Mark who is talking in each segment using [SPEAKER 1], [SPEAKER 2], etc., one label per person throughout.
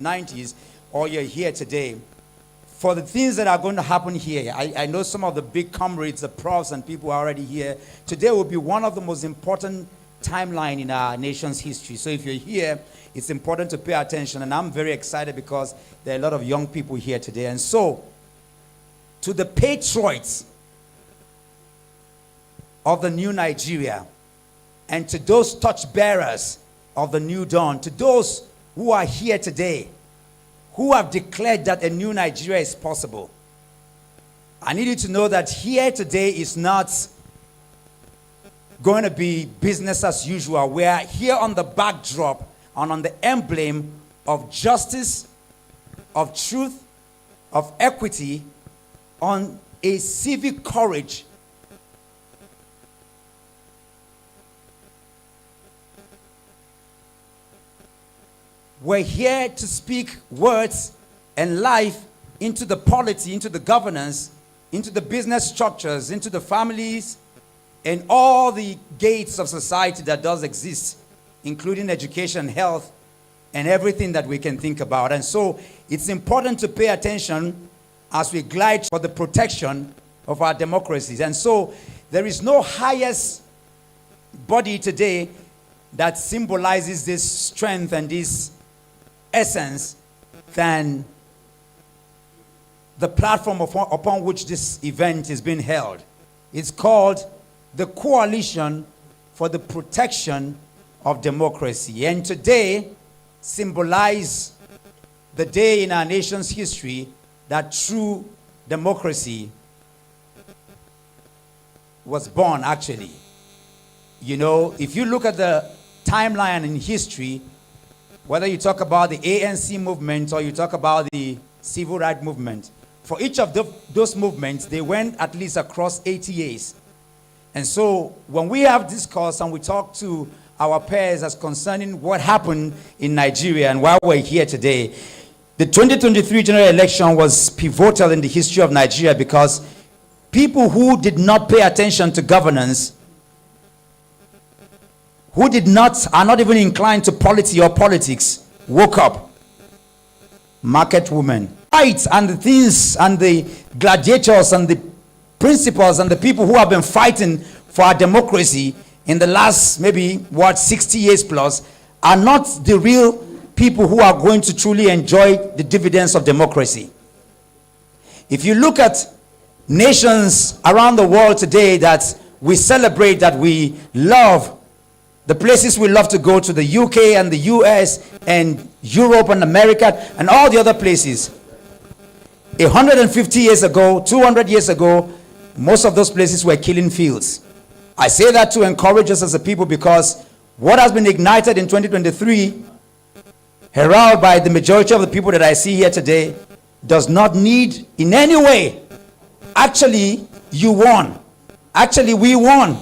[SPEAKER 1] 90s, or you're here today, for the things that are going to happen here, I know some of the big comrades, the profs and people are already here. Today will be one of the most important timeline in our nation's history. So if you're here, it's important to pay attention. And I'm very excited because there are a lot of young people here today. And so, to the patriots of the new Nigeria, and to those torchbearers of the new dawn, to those who are here today, who have declared that a new Nigeria is possible, I need you to know that here today is not going to be business as usual. We are here on the backdrop and on the emblem of justice, of truth, of equity, on a civic courage. We're here to speak words and life into the polity, into the governance, into the business structures, into the families, and all the gates of society that does exist, including education, health, and everything that we can think about. And so it's important to pay attention as we glide for the protection of our democracies. And so there is no highest body today that symbolizes this strength and this essence than the platform upon which this event is being held. It's called the Coalition for the Protection of Democracy. And today symbolize the day in our nation's history that true democracy was born, actually. You know, if you look at the timeline in history, whether you talk about the ANC movement or you talk about the civil rights movement, for each of those movements, they went at least across 80 years. And so when we have discourse and we talk to our peers as concerning what happened in Nigeria and why we're here today, the 2023 general election was pivotal in the history of Nigeria because people who did not pay attention to governance, who are not even inclined to polity or politics, woke up. Market women. Rights and the things and the gladiators and the principles and the people who have been fighting for our democracy in the last maybe 60 years plus are not the real people who are going to truly enjoy the dividends of democracy. If you look at nations around the world today that we celebrate, that we love, the places we love to go to, the UK and the US and Europe and America and all the other places, 150 years ago, 200 years ago, most of those places were killing fields. I say that to encourage us as a people because what has been ignited in 2023, heralded by the majority of the people that I see here today, does not need in any way. Actually, you won. Actually, we won.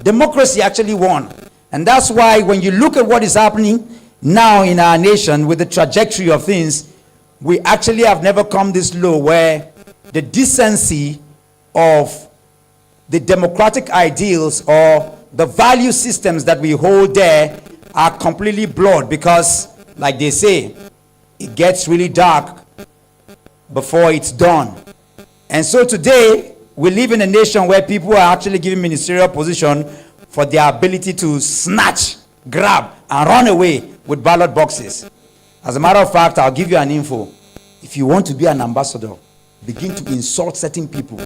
[SPEAKER 1] Democracy actually won. And that's why when you look at what is happening now in our nation with the trajectory of things, we actually have never come this low where the decency of the democratic ideals or the value systems that we hold there are completely blurred because, like they say, it gets really dark before it's dawn. And so today, we live in a nation where people are actually given ministerial position for their ability to snatch, grab, and run away with ballot boxes. As a matter of fact, I'll give you an info. If you want to be an ambassador, begin to insult certain people.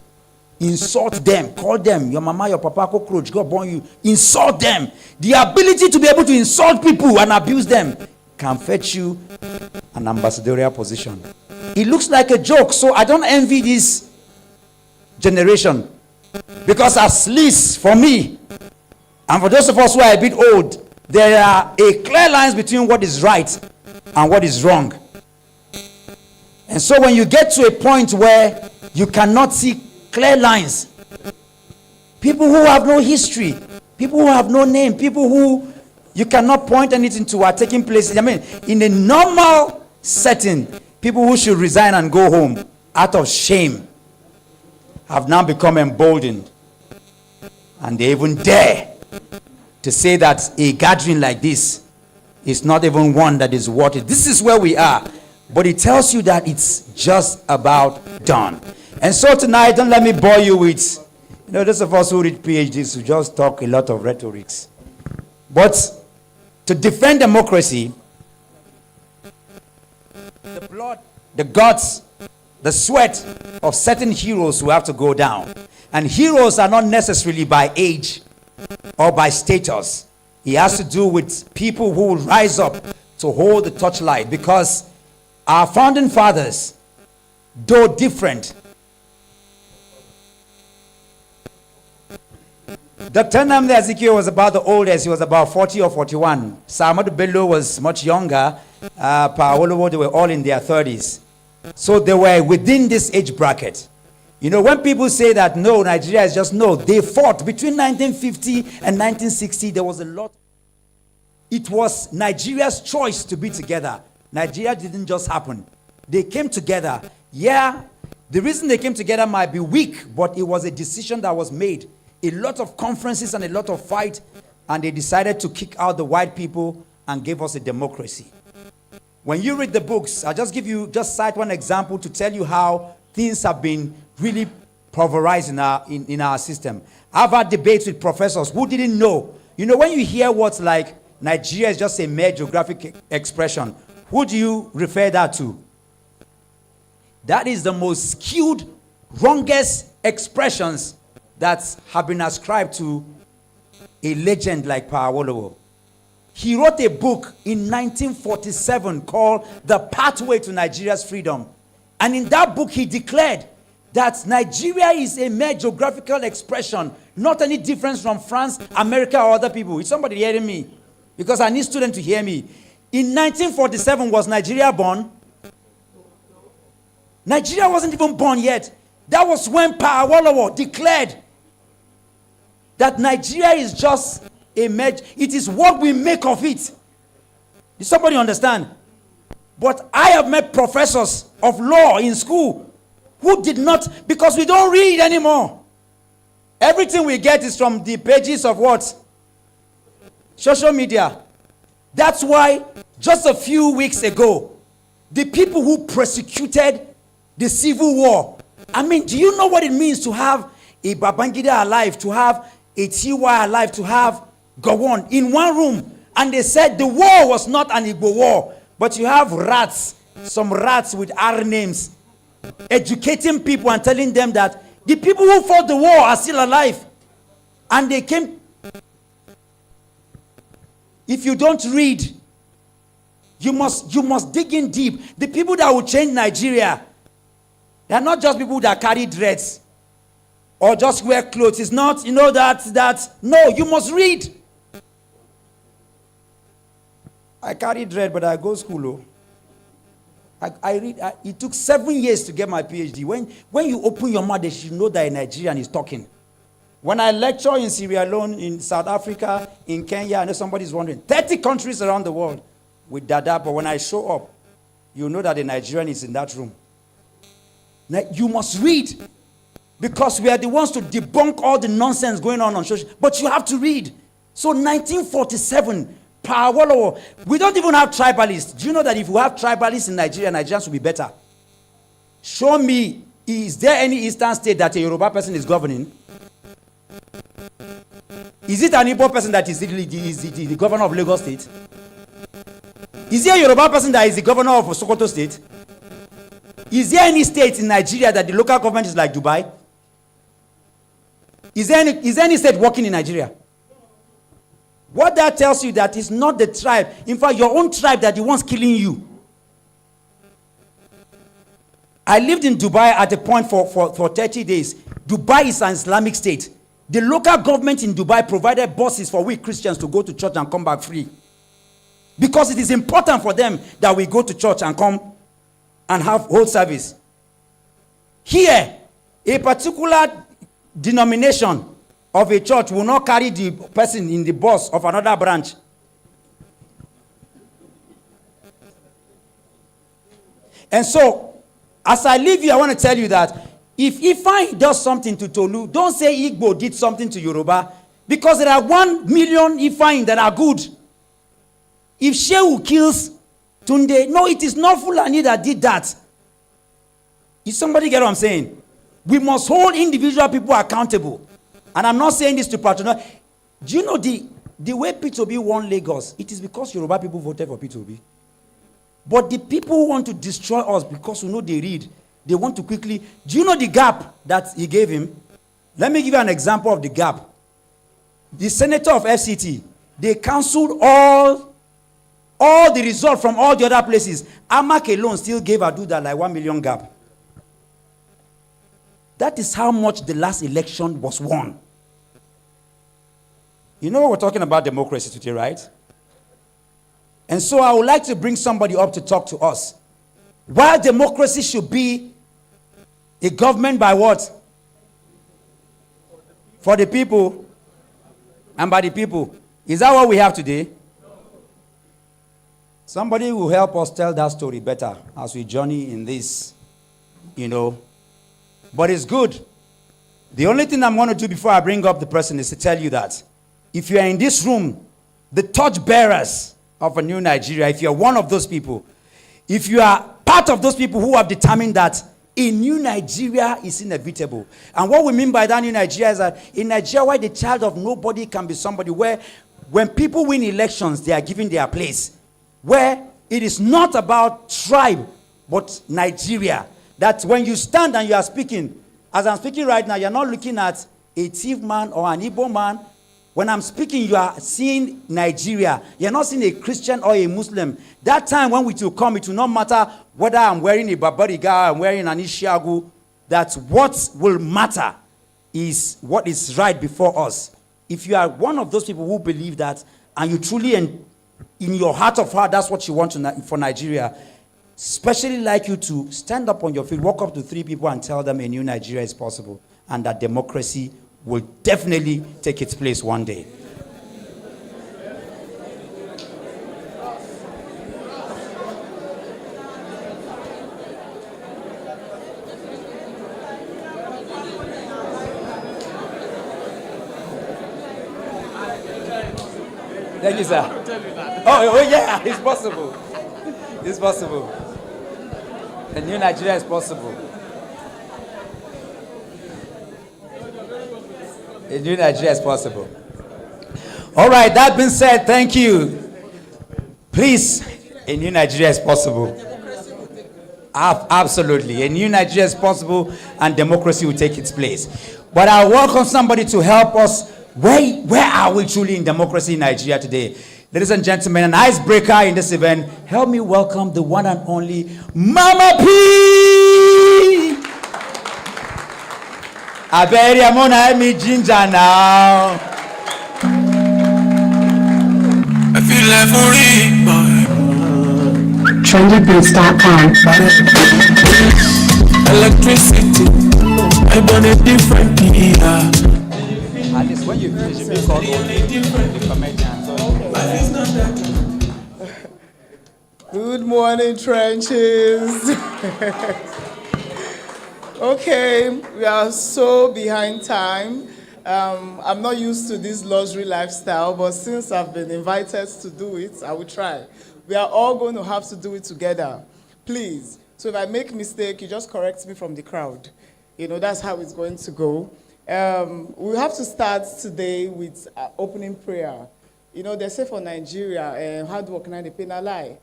[SPEAKER 1] Insult them. Call them. Your mama, your papa, cockroach, God born you. Insult them. The ability to be able to insult people and abuse them can fetch you an ambassadorial position. It looks like a joke, so I don't envy this generation. Because at least for me, and for those of us who are a bit old, there are a clear lines between what is right and what is wrong. And so when you get to a point where you cannot see clear lines, people who have no history, people who have no name, people who you cannot point anything to are taking place. I mean, in a normal setting, people who should resign and go home out of shame have now become emboldened. And they even dare to say that a gathering like this is not even one that is worth it. This is where we are. but it tells you that it's just about done. And so tonight, don't let me bore you with, those of us who read PhDs who just talk a lot of rhetorics. But to defend democracy, the blood, the guts, the sweat of certain heroes will have to go down. And heroes are not necessarily by age or by status. It has to do with people who will rise up to hold the torchlight, because our founding fathers, though different, Dr. Nnamdi Azikiwe was about the oldest. He was about 40 or 41. Ahmadu Bello was much younger. Pa Awolowo, they were all in their 30s. So they were within this age bracket. When people say that, no, Nigeria is just, no, they fought. Between 1950 and 1960, there was a lot. It was Nigeria's choice to be together. Nigeria didn't just happen. They came together. Yeah, the reason they came together might be weak, but it was a decision that was made. A lot of conferences and a lot of fight, and they decided to kick out the white people and give us a democracy. When you read the books, I'll just cite one example to tell you how things have been really pulverized in our system. I've had debates with professors who didn't know. When you hear words like Nigeria is just a mere geographic expression, who do you refer that to? That is the most skewed, wrongest expressions that have been ascribed to a legend like Pa Awolowo. He wrote a book in 1947 called The Pathway to Nigeria's Freedom. And in that book, he declared that Nigeria is a mere geographical expression, not any difference from France, America, or other people. Is somebody hearing me? Because I need students to hear me. In 1947, was Nigeria born? Nigeria wasn't even born yet. That was when Pa Awolowo declared that Nigeria is just a merge. It is what we make of it. Does somebody understand? But I have met professors of law in school who did not, because we don't read anymore. Everything we get is from the pages of what? Social media. That's why just a few weeks ago, the people who persecuted the civil war, do you know what it means to have a Babangida alive, to have a Tiwa alive, to have Gowon in one room? And they said the war was not an Igbo war, but you have rats, some rats with R names, educating people and telling them that the people who fought the war are still alive. And they came. If you don't read, you must dig in deep. The people that will change Nigeria, they are not just people that carry dreads or just wear clothes. It's not, no, you must read. I carry dread, but I go to school. I read. It took 7 years to get my PhD. When you open your mouth, they should know that a Nigerian is talking. When I lecture in Sierra Leone, in South Africa, in Kenya, I know somebody's wondering, 30 countries around the world with Dada, but when I show up, you know that a Nigerian is in that room. Now, you must read, because we are the ones to debunk all the nonsense going on social. But you have to read. So 1947, Pa Awolowo, we don't even have tribalists. Do you know that if we have tribalists in Nigeria, Nigerians will be better? Show me, is there any eastern state that a Yoruba person is governing? Is it an Igbo person that is the governor of Lagos State? Is there a Yoruba person that is the governor of Sokoto State? Is there any state in Nigeria that the local government is like Dubai? Is there any state working in Nigeria? What that tells you that is not the tribe. In fact, your own tribe that the ones killing you. I lived in Dubai at a point for 30 days. Dubai is an Islamic state. The local government in Dubai provided buses for we Christians to go to church and come back free. Because it is important for them that we go to church and come and have whole service. Here, a particular denomination of a church will not carry the person in the bus of another branch. And so, as I leave you, I want to tell you that if Ifeanyi does something to Tolu, don't say Igbo did something to Yoruba, because there are 1 million Ifeanyi that are good. If Shehu kills Tunde, no, it is not Fulani that did that. Is somebody get what I'm saying? We must hold individual people accountable. And I'm not saying this to patronize. Do you know the way P2B won Lagos? It is because Yoruba people voted for P2B. But the people who want to destroy us because we know they read, they want to quickly. Do you know the gap that he gave him? Let me give you an example of the gap. The senator of FCT, they cancelled all the results from all the other places. Amak alone still gave Aduda like 1 million gap. That is how much the last election was won. You know we're talking about democracy today, right? And so I would like to bring somebody up to talk to us. While democracy should be a government by what? For the people and by the people. Is that what we have today? Somebody will help us tell that story better as we journey in this, But it's good. The only thing I'm going to do before I bring up the person is to tell you that if you are in this room, the torch bearers of a new Nigeria, if you're one of those people, if you are part of those people who have determined that a new Nigeria is inevitable. And what we mean by that new Nigeria is that in Nigeria where the child of nobody can be somebody, where when people win elections, they are given their place. Where it is not about tribe, but Nigeria. That when you stand and you are speaking, as I'm speaking right now, you're not looking at a Tiv man or an Igbo man. When I'm speaking, you are seeing Nigeria. You're not seeing a Christian or a Muslim. That time when we will come, it will not matter whether I'm wearing a Babariga, I'm wearing an Ishiagu. That what will matter is what is right before us. If you are one of those people who believe that, and you truly, in your heart of heart, that's what you want for Nigeria, especially like you to stand up on your feet, walk up to 3 people and tell them a new Nigeria is possible, and that democracy will definitely take its place one day. Thank you, sir. Oh yeah, it's possible. It's possible. A new Nigeria is possible. A new Nigeria is possible. All right, that being said, thank you. Please, a new Nigeria is possible. Absolutely. A new Nigeria is possible and democracy will take its place. But I welcome somebody to help us. Where are we truly in democracy in Nigeria today? Ladies and gentlemen, an icebreaker in this event. Help me welcome the one and only Mama P. I bet I'm gonna me ginger now.
[SPEAKER 2] I feel like for it,
[SPEAKER 3] Trendybeats.com.
[SPEAKER 2] electricity. I'm on a different gear.
[SPEAKER 1] At least when you finish, you be called the comedian.
[SPEAKER 4] Good morning, trenches. Okay, we are so behind time. I'm not used to this luxury lifestyle, but since I've been invited to do it, I will try. We are all going to have to do it together. Please. So if I make a mistake, you just correct me from the crowd. That's how it's going to go. We have to start today with opening prayer. They say for Nigeria, hard work and the pain a lie.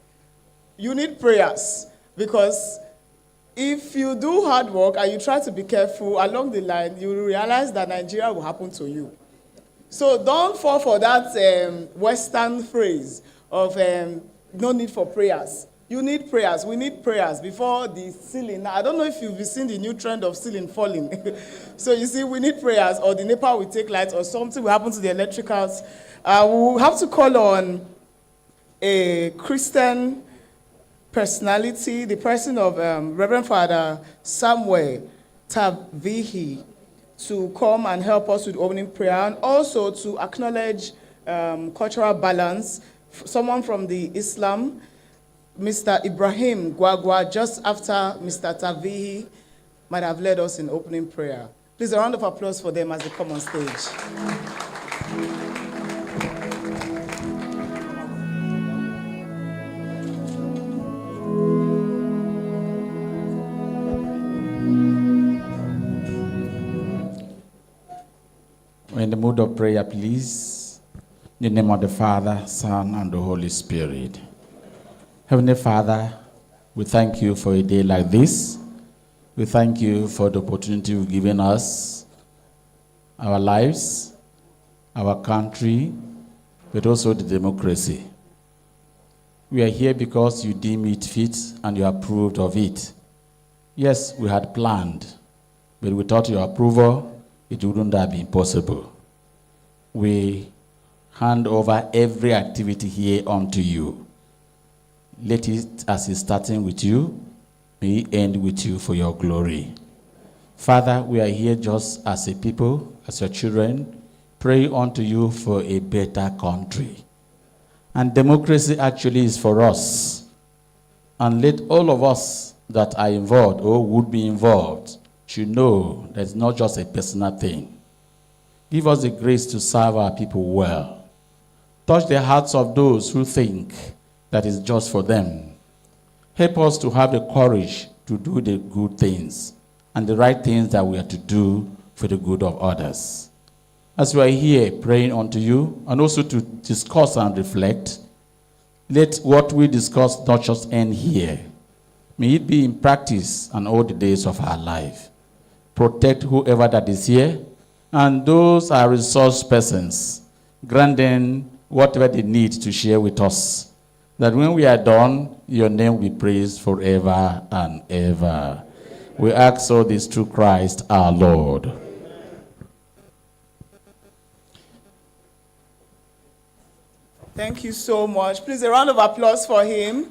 [SPEAKER 4] You need prayers, because if you do hard work and you try to be careful along the line, you will realize that Nigeria will happen to you. So don't fall for that Western phrase of no need for prayers. You need prayers. We need prayers before the ceiling. Now, I don't know if you've seen the new trend of ceiling falling. So you see, we need prayers, or the NEPA will take light, or something will happen to the electricals. We'll have to call on a Christian personality, the person of Reverend Father Samuel Tavihi, to come and help us with opening prayer, and also to acknowledge cultural balance. Someone from the Islam, Mr. Ibrahim Gwagwa, just after Mr. Tavihi, might have led us in opening prayer. Please, a round of applause for them as they come on stage.
[SPEAKER 3] word of prayer, please. In the name of the Father, Son, and the Holy Spirit. Heavenly Father, we thank you for a day like this. We thank you for the opportunity you've given us, our lives, our country, but also the democracy. We are here because you deem it fit and you approved of it. Yes, we had planned, but without your approval, it wouldn't have been possible. We hand over every activity here unto you. Let it, as is starting with you, may it end with you for your glory. Father, we are here just as a people, as your children, pray unto you for a better country. And democracy actually is for us. And let all of us that are involved or would be involved should know that it's not just a personal thing. Give us the grace to serve our people well. Touch the hearts of those who think that is just for them. Help us to have the courage to do the good things and the right things that we are to do for the good of others. As we are here praying unto you and also to discuss and reflect, let what we discuss not just end here. May it be in practice and all the days of our life. Protect whoever that is here, and those are resource persons. Grant them whatever they need to share with us, that when we are done, your name will be praised forever and ever. We ask all this through Christ our Lord.
[SPEAKER 4] Thank you so much. Please, a round of applause for him.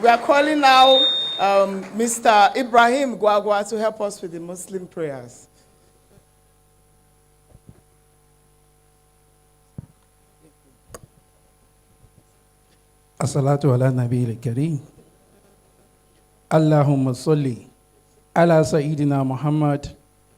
[SPEAKER 4] We are calling now Mr. Ibrahim Gwagwa to help us with the Muslim prayers.
[SPEAKER 5] As-salatu ala nabi al-kareem. Allahumma salli ala Sayyidina Muhammad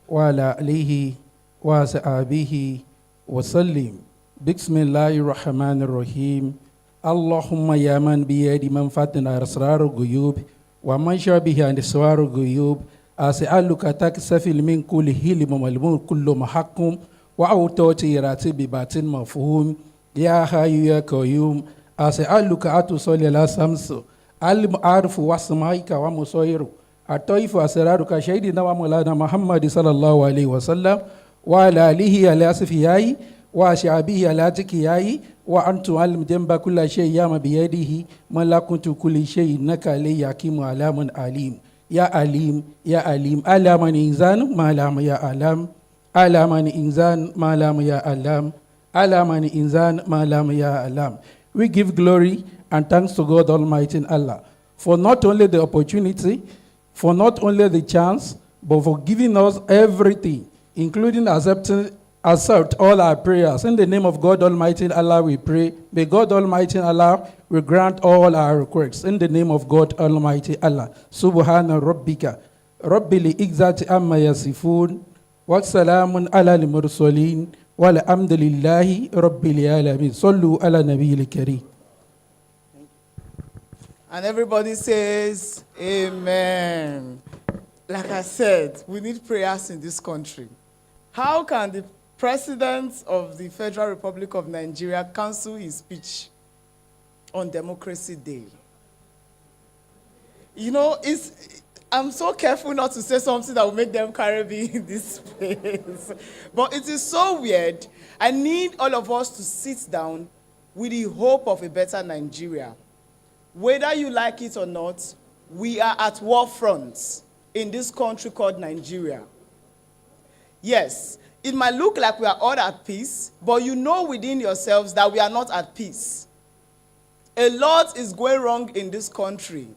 [SPEAKER 5] wa ala alihi wa sahbihi wa sallim. Bismillahir Rahmanir Rahim. Allahumma ya man biyadi man fatina asrarul ghuyub wa man shabiha an asrarul ghuyub as'aluka taksafil min kulli hilm malmum kullu mahakkum wa awtati ratibi batin mafhum ya hayyu ya qayyum as'aluka atusalli ala samsu al-arfu wasmaika wa musayyiru ataifu asraruka shaydina wa maulana Muhammad sallallahu alaihi wasallam wa ala alihi ala asfiyai wa sha'bihi ala tikiyai wa antu alim jamba kulli shay yama biyadihi malakutu kulli shay innaka alayhi hakimu alamun alim ya alim ya alim alaman insan ma lam ya alam alaman insan ma lam ya alam alaman insan ma lam ya alam. We give glory and thanks to God Almighty Allah for not only the opportunity, for not only the chance, but for giving us everything, including accept all our prayers. In the name of God Almighty Allah we pray. May God Almighty Allah will grant all our requests. In the name of God Almighty Allah. Subhana rabbika rabbil izzati amma yasifun wa salamun ala al-mursalin walhamdulillahi rabbil alamin. Sallu ala nabiyil kareem.
[SPEAKER 4] And everybody says, Amen. Like I said, we need prayers in this country. How can the President of the Federal Republic of Nigeria cancel his speech on Democracy Day? You know, I'm so careful not to say something that will make them carry me in this space. But it is so weird. I need all of us to sit down with the hope of a better Nigeria. Whether you like it or not, we are at war fronts in this country called Nigeria. Yes, it might look like we are all at peace, but you know within yourselves that we are not at peace. A lot is going wrong in this country.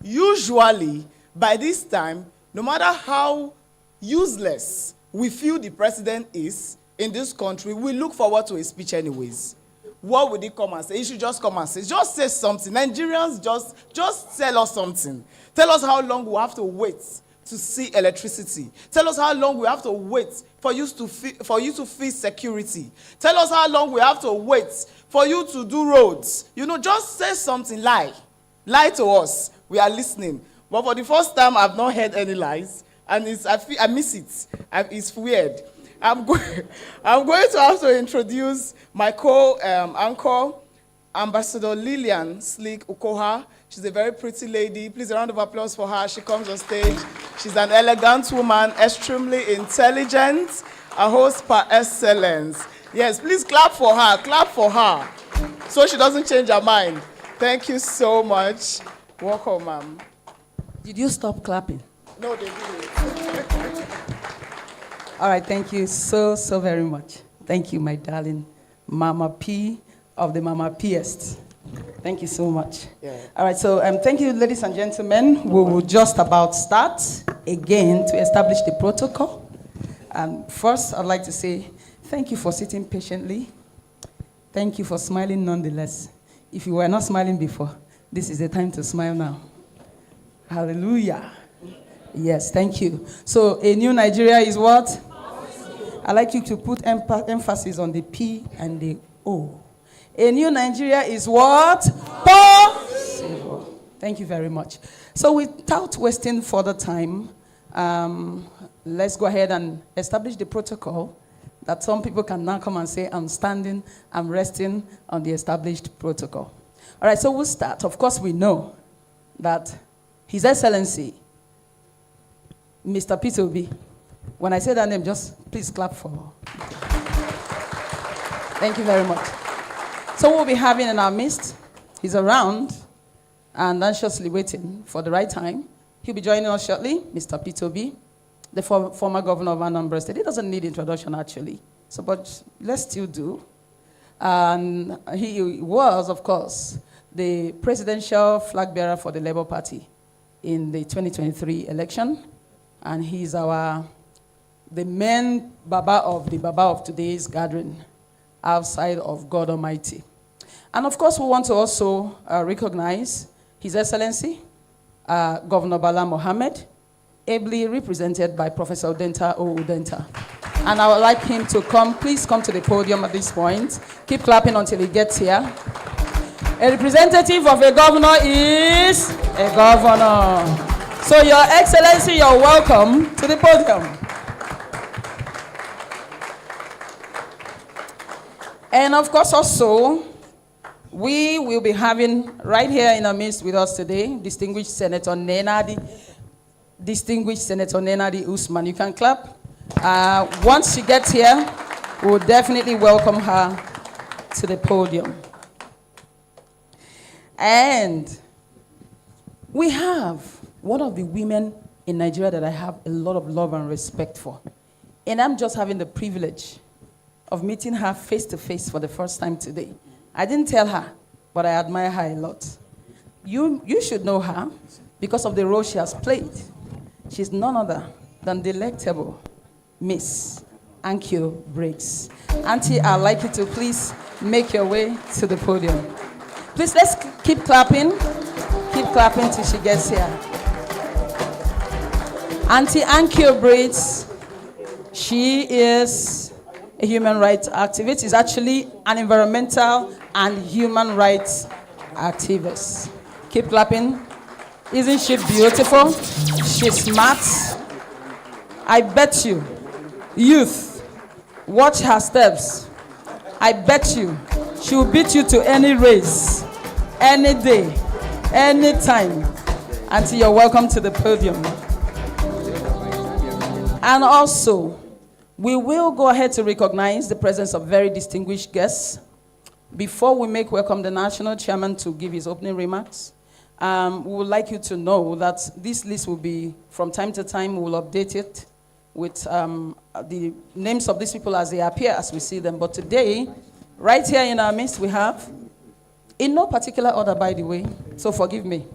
[SPEAKER 4] Usually, by this time, no matter how useless we feel the president is in this country, we look forward to his speech anyways. What would he come and say? He should just come and say. Just say something. Nigerians, just tell us something. Tell us how long we have to wait to see electricity. Tell us how long we have to wait for you to feel security. Tell us how long we have to wait for you to do roads. You know, just say something. Lie to us. We are listening. But for the first time, I've not heard any lies, and I miss it. It's weird. I'm going to have to introduce my co-anchor, Ambassador Lillian Slick Ukoha. She's a very pretty lady. Please, a round of applause for her. She comes on stage. She's an elegant woman, extremely intelligent, a host par excellence. Yes, please clap for her. Clap for her. So she doesn't change her mind. Thank you so much. Welcome, ma'am.
[SPEAKER 6] Did you stop clapping?
[SPEAKER 4] No, they didn't.
[SPEAKER 6] All right, thank you so very much. Thank you, my darling Mama P of the Mama Piest. Thank you so much.
[SPEAKER 4] Yeah.
[SPEAKER 6] All right, so thank you, ladies and gentlemen. We will just about start again to establish the protocol. First, I'd like to say thank you for sitting patiently. Thank you for smiling nonetheless. If you were not smiling before, this is the time to smile now. Hallelujah. Yes, thank you. So, a new Nigeria is what? I'd like you to put emphasis on the P and the O. A new Nigeria is what? Possible. Thank you very much. So, without wasting further time, let's go ahead and establish the protocol that some people can now come and say, I'm standing, I'm resting on the established protocol. All right, so we'll start. Of course, we know that His Excellency, Mr. Peter Obi, when I say that name, just please clap for. Thank you very much. So we'll be having in our midst, he's around and anxiously waiting for the right time. He'll be joining us shortly, Mr. Peter Obi, the former governor of Anambra State. He doesn't need introduction, actually. So, but let's still do. And he was, of course, the presidential flag bearer for the Labour Party in the 2023 election. And he's the main Baba of today's gathering, outside of God Almighty. And of course, we want to also recognize His Excellency, Governor Bala Mohammed, ably represented by Professor Udenta O. Udenta. And I would like him to please come to the podium at this point. Keep clapping until he gets here. A representative of a governor is a governor. So, Your Excellency, you're welcome to the podium. And of course, also, we will be having right here in our midst with us today, distinguished Senator Nenadi Usman. You can clap. Once she gets here, we'll definitely welcome her to the podium. And we have one of the women in Nigeria that I have a lot of love and respect for. And I'm just having the privilege of meeting her face to face for the first time today. I didn't tell her, but I admire her a lot. You should know her because of the role she has played. She's none other than the delectable Miss Annkio Briggs. Auntie, I'd like you to please make your way to the podium. Please, let's keep clapping. Keep clapping till she gets here. Auntie Annkio Briggs, she is a human rights activist. She's actually an environmental and human rights activist. Keep clapping. Isn't she beautiful? She's smart. I bet you, youth, watch her steps. I bet you she will beat you to any race, any day, any time. Auntie, you're welcome to the podium. And also, we will go ahead to recognize the presence of very distinguished guests. Before we make welcome the national chairman to give his opening remarks, we would like you to know that this list will be, from time to time, we will update it with the names of these people as they appear, as we see them. But today, right here in our midst, we have, in no particular order, by the way, so forgive me,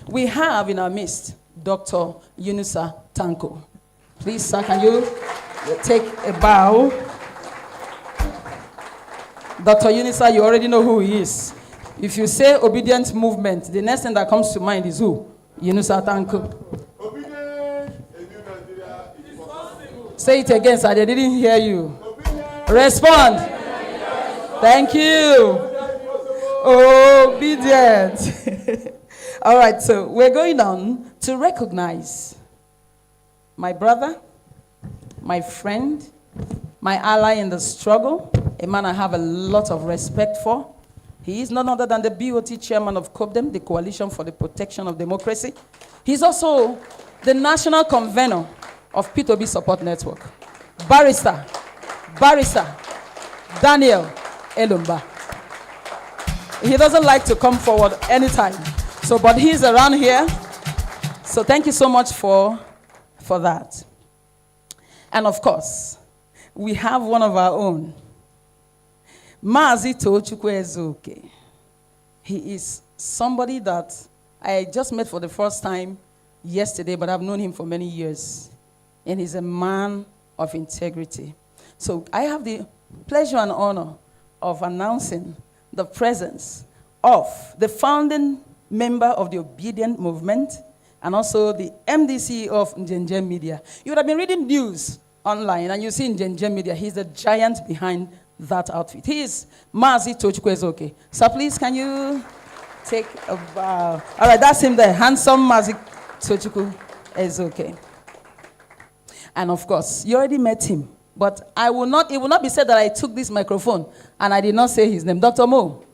[SPEAKER 6] we have in our midst Dr. Yunusa Tanko. Please, sir, can you take a bow? Dr. Yunusa, you already know who he is. If you say obedient movement, the next thing that comes to mind is who? Yunusa Tanko. Say it again, sir. They didn't hear you. Respond. Thank you. Obedient. All right, so we're going on to recognize my brother, my friend, my ally in the struggle, a man I have a lot of respect for. He is none other than the BOT chairman of COPDEM, the Coalition for the Protection of Democracy. He's also the national convener of P2B Support Network. Barrister Daniel Elumba. He doesn't like to come forward anytime, but he's around here. So thank you so much for that. And of course, we have one of our own. Mazi Tochukwu Ezuke. He is somebody that I just met for the first time yesterday, but I've known him for many years. And he's a man of integrity. So I have the pleasure and honor of announcing the presence of the founding member of the Obedient Movement and also the MDC of Njenje Media. You would have been reading news online and you see Njenje Media. He's the giant behind that outfit. He is Mazi Tochukwu Ezuke. So please, can you take a bow? All right, that's him there. Handsome Mazi Tochukwu Ezuke. And of course, you already met him. But it will not be said that I took this microphone and I did not say his name. Dr. Mo,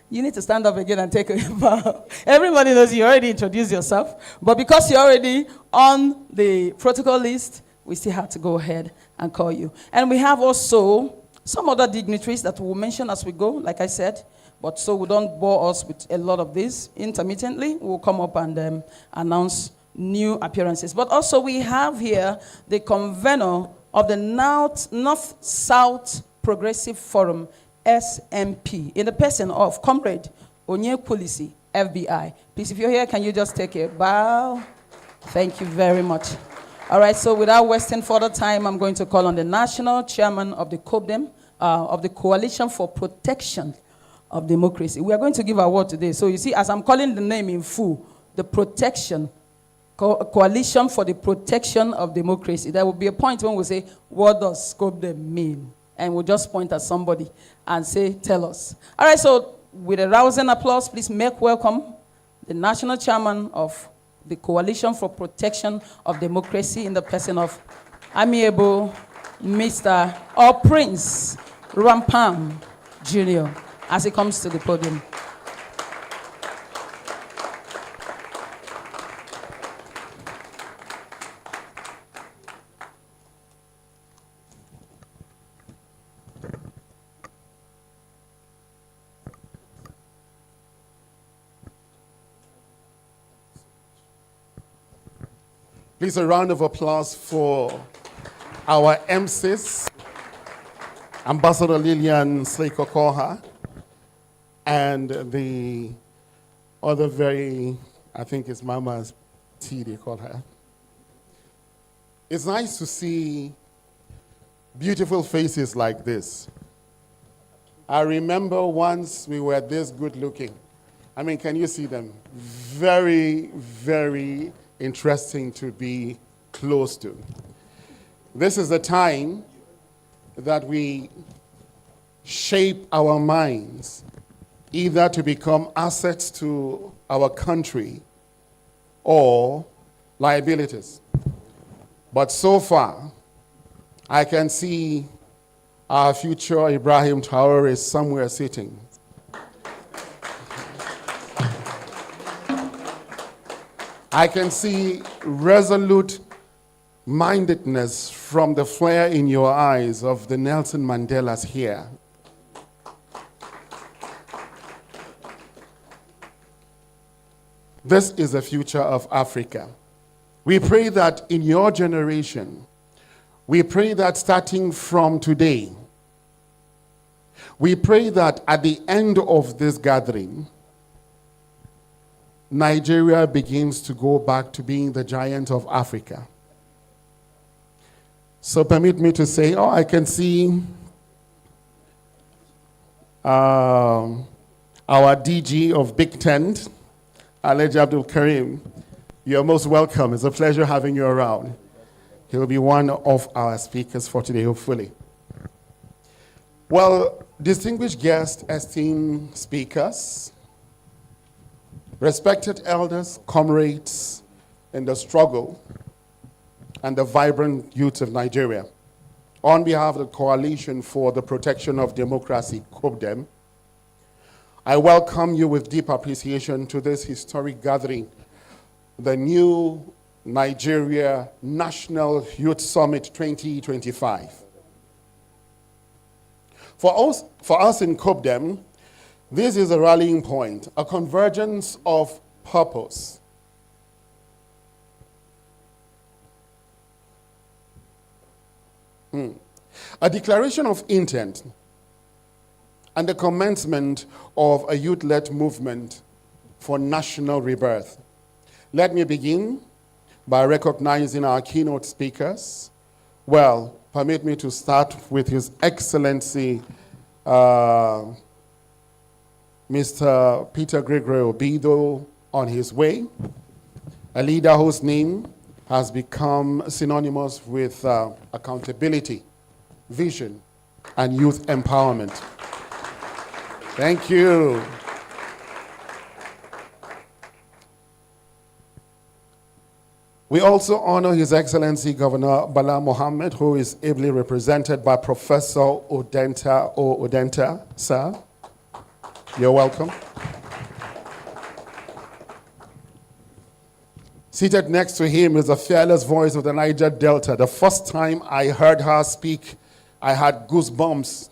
[SPEAKER 6] you need to stand up again and take a bow. Everybody knows you already introduced yourself. But because you're already on the protocol list, we still have to go ahead and call you. And we have also some other dignitaries that we'll mention as we go, like I said. But so we don't bore us with a lot of this. Intermittently, we'll come up and announce new appearances. But also we have here the convener of the North-South Progressive Forum, SMP, in the person of Comrade Onyekwulisi, FBI. Please, if you're here, can you just take a bow? Thank you very much. All right, so without wasting further time, I'm going to call on the national chairman of the COPDEM, of the Coalition for Protection of Democracy. We are going to give our word today. So you see, as I'm calling the name in full, the Protection Coalition for the Protection of Democracy. There will be a point when we say, what does COPDEM mean? And we'll just point at somebody and say, tell us. All right, so with a rousing applause, please make welcome the national chairman of the Coalition for Protection of Democracy in the person of Amiable Mr. or Prince Rampam Jr. as he comes to the podium.
[SPEAKER 7] Please, a round of applause for our MCs, Ambassador Lillian Slay-Kokoha, and the other I think it's Mama's T, they call her. It's nice to see beautiful faces like this. I remember once we were this good looking. I mean, can you see them? Very, very interesting to be close to. This is the time that we shape our minds either to become assets to our country or liabilities. But so far, I can see our future Ibrahim Traore is somewhere sitting. I can see resolute mindedness from the flare in your eyes of the Nelson Mandelas here. This is the future of Africa. We pray that in your generation, we pray that starting from today, we pray that at the end of this gathering, Nigeria begins to go back to being the giant of Africa. So permit me to say, I can see our DG of Big Tent, Alhaji Abdul Karim. You're most welcome. It's a pleasure having you around. He'll be one of our speakers for today, hopefully. Well, distinguished guests, esteemed speakers, respected elders, comrades in the struggle, and the vibrant youth of Nigeria. on behalf of the Coalition for the Protection of Democracy, COPDEM, I welcome you with deep appreciation to this historic gathering, the new Nigeria National Youth Summit 2025. For us in COPDEM, this is a rallying point, a convergence of purpose. A declaration of intent and the commencement of a youth-led movement for national rebirth. Let me begin by recognizing our keynote speakers. Well, permit me to start with His Excellency, Mr. Peter Gregory Obido, on his way, a leader whose name has become synonymous with accountability, vision, and youth empowerment. Thank you. We also honor His Excellency Governor Bala Mohammed, who is ably represented by Professor Odenta. Sir, you're welcome. Seated next to him is the fearless voice of the Niger Delta. The first time I heard her speak, I had goosebumps.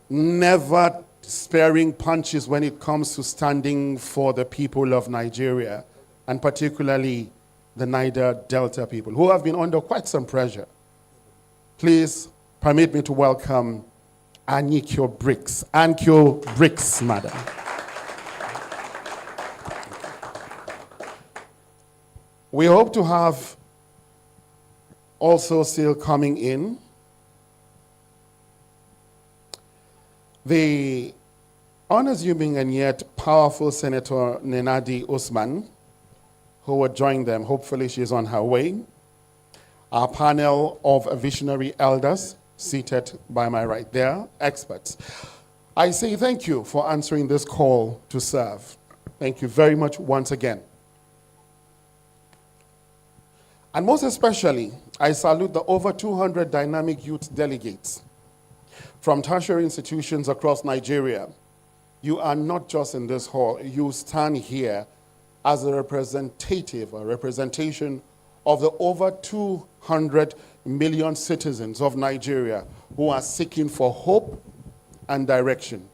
[SPEAKER 7] Never sparing punches when it comes to standing for the people of Nigeria, and particularly the Niger Delta people, who have been under quite some pressure. Please permit me to welcome Annkio Briggs. Annkio Briggs, madam. We hope to have also still coming in the unassuming and yet powerful Senator Nenadi Usman, who will join them. Hopefully she's on her way. Our panel of visionary elders seated by my right there, experts. I say thank you for answering this call to serve. Thank you very much once again. And most especially, I salute the over 200 dynamic youth delegates from tertiary institutions across Nigeria. You are not just in this hall, you stand here as a representation of the over 200 million citizens of Nigeria who are seeking for hope and direction.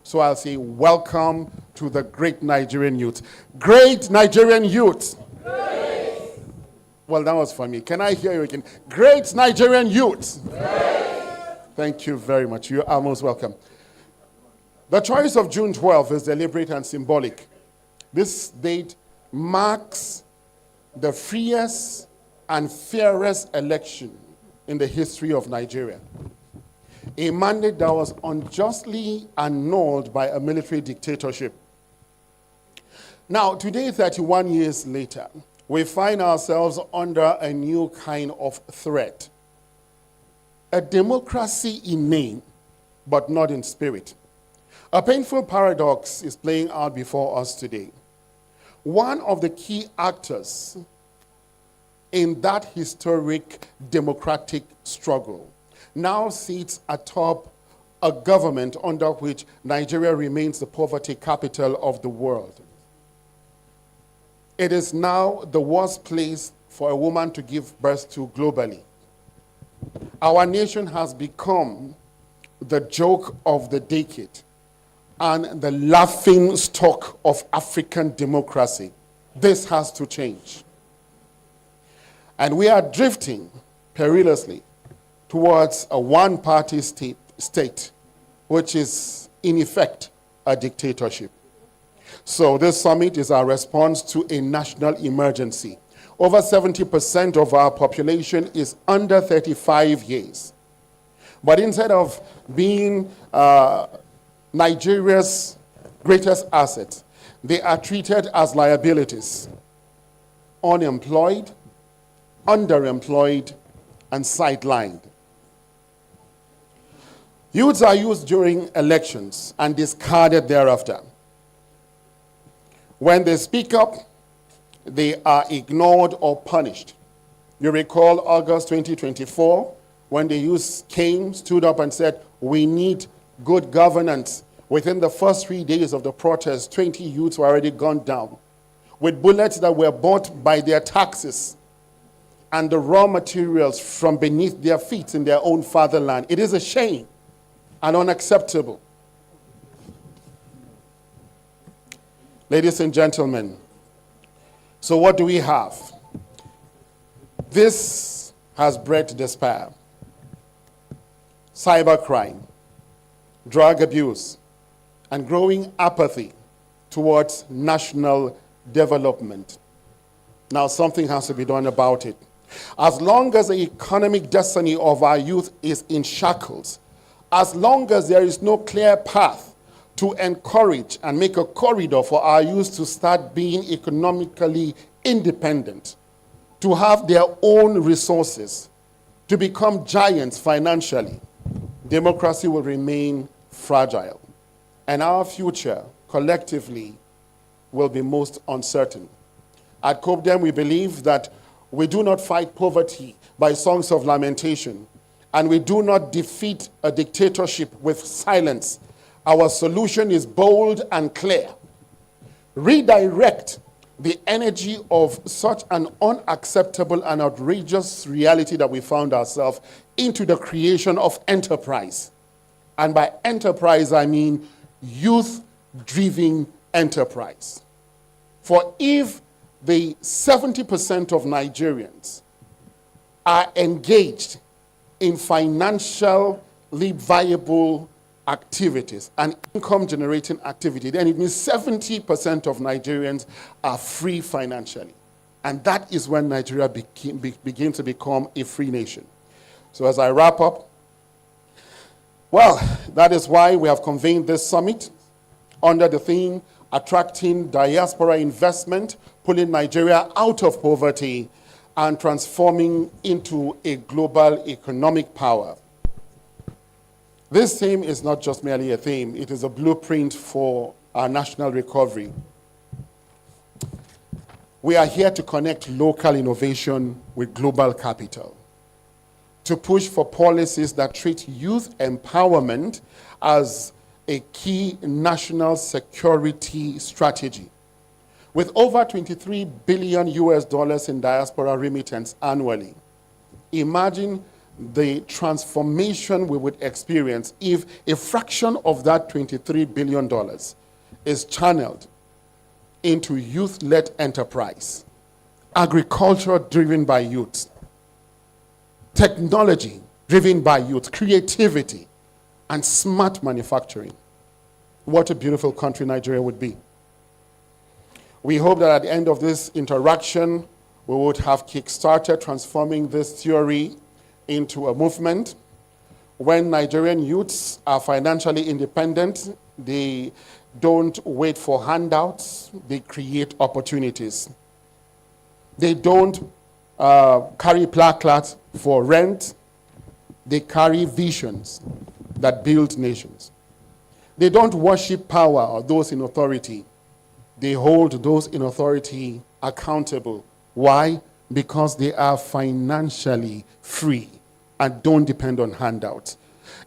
[SPEAKER 7] So I'll say welcome to the great Nigerian youth. Great Nigerian youth. Great. Well, that was for me. Can I hear you again? Great Nigerian youth. Great. Thank you very much. You are most welcome. The choice of June 12th is deliberate and symbolic. This date marks the freest and fairest election in the history of Nigeria. A mandate that was unjustly annulled by a military dictatorship. Now, today, 31 years later, we find ourselves under a new kind of threat. A democracy in name, but not in spirit. A painful paradox is playing out before us today. One of the key actors in that historic democratic struggle now sits atop a government under which Nigeria remains the poverty capital of the world. It is now the worst place for a woman to give birth to globally. Our nation has become the joke of the decade and the laughing stock of African democracy. This has to change. And we are drifting perilously towards a one-party state, which is, in effect, a dictatorship. So this summit is our response to a national emergency. Over 70% of our population is under 35 years. But instead of being Nigeria's greatest asset, they are treated as liabilities, unemployed, underemployed, and sidelined. Youths are used during elections and discarded thereafter. When they speak up, they are ignored or punished. You recall August 2024, when the youth came, stood up and said, we need good governance. Within the first 3 days of the protest, 20 youths were already gunned down with bullets that were bought by their taxes and the raw materials from beneath their feet in their own fatherland. It is a shame and unacceptable. Ladies and gentlemen, so what do we have? This has bred despair, cybercrime, drug abuse, and growing apathy towards national development. Now, something has to be done about it. As long as the economic destiny of our youth is in shackles, as long as there is no clear path to encourage and make a corridor for our youth to start being economically independent, to have their own resources, to become giants financially, democracy will remain fragile. And our future, collectively, will be most uncertain. At COPDEM, we believe that we do not fight poverty by songs of lamentation, and we do not defeat a dictatorship with silence. Our solution is bold and clear. Redirect the energy of such an unacceptable and outrageous reality that we found ourselves into the creation of enterprise. And by enterprise, I mean youth-driven enterprise. For if the 70% of Nigerians are engaged in financially viable activities and income-generating activity, then it means 70% of Nigerians are free financially. And that is when Nigeria begins to become a free nation. So as I wrap up, well, that is why we have convened this summit under the theme, attracting diaspora investment, pulling Nigeria out of poverty, and transforming into a global economic power. This theme is not just merely a theme, it is a blueprint for our national recovery. We are here to connect local innovation with global capital, to push for policies that treat youth empowerment as a key national security strategy. With over $23 billion in diaspora remittance annually, imagine the transformation we would experience if a fraction of that $23 billion is channeled into youth-led enterprise, agriculture driven by youth, technology driven by youth, creativity, and smart manufacturing. What a beautiful country Nigeria would be. We hope that at the end of this interaction, we would have kick-started transforming this theory into a movement. When Nigerian youths are financially independent, they don't wait for handouts, they create opportunities. They don't carry placards for rent, they carry visions that build nations. They don't worship power or those in authority. They hold those in authority accountable. Why? Because they are financially free and don't depend on handouts.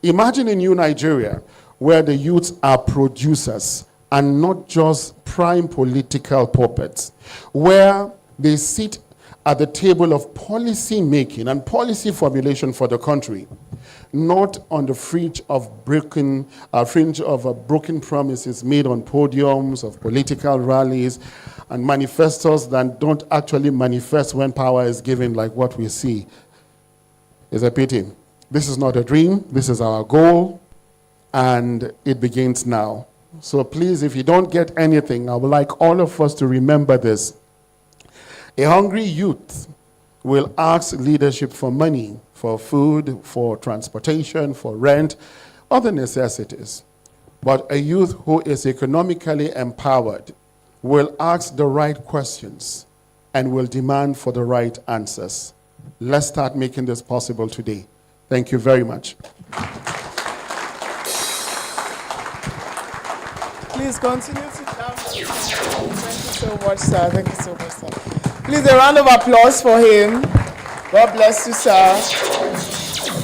[SPEAKER 7] Imagine a new Nigeria where the youths are producers and not just prime political puppets, where they sit at the table of policy making and policy formulation for the country, not on the fringe of broken promises made on podiums of political rallies and manifestos that don't actually manifest when power is given, like what we see. It's a pity. This is not a dream. This is our goal, and it begins now. So please, if you don't get anything, I would like all of us to remember this. A hungry youth will ask leadership for money, for food, for transportation, for rent, other necessities. But a youth who is economically empowered will ask the right questions and will demand for the right answers. Let's start making this possible today. Thank you very much.
[SPEAKER 4] Please continue to down. Thank you so much, sir. Thank you so much, sir. Please, a round of applause for him. God bless you, sir.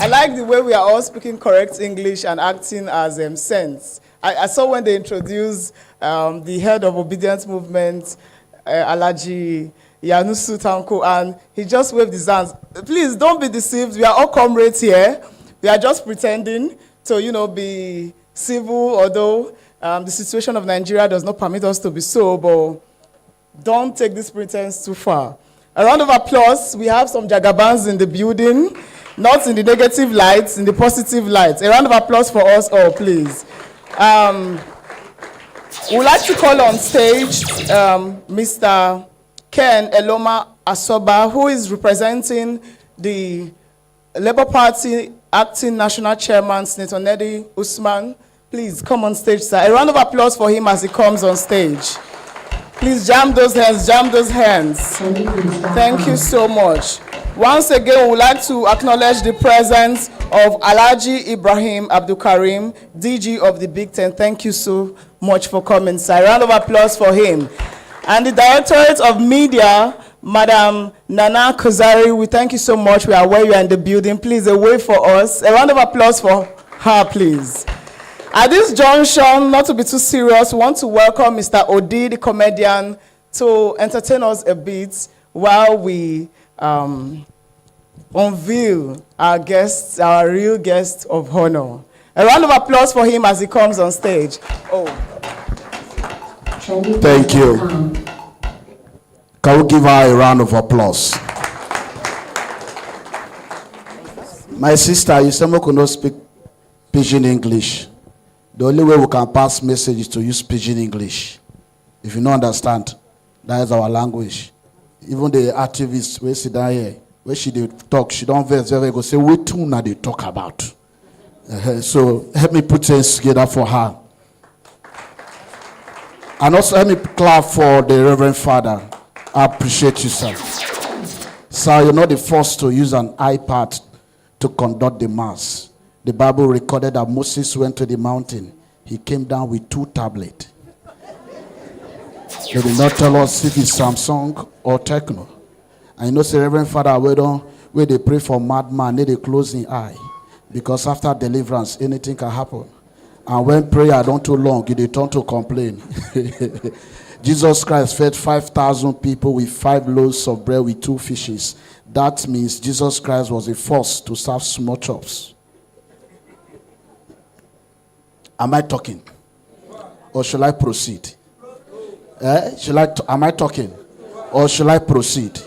[SPEAKER 4] I like the way we are all speaking correct English and acting as sense. I saw when they introduced the head of Obedience Movement, Alhaji Yanusu Tanko, and he just waved his hands. Please don't be deceived. We are all comrades here. We are just pretending to, be civil, although the situation of Nigeria does not permit us to be so, but don't take this pretense too far. A round of applause. We have some Jagabans in the building, not in the negative lights, in the positive lights. A round of applause for us all, please. We'd like to call on stage Mr. Ken Eloma Asoba, who is representing the Labour Party Acting National Chairman, Senator Nenadi Usman. Please come on stage, sir. A round of applause for him as he comes on stage. Please jam those hands, jam those hands. Thank you so much. Once again, we would like to acknowledge the presence of Alhaji Ibrahim Abdul Karim, DG of the Big Ten. Thank you so much for coming, sir. A round of applause for him. And the Directorate of Media, Madam Nana Kozari, we thank you so much. We are aware you are in the building. Please, a wave for us. A round of applause for her, please. At this junction, not to be too serious, we want to welcome Mr. Odi, the comedian, to entertain us a bit while we unveil our guests, our real guest of honor. A round of applause for him as he comes on stage. Oh.
[SPEAKER 8] Thank you. Can we give her a round of applause? My sister, you someone could not speak Pidgin English. The only way we can pass message is to use Pidgin English. If you don't understand, that is our language. Even the activists, we sit down here, when she dey talk, she don't verse very go say, what tune now they talk about? So help me put things together for her. And also let me clap for the Reverend Father. I appreciate you, sir. Sir, you're not the first to use an iPad to conduct the mass. The Bible recorded that Moses went to the mountain. He came down with 2 tablets. They did not tell us if it's Samsung or Techno. And you know, say, Reverend Father, where they pray for madman, they close the eye. Because after deliverance, anything can happen. And when prayer don't too long, they turn to complain. Jesus Christ fed 5,000 people with 5 loaves of bread with 2 fishes. That means Jesus Christ was the first to serve small chops. Am I talking? Or shall I proceed? Am I talking? Or shall I proceed?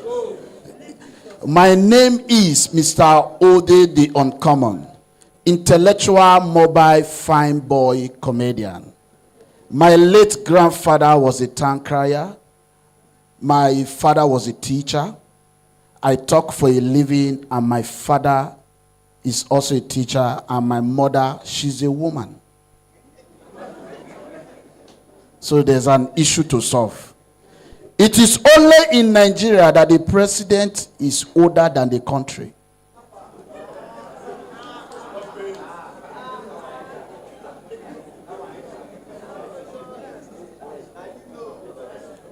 [SPEAKER 8] My name is Mr. Ode the Uncommon, intellectual, mobile, fine boy comedian. My late grandfather was a town crier. My father was a teacher. I talk for a living, and my father is also a teacher, and my mother, she's a woman. So there's an issue to solve. It is only in Nigeria that the president is older than the country.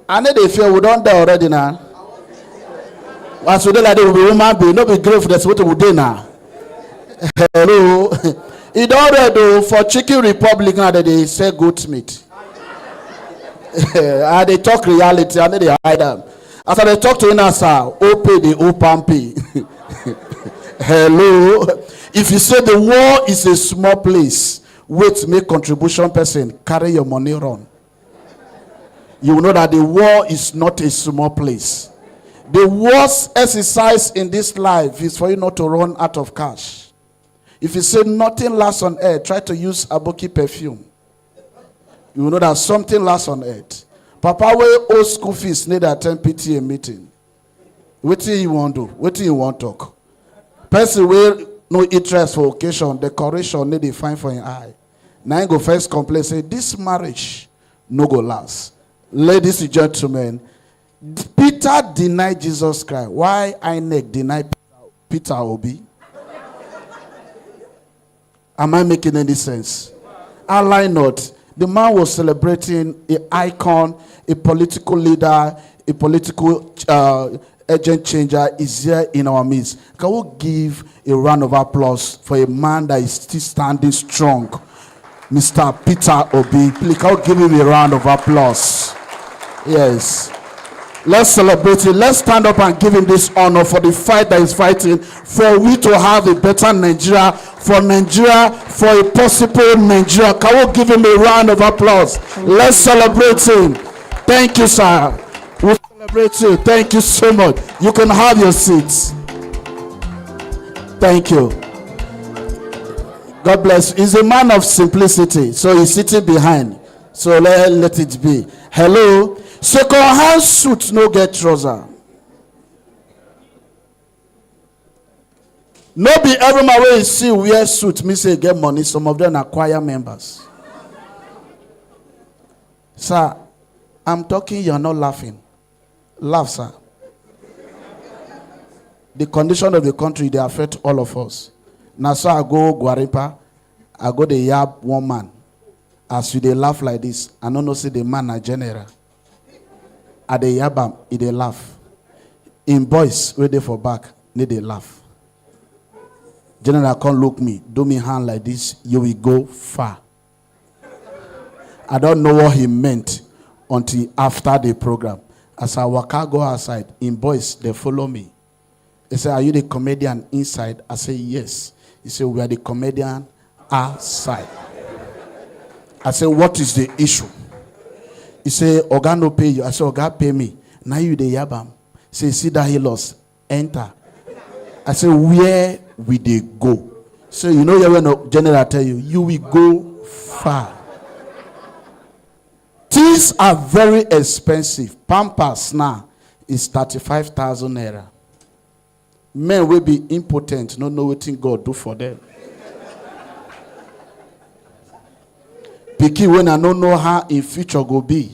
[SPEAKER 8] I know they feel we don't die already now. As we do like they will be human being, not be grateful. That's what we do now. Hello. It already for Chicken Republic now that they say goat meat. And they talk reality and they hide them. After they talk to Inasa, Ope the Opampi. Hello. If you say the war is a small place, wait, make contribution person, carry your money run. You will know that the war is not a small place. The worst exercise in this life is for you not to run out of cash. If you say nothing lasts on earth, try to use Aboki perfume. You will know that something lasts on earth. Papa, where old school fees need to attend PTA meeting. What do you want to do? What do you want to talk? Person where no interest for occasion, decoration need to find for your eye. Now you go first complain, say this marriage no go last. Ladies and gentlemen, Peter denied Jesus Christ. Why INEC denied Peter Obi? Am I making any sense? Ally not. The man was celebrating an icon, a political leader, a political agent changer, is here in our midst. Can we give a round of applause for a man that is still standing strong, Mr. Peter Obi? Please, can we give him a round of applause? Yes. Let's celebrate it. Let's stand up and give him this honor for the fight that he's fighting, for we to have a better Nigeria, for a possible Nigeria. Can we give him a round of applause? Let's celebrate him. Thank you, sir. We celebrate you. Thank you so much. You can have your seats. Thank you. God bless. He's a man of simplicity, so he's sitting behind. So let it be. Hello. Second hand suit no get trouser. No be every man wey you see wear suit me say get money. Some of them are choir members. Sir, I'm talking, you're not laughing. Laugh, sir. The condition of the country, they affect all of us. Now, so I go Guarimpa, I go the yab one man. As you they laugh like this, I don't know say the man a general. At the yabam, they laugh. In boys, where they for back, they laugh. General can't look me, do me hand like this, you will go far. I don't know what he meant until after the program. As I go outside, in boys, they follow me. They say, are you the comedian inside? I say, yes. He said, we are the comedian outside. I say, what is the issue? He say, Oga no pay you. I say, Oga pay me. Now you the yabam. Say, see that he lost. Enter. I say, where will they go? So you know when the general tell you, you will go far. Things are very expensive. Pampers now is 35,000 naira. Men will be impotent, not know what God do for them. Picky when I don't know how in future go be.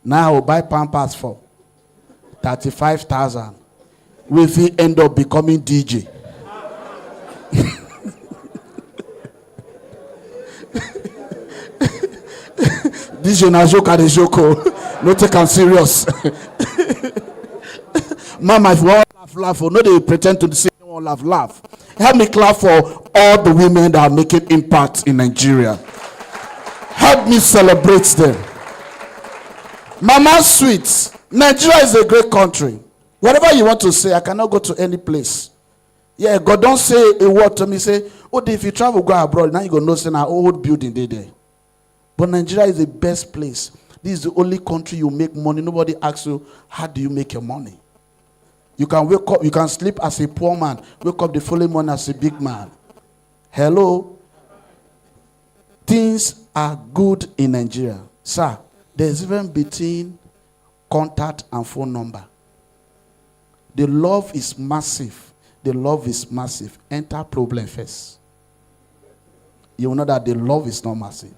[SPEAKER 8] Now I will buy Pampers for 35,000. Will he end up becoming DJ? DJ na joke the joke. No take am serious. Mama, if you want laugh, no they pretend to say you want laugh. Help me clap for all the women that are making impact in Nigeria. Help me celebrate them. Mama sweet. Nigeria is a great country. Whatever you want to say, I cannot go to any place. Yeah, God don't say a word to me. Say, oh, if you travel, go abroad, now you go know say an old building there. But Nigeria is the best place. This is the only country you make money. Nobody asks you, how do you make your money? You can wake up, you can sleep as a poor man, wake up the following morning as a big man. Hello? Things are good in Nigeria. Sir, there's even between contact and phone number. The love is massive. The love is massive. Enter problem first. You will know that the love is not massive.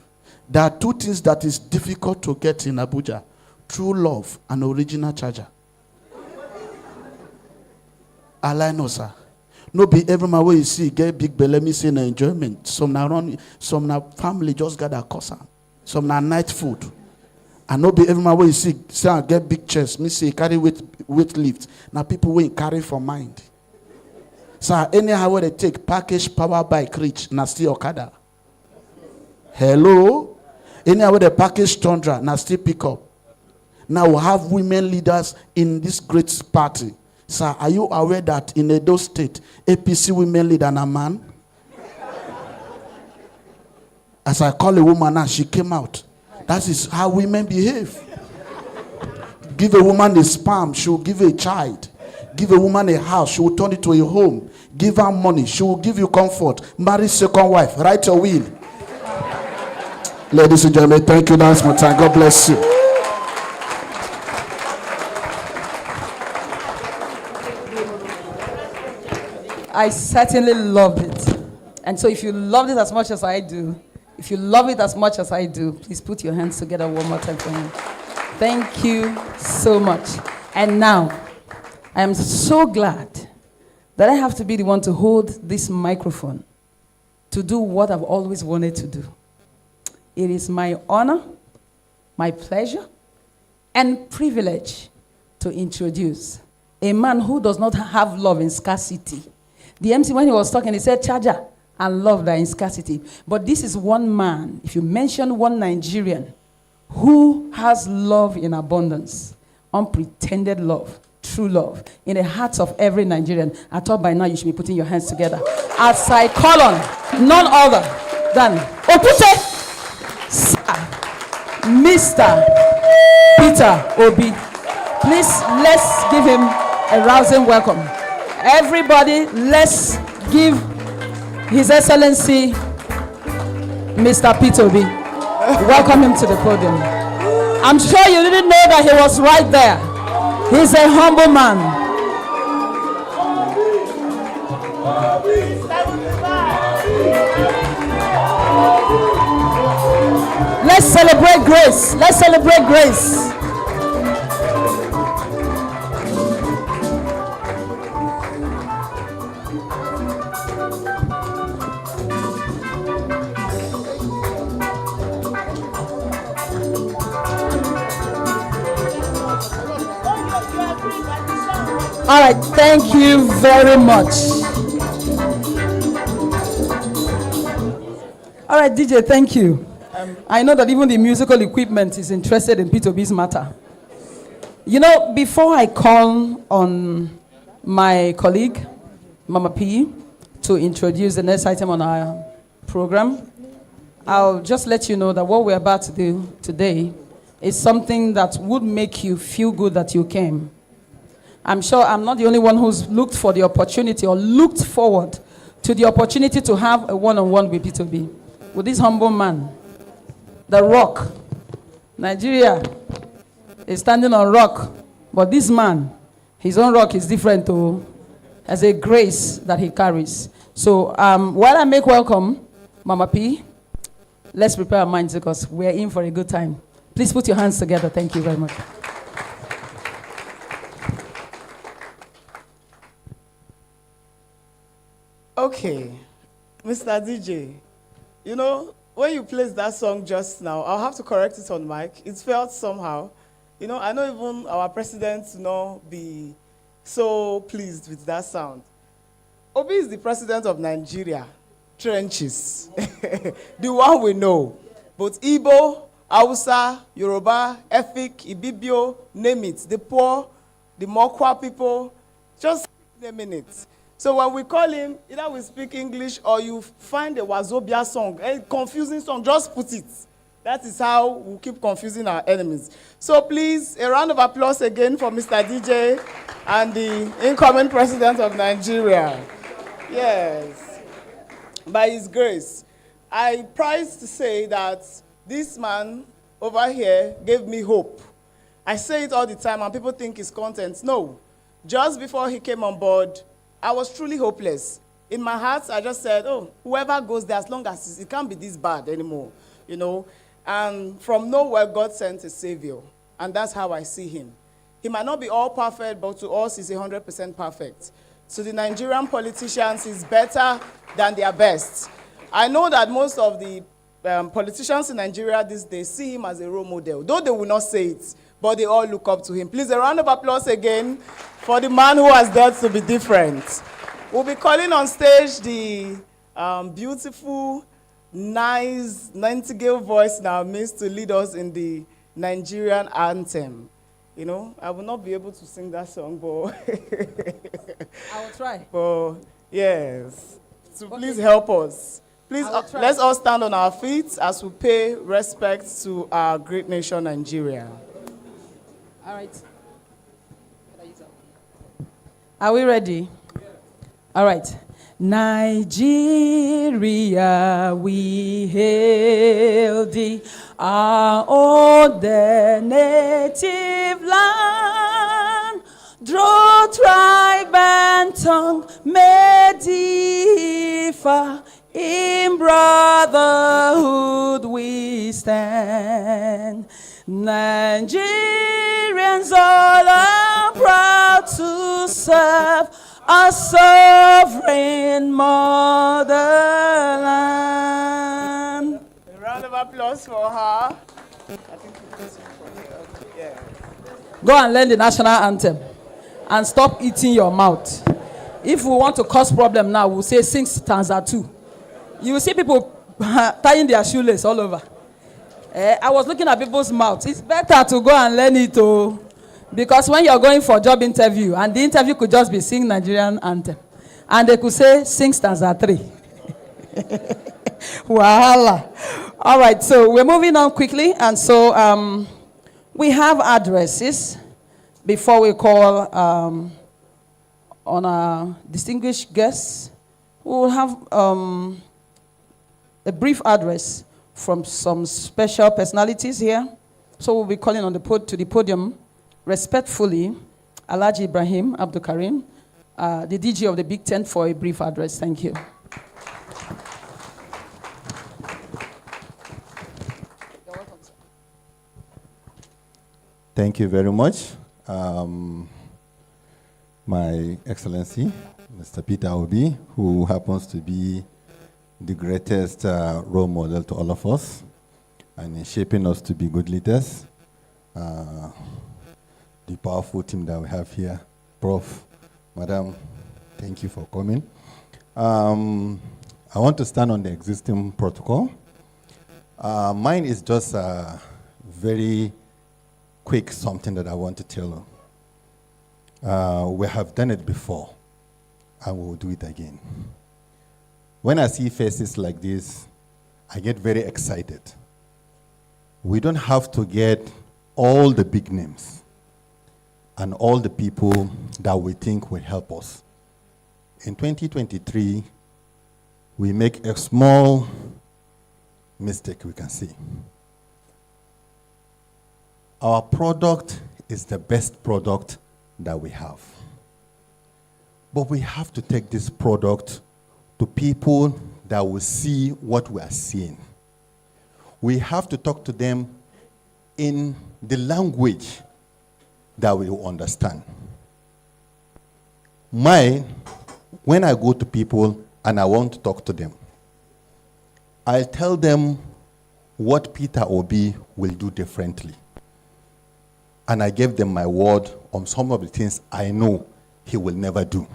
[SPEAKER 8] There are two things that is difficult to get in Abuja. True love and original charger. I know, sir. No be every man where you see get big belly, me say no enjoyment. Some na run, some na family just got a cosa. Some na night food. And no be every man where you see say get big chest, me say carry weight lift. Now people will carry for mind. So anyhow where they take package power bike reach, na still Okada. Hello? Anyhow where they package Tundra, na still pick up. Now we have women leaders in this great party. Sir, are you aware that in Edo State, APC women leader and a man? As I call a woman now, she came out. That is how women behave. Give a woman a sperm, she will give a child. Give a woman a house, she will turn it to a home. Give her money, she will give you comfort. Marry second wife, write your will. Ladies and gentlemen, thank you once more time. God bless you.
[SPEAKER 6] I certainly loved it. And so if you loved it as much as I do, please put your hands together one more time for him. Thank you so much. And now, I am so glad that I have to be the one to hold this microphone to do what I've always wanted to do. It is my honor, my pleasure, and privilege to introduce a man who does not have love in scarcity. The MC, when he was talking, he said charger and love that in scarcity. But this is one man, if you mention one Nigerian, who has love in abundance, unpretended love, true love, in the hearts of every Nigerian. I thought by now you should be putting your hands together. As I call on none other than Opute Sir Mr. Peter Obi. Please, let's give him a rousing welcome. Everybody, let's give His Excellency Mr. Peter Obi. Welcome him to the podium. I'm sure you didn't know that he was right there. He's a humble man. Let's celebrate grace. Let's celebrate grace. All right, thank you very much. All right, DJ, thank you. I know that even the musical equipment is interested in P2B's matter. You know, before I call on my colleague, Mama P, to introduce the next item on our program, I'll just let you know that what we're about to do today is something that would make you feel good that you came. I'm sure I'm not the only one who's looked for the opportunity or looked forward to the opportunity to have a one-on-one with P2B, with this humble man, the rock. Nigeria is standing on rock, but this man, his own rock is different too, as a grace that he carries. So while I make welcome Mama P, let's prepare our minds because we're in for a good time. Please put your hands together. Thank you very much.
[SPEAKER 4] Okay, Mr. DJ, you know, when you played that song just now, I'll have to correct it on mic. It felt somehow. You know, I know even our president will not be so pleased with that sound. Obi is the president of Nigeria, trenches, the one we know. Both Igbo, Hausa, Yoruba, Efik, Ibibio, name it. The poor, the Mokwa people, just name it. So when we call him, either we speak English or you find a Wazobia song, a confusing song, just put it. That is how we keep confusing our enemies. So please, a round of applause again for Mr. DJ and the incoming president of Nigeria. Yes. By his grace. I prize to say that this man over here gave me hope. I say it all the time and people think it's content. No. Just before he came on board, I was truly hopeless. In my heart, I just said, oh, whoever goes there, as long as it can't be this bad anymore, you know. And from nowhere, God sent a savior. And that's how I see him. He might not be all perfect, but to us, he's 100% perfect. To the Nigerian politicians, he's better than their best. I know that most of the politicians in Nigeria these days see him as a role model, though they will not say it, but they all look up to him. Please, a round of applause again for the man who has dared to be different. We'll be calling on stage the beautiful, nice, Nightingale voice in our midst to lead us in the Nigerian anthem. You know, I will not be able to sing that song, but
[SPEAKER 6] I will try.
[SPEAKER 4] But yes, so okay. Please help us. Please, let's all stand on our feet as we pay respect to our great nation, Nigeria.
[SPEAKER 6] All right. Are we ready? All right. Nigeria, we hail thee, our own native land. Draw tribe and tongue, may differ, in brotherhood we stand. Nigerians all are proud to serve our sovereign motherland.
[SPEAKER 4] A round of applause for her. I think this is for her. Yeah.
[SPEAKER 6] Go and learn the national anthem and stop eating your mouth. If we want to cause problem now, we'll say sing stanza 2. You will see people tying their shoelace all over. I was looking at people's mouths. It's better to go and learn it, because when you're going for a job interview, and the interview could just be sing Nigerian anthem, and they could say sing stanza 3. Wahala. All right, so we're moving on quickly, and so we have addresses before we call on our distinguished guests. We will have a brief address from some special personalities here. So we'll be calling on to the podium respectfully Alhaji Ibrahim Abdul Karim, the DG of the Big Tent, for a brief address. Thank you.
[SPEAKER 9] Thank you very much. My Excellency, Mr. Peter Obi, who happens to be the greatest role model to all of us and in shaping us to be good leaders. The powerful team that we have here, Prof, Madam, thank you for coming. I want to stand on the existing protocol. Mine is just a very quick something that I want to tell you. We have done it before, and we will do it again. When I see faces like this, I get very excited. We don't have to get all the big names and all the people that we think will help us. In 2023, we make a small mistake we can see. Our product is the best product that we have. But we have to take this product to people that will see what we are seeing. We have to talk to them in the language that we will understand. When I go to people and I want to talk to them, I'll tell them what Peter Obi will do differently. And I gave them my word on some of the things I know he will never do.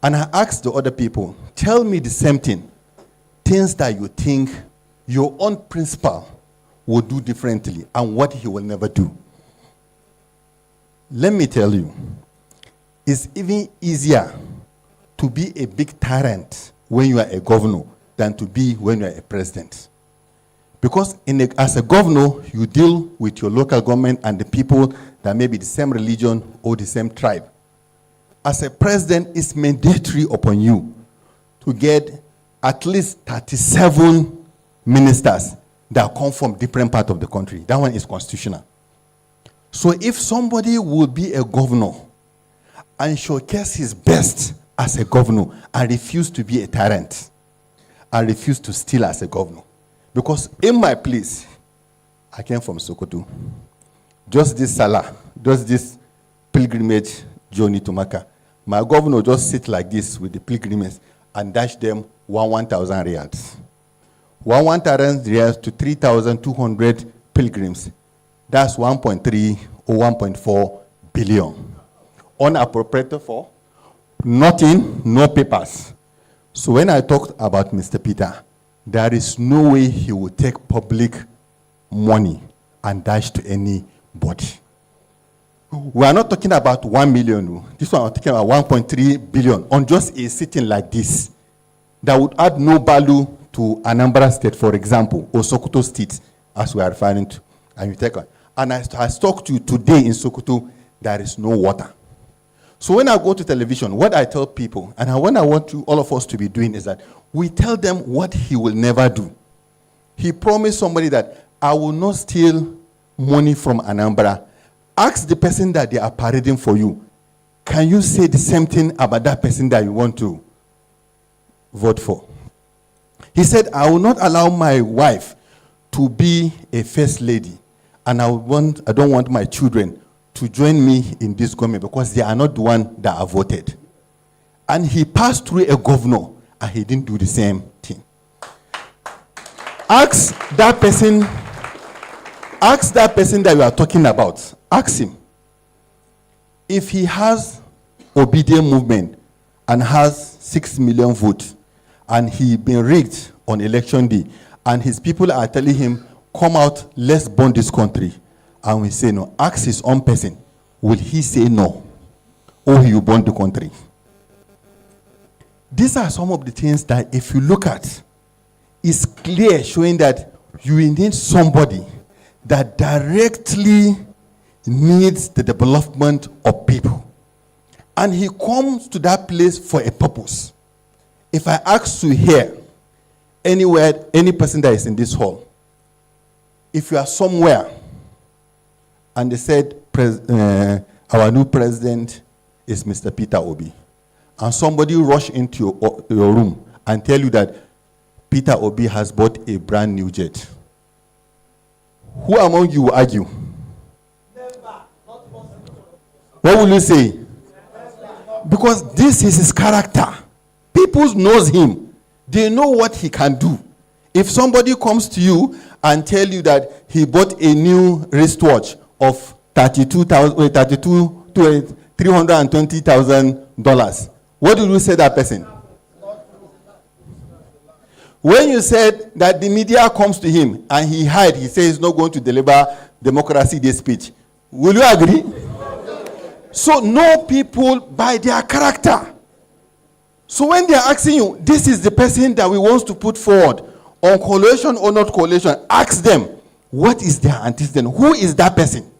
[SPEAKER 9] And I asked the other people, tell me the same thing, things that you think your own principal will do differently and what he will never do. Let me tell you, it's even easier to be a big tyrant when you are a governor than to be when you are a president. Because as a governor, you deal with your local government and the people that may be the same religion or the same tribe. As a president, it's mandatory upon you to get at least 37 ministers that come from different parts of the country. That one is constitutional. So if somebody will be a governor and showcase his best as a governor and refuse to be a tyrant and refuse to steal as a governor, because in my place, I came from Sokoto. Just this Salah, just this pilgrimage journey to Mecca. My governor just sit like this with the pilgrims and dash them 1,000 riyals. 1,000 riyals to 3,200 pilgrims. That's 1.3 or 1.4 billion. Unappropriated for nothing, no papers. So when I talked about Mr. Peter, there is no way he will take public money and dash to anybody. We are not talking about 1 million. This one, I'm talking about 1.3 billion on just a sitting like this that would add no value to Anambra State, for example, or Sokoto State, as we are referring to. And you take one. And I talked to you today in Sokoto, there is no water. So when I go to television, what I tell people, and what I want all of us to be doing is that we tell them what he will never do. He promised somebody that I will not steal money from Anambra. Ask the person that they are parading for you. Can you say the same thing about that person that you want to vote for? He said, I will not allow my wife to be a first lady, and I don't want my children to join me in this government because they are not the one that are voted. And he passed through a governor, and he didn't do the same thing. Ask that person Ask that person that you are talking about. Ask him. If he has obedient movement and has 6 million votes, and he been rigged on election day, and his people are telling him, come out, let's burn this country, and we say no, ask his own person, will he say no, or he will burn the country? These are some of the things that if you look at, it's clear, showing that you need somebody that directly needs the development of people. And he comes to that place for a purpose. If I ask you here, anywhere, any person that is in this hall, if you are somewhere and they said, our new president is Mr. Peter Obi, and somebody rush into your room and tell you that Peter Obi has bought a brand new jet, who among you will argue? What will you say? Because this is his character. People knows him. They know what he can do. If somebody comes to you and tell you that he bought a new wristwatch of $320,000, what do you say that person? When you said that the media comes to him and he hide, he says he's not going to deliver democracy day speech, will you agree? So know people by their character. So when they are asking you, this is the person that we want to put forward, on coalition or not coalition, ask them, what is their antecedent? Who is that person?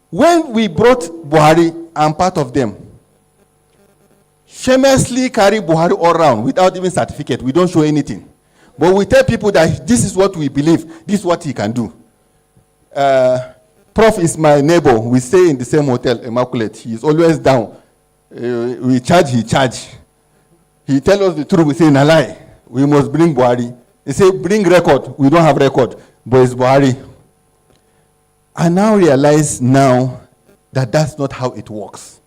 [SPEAKER 9] When we brought Buhari, I'm part of them, shamelessly carry Buhari all around without even certificate. We don't show anything. But we tell people that this is what we believe, this is what he can do. Prof is my neighbor. We stay in the same hotel, Immaculate. He is always down. We charge, he charge. He tell us the truth, we say, no lie. We must bring Buhari. He say, bring record. We don't have record, but it's Buhari. I now realize now that that's not how it works.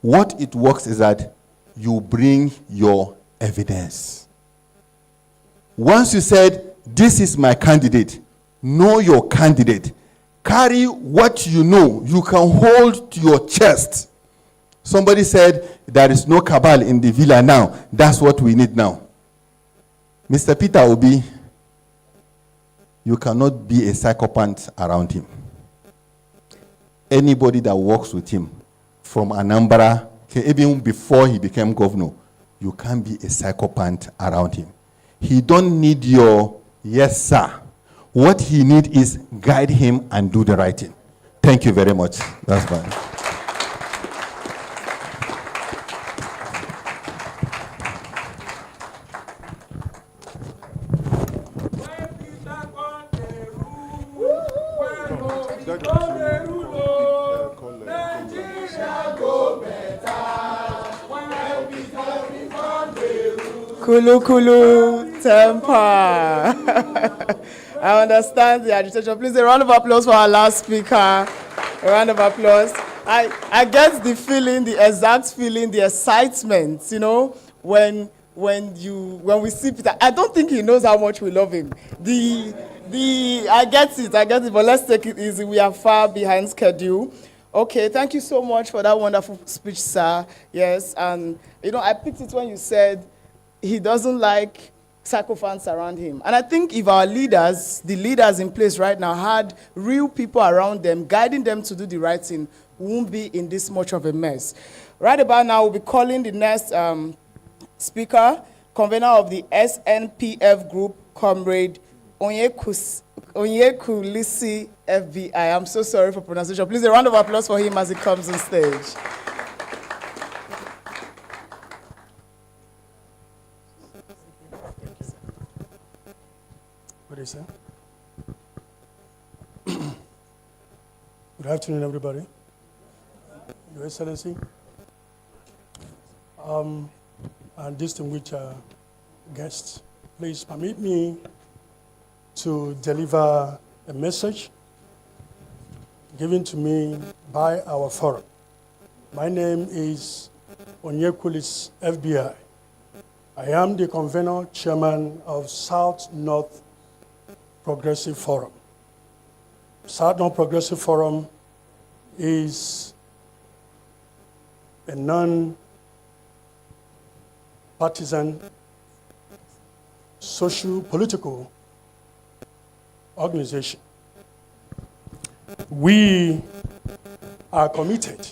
[SPEAKER 9] What it works is that you bring your evidence. Once you said, this is my candidate, know your candidate. Carry what you know. You can hold to your chest. Somebody said, there is no cabal in the villa now. That's what we need now. Mr. Peter Obi, you cannot be a psychopath around him. Anybody that works with him, from Anambra, even before he became governor, you can't be a psychopath around him. He don't need your yes, sir. What he needs is guide him and do the right thing. Thank you very much. That's fine.
[SPEAKER 4] Kulu Kulu temper. I understand the agitation. Please, a round of applause for our last speaker. A round of applause. I get the feeling, the exact feeling, the excitement, you know, when we see Peter. I don't think he knows how much we love him. I get it, but let's take it easy. We are far behind schedule. Okay, thank you so much for that wonderful speech, sir. Yes, and you know, I picked it when you said he doesn't like sycophants around him. And I think if our leaders, the leaders in place right now, had real people around them, guiding them to do the right thing, we won't be in this much of a mess. Right about now, we'll be calling the next speaker, convener of the SNPF group, Comrade Onyekulisi FBI. I'm so sorry for pronunciation. Please, a round of applause for him as he comes on stage.
[SPEAKER 10] What is that? Good afternoon, everybody. Your Excellency, and distinguished guests, please permit me to deliver a message given to me by our forum. My name is Onyekulis FBI. I am the convener chairman of South North Progressive Forum. South North Progressive Forum is a non-partisan socio-political organization. We are committed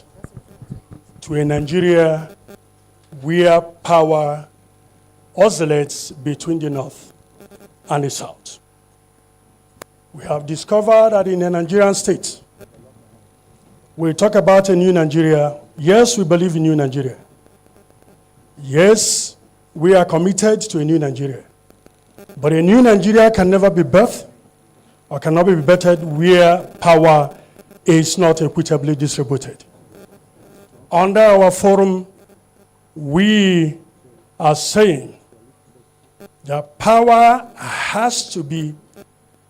[SPEAKER 10] to a Nigeria where power oscillates between the North and the South. We have discovered that in a Nigerian state, we talk about a new Nigeria. Yes, we believe in new Nigeria. Yes, we are committed to a new Nigeria. But a new Nigeria can never be birthed or cannot be bettered where power is not equitably distributed. Under our forum, we are saying that power has to be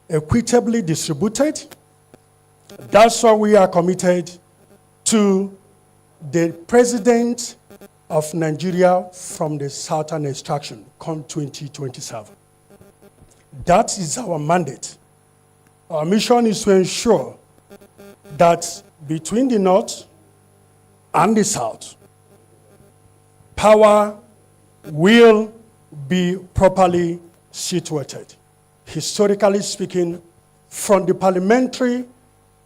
[SPEAKER 10] equitably distributed. That's why we are committed to the president of Nigeria from the Southern extraction come 2027. That is our mandate. Our mission is to ensure that between the North and the South, power will be properly situated. Historically speaking, from the parliamentary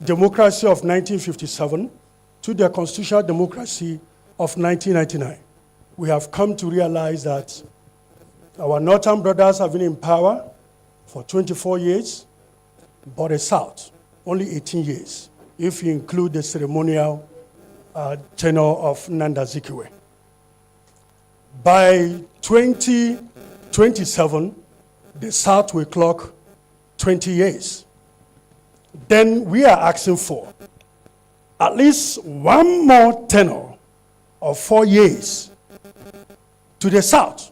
[SPEAKER 10] democracy of 1957 to the constitutional democracy of 1999, we have come to realize that our Northern brothers have been in power for 24 years, but the South, only 18 years, if you include the ceremonial tenure of Nanda Zikiwe. By 2027, the South will clock 20 years. Then we are asking for at least one more tenure of 4 years to the South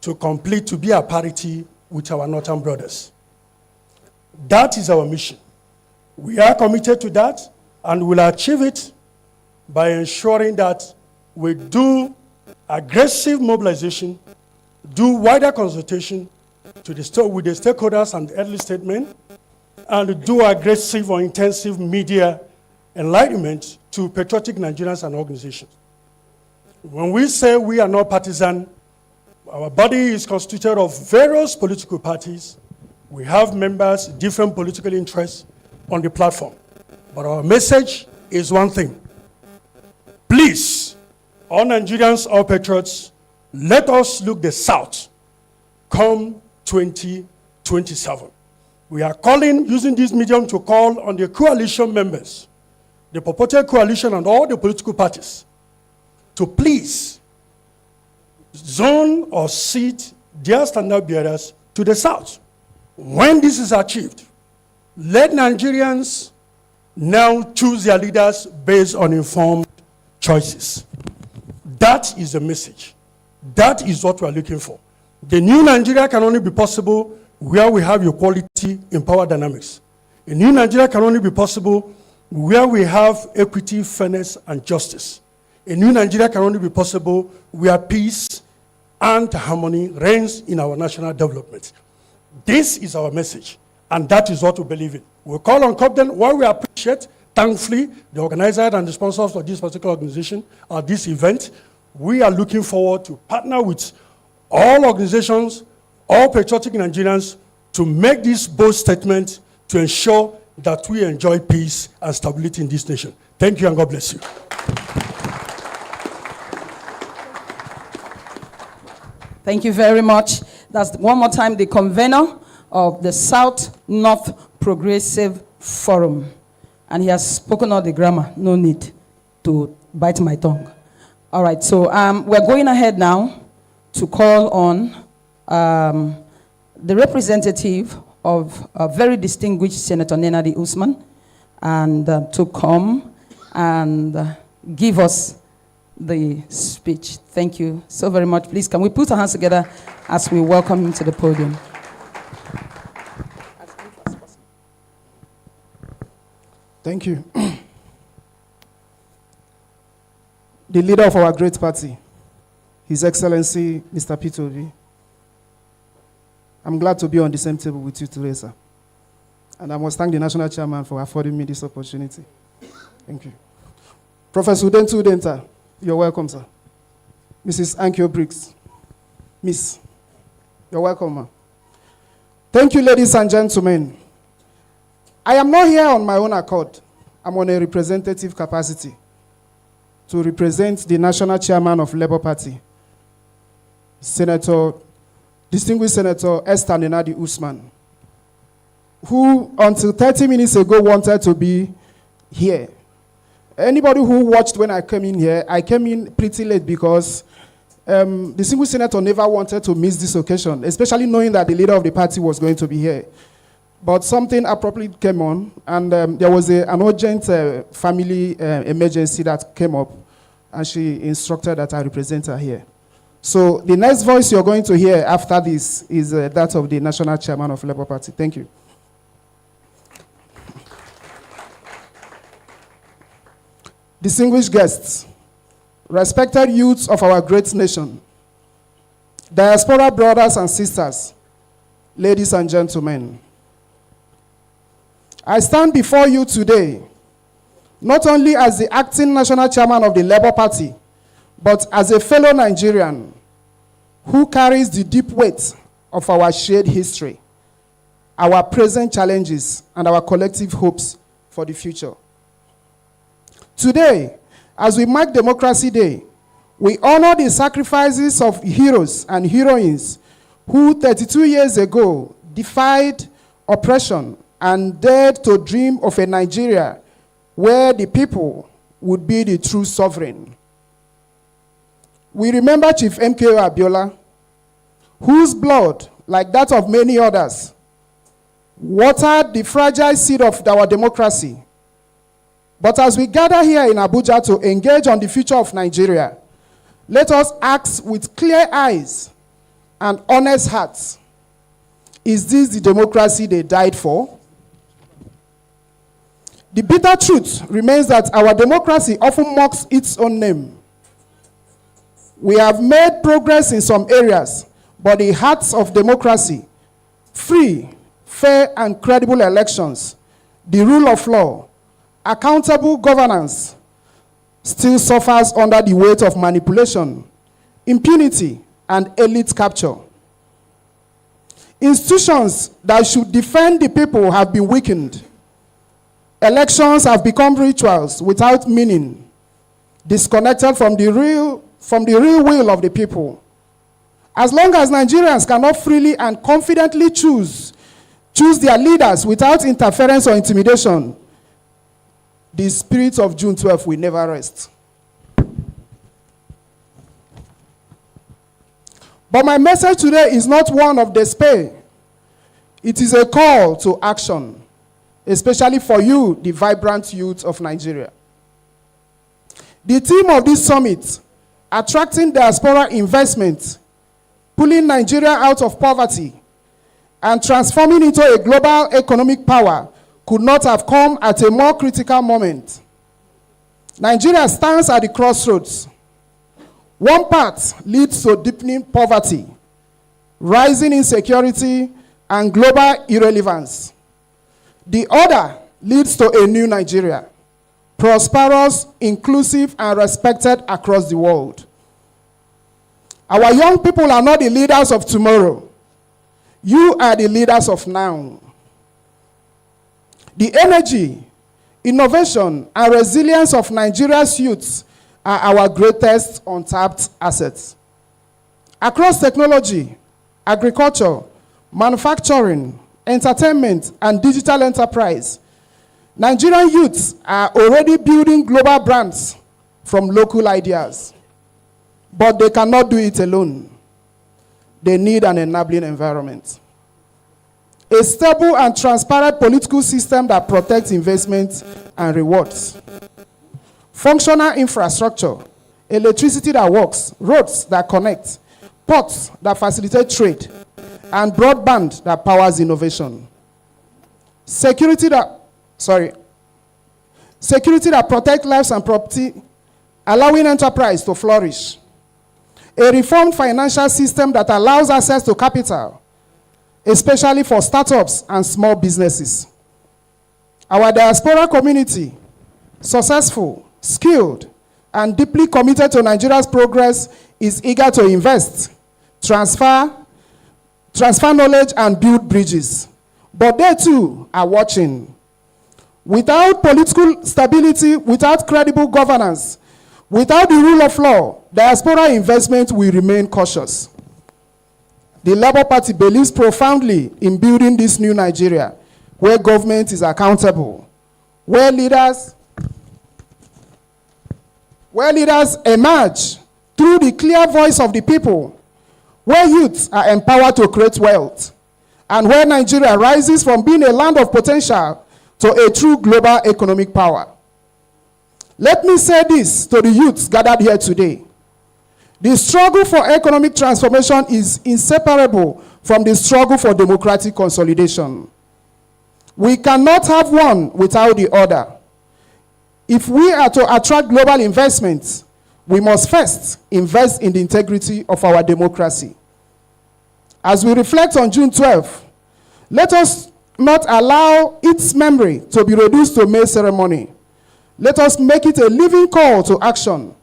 [SPEAKER 10] to complete, to be a parity with our Northern brothers. That is our mission. We are committed to that, and we'll achieve it by ensuring that we do aggressive mobilization, do wider consultation with the stakeholders and early statement, and do aggressive or intensive media enlightenment to patriotic Nigerians and organizations. When we say we are not partisan, our body is constituted of various political parties. We have members, different political interests on the platform. But our message is one thing. Please, all Nigerians, all patriots, let us look the South come 2027. We are calling, using this medium to call on the coalition members, the purported coalition and all the political parties to please zone or seat their standard bearers to the South. When this is achieved, let Nigerians now choose their leaders based on informed choices. That is the message. That is what we are looking for. The new Nigeria can only be possible where we have equality in power dynamics. A new Nigeria can only be possible where we have equity, fairness, and justice. A new Nigeria can only be possible where peace and harmony reigns in our national development. This is our message, and that is what we believe in. We call on Cobden, while we appreciate, thankfully, the organizers and the sponsors of this particular organization or this event. We are looking forward to partner with all organizations, all patriotic Nigerians, to make this bold statement to ensure that we enjoy peace and stability in this nation. Thank you, and God bless you.
[SPEAKER 6] Thank you very much. That's one more time the convener of the South North Progressive Forum. And he has spoken all the grammar. No need to bite my tongue. All right, so we're going ahead now to call on the representative of a very distinguished Senator Nenadi Usman and to come and give us the speech. Thank you so very much. Please, can we put our hands together as we welcome him to the podium?
[SPEAKER 11] Thank you. The leader of our great party, His Excellency, Mr. P2B. I'm glad to be on the same table with you today, sir. And I must thank the national chairman for affording me this opportunity. Thank you. Professor Udentu Udenta, you're welcome, sir. Mrs. Annkio Briggs, Miss, you're welcome, ma'am. Thank you, ladies and gentlemen. I am not here on my own accord. I'm on a representative capacity to represent the national chairman of Labour Party, distinguished Senator Esther Nenadi Usman, who until 30 minutes ago wanted to be here. Anybody who watched when I came in here, I came in pretty late because the single senator never wanted to miss this occasion, especially knowing that the leader of the party was going to be here. But something abruptly came on, and there was an urgent family emergency that came up, and she instructed that I represent her here. So the next voice you're going to hear after this is that of the national chairman of Labour Party. Thank you. Distinguished guests, respected youths of our great nation, diaspora brothers and sisters, ladies and gentlemen, I stand before you today not only as the acting national chairman of the Labour Party, but as a fellow Nigerian who carries the deep weight of our shared history, our present challenges, and our collective hopes for the future. Today, as we mark Democracy Day, we honor the sacrifices of heroes and heroines who 32 years ago defied oppression and dared to dream of a Nigeria where the people would be the true sovereign. We remember Chief MKO Abiola, whose blood, like that of many others, watered the fragile seed of our democracy. But as we gather here in Abuja to engage on the future of Nigeria, let us ask with clear eyes and honest hearts, is this the democracy they died for? The bitter truth remains that our democracy often mocks its own name. We have made progress in some areas, but the hearts of democracy, free, fair, and credible elections, the rule of law, accountable governance, still suffers under the weight of manipulation, impunity, and elite capture. Institutions that should defend the people have been weakened. Elections have become rituals without meaning, disconnected from the real will of the people. As long as Nigerians cannot freely and confidently choose their leaders without interference or intimidation, the spirit of June 12 will never rest. But my message today is not one of despair. It is a call to action, especially for you, the vibrant youth of Nigeria. The theme of this summit, attracting diaspora investment, pulling Nigeria out of poverty, and transforming into a global economic power, could not have come at a more critical moment. Nigeria stands at the crossroads. One path leads to deepening poverty, rising insecurity, and global irrelevance. The other leads to a new Nigeria, prosperous, inclusive, and respected across the world. Our young people are not the leaders of tomorrow. You are the leaders of now. The energy, innovation, and resilience of Nigeria's youths are our greatest untapped assets. Across technology, agriculture, manufacturing, entertainment, and digital enterprise, Nigerian youths are already building global brands from local ideas. But they cannot do it alone. They need an enabling environment. A stable and transparent political system that protects investment and rewards. Functional infrastructure, electricity that works, roads that connect, ports that facilitate trade, and broadband that powers innovation. Security that protects lives and property, allowing enterprise to flourish. A reformed financial system that allows access to capital, especially for startups and small businesses. Our diaspora community, successful, skilled, and deeply committed to Nigeria's progress, is eager to invest, transfer knowledge, and build bridges. But they too are watching. Without political stability, without credible governance, without the rule of law, diaspora investment will remain cautious. The Labour Party believes profoundly in building this new Nigeria, where government is accountable, where leaders emerge through the clear voice of the people, where youths are empowered to create wealth, and where Nigeria rises from being a land of potential to a true global economic power. Let me say this to the youths gathered here today. The struggle for economic transformation is inseparable from the struggle for democratic consolidation. We cannot have one without the other. If we are to attract global investments, we must first invest in the integrity of our democracy. As we reflect on June 12th, let us not allow its memory to be reduced to mere ceremony. Let us make it a living call to action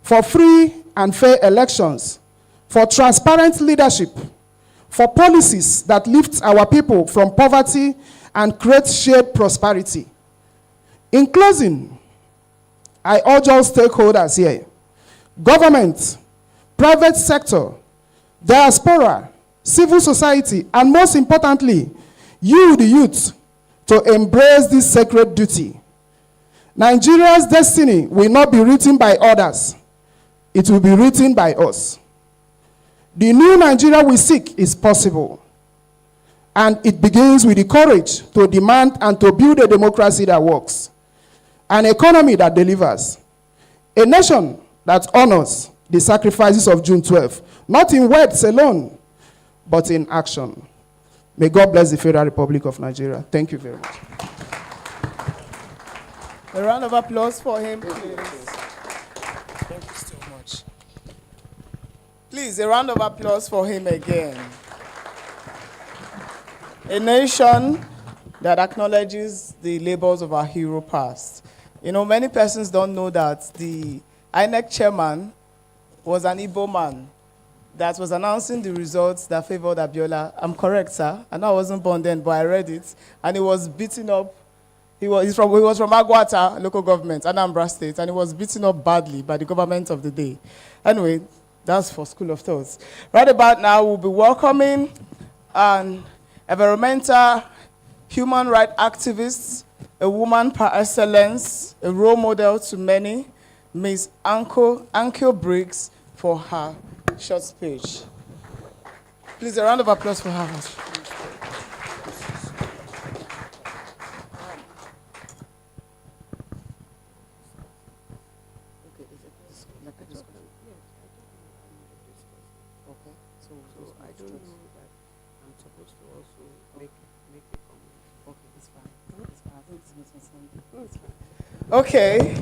[SPEAKER 11] for free and fair elections, for transparent leadership, for policies that lift our people from poverty and create shared prosperity. In closing, I urge all stakeholders here, government, private sector, diaspora, civil society, and most importantly, you, the youth, to embrace this sacred duty. Nigeria's destiny will not be written by others. It will be written by us. The new Nigeria we seek is possible. And it begins with the courage to demand and to build a democracy that works, an economy that delivers, a nation that honors the sacrifices of June 12th, not in words alone, but in action. May God bless the Federal Republic of Nigeria. Thank you very much.
[SPEAKER 4] A round of applause for him, please. Thank you so much. Please, a round of applause for him again. A nation that acknowledges the labors of our hero past. You know, many persons don't know that the INEC chairman was an Igbo man that was announcing the results that favored Abiola. I'm correct, sir. I know I wasn't born then, but I read it. And he was beaten up. He was from Agwata local government, Anambra State, and he was beaten up badly by the government of the day. Anyway, that's for School of Thoughts. Right about now, we'll be welcoming an environmental human rights activist, a woman par excellence, a role model to many, Ms. Annkio Briggs, for her short speech. Please, a round of applause for her. Okay,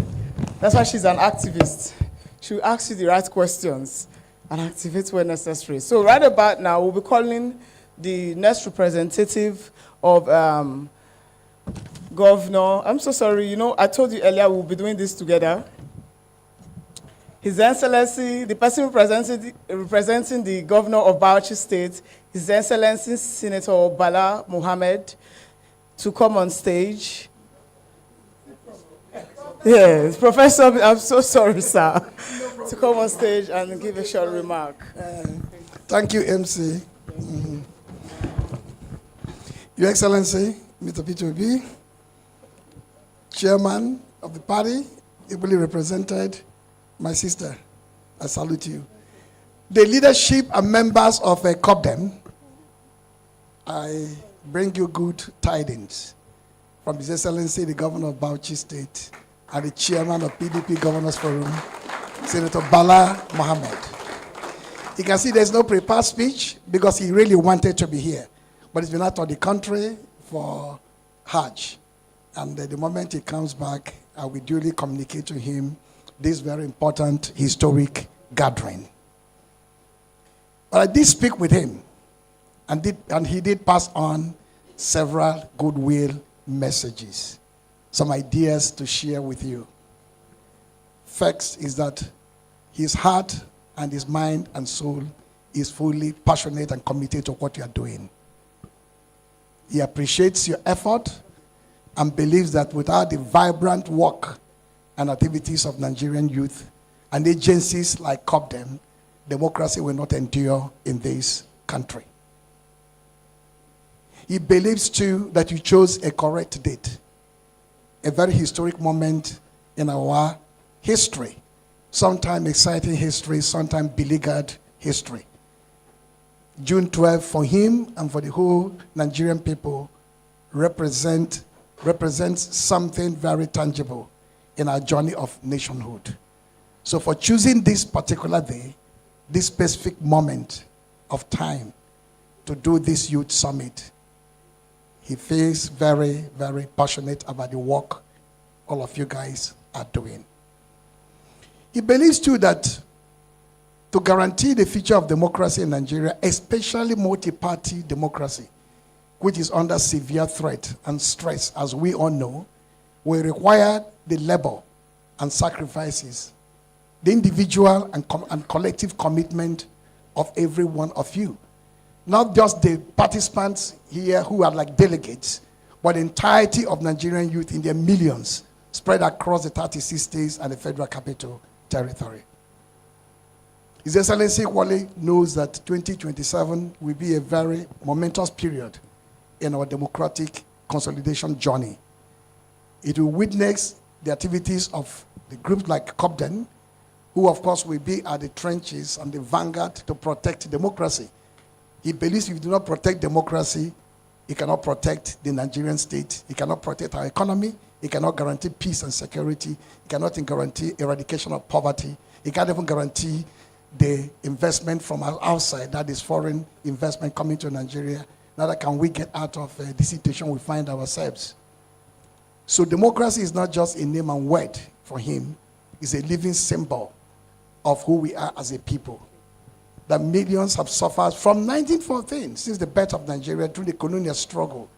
[SPEAKER 4] that's why she's an activist. She'll ask you the right questions and activate where necessary. So right about now, we'll be calling the next representative of Governor. I'm so sorry, you know, I told you earlier we'll be doing this together. His Excellency, the person representing the Governor of Bauchi State, His Excellency Senator Bala Mohammed, to come on stage. Yes, Professor, I'm so sorry, sir, to come on stage and give a short remark.
[SPEAKER 12] Thank you, MC. Your Excellency, Mr. P2B, Chairman of the party, ably represented, my sister, I salute you. The leadership and members of COPDEM, I bring you good tidings from His Excellency, the Governor of Bauchi State, and the Chairman of PDP Governors Forum, Senator Bala Mohammed. You can see there's no prepared speech because he really wanted to be here. But he's been out of the country for Hajj. And the moment he comes back, I will duly communicate to him this very important historic gathering. But I did speak with him, and he did pass on several goodwill messages some ideas to share with you. First is that his heart and his mind and soul is fully passionate and committed to what you are doing. He appreciates your effort and believes that without the vibrant work and activities of Nigerian youth and agencies like COPDEM, democracy will not endure in this country. He believes too that you chose a correct date, a very historic moment in our history, sometimes exciting history, sometimes beleaguered history. June 12 for him and for the whole Nigerian people represents something very tangible in our journey of nationhood. So for choosing this particular day, this specific moment of time to do this youth summit, he feels very, very passionate about the work all of you guys are doing. He believes too that to guarantee the future of democracy in Nigeria, especially multi-party democracy, which is under severe threat and stress, as we all know, will require the labor and sacrifices, the individual and collective commitment of every one of you. Not just the participants here who are like delegates, but the entirety of Nigerian youth in their millions spread across the 36 states and the Federal Capital Territory. His Excellency Wale knows that 2027 will be a very momentous period in our democratic consolidation journey. It will witness the activities of the groups like COPDEM, who of course will be at the trenches and the vanguard to protect democracy. He believes if you do not protect democracy, he cannot protect the Nigerian state, he cannot protect our economy, he cannot guarantee peace and security, he cannot guarantee eradication of poverty, he can't even guarantee the investment from outside, that is foreign investment coming to Nigeria. Neither can we get out of the situation we find ourselves. So democracy is not just a name and word for him, it's a living symbol of who we are as a people. That millions have suffered from 1914, since the birth of Nigeria, through the colonial struggle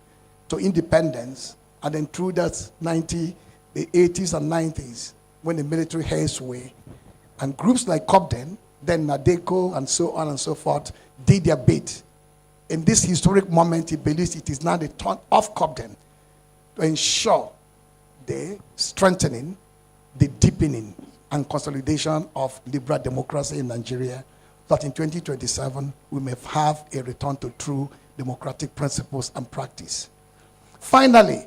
[SPEAKER 12] to independence, and then through the 80s and 90s, when the military held sway. And groups like COPDEM, then NADECO, and so on and so forth, did their bit. In this historic moment, he believes it is now the turn of COPDEM to ensure the strengthening, the deepening, and consolidation of liberal democracy in Nigeria, that in 2027 we may have a return to true democratic principles and practice. Finally,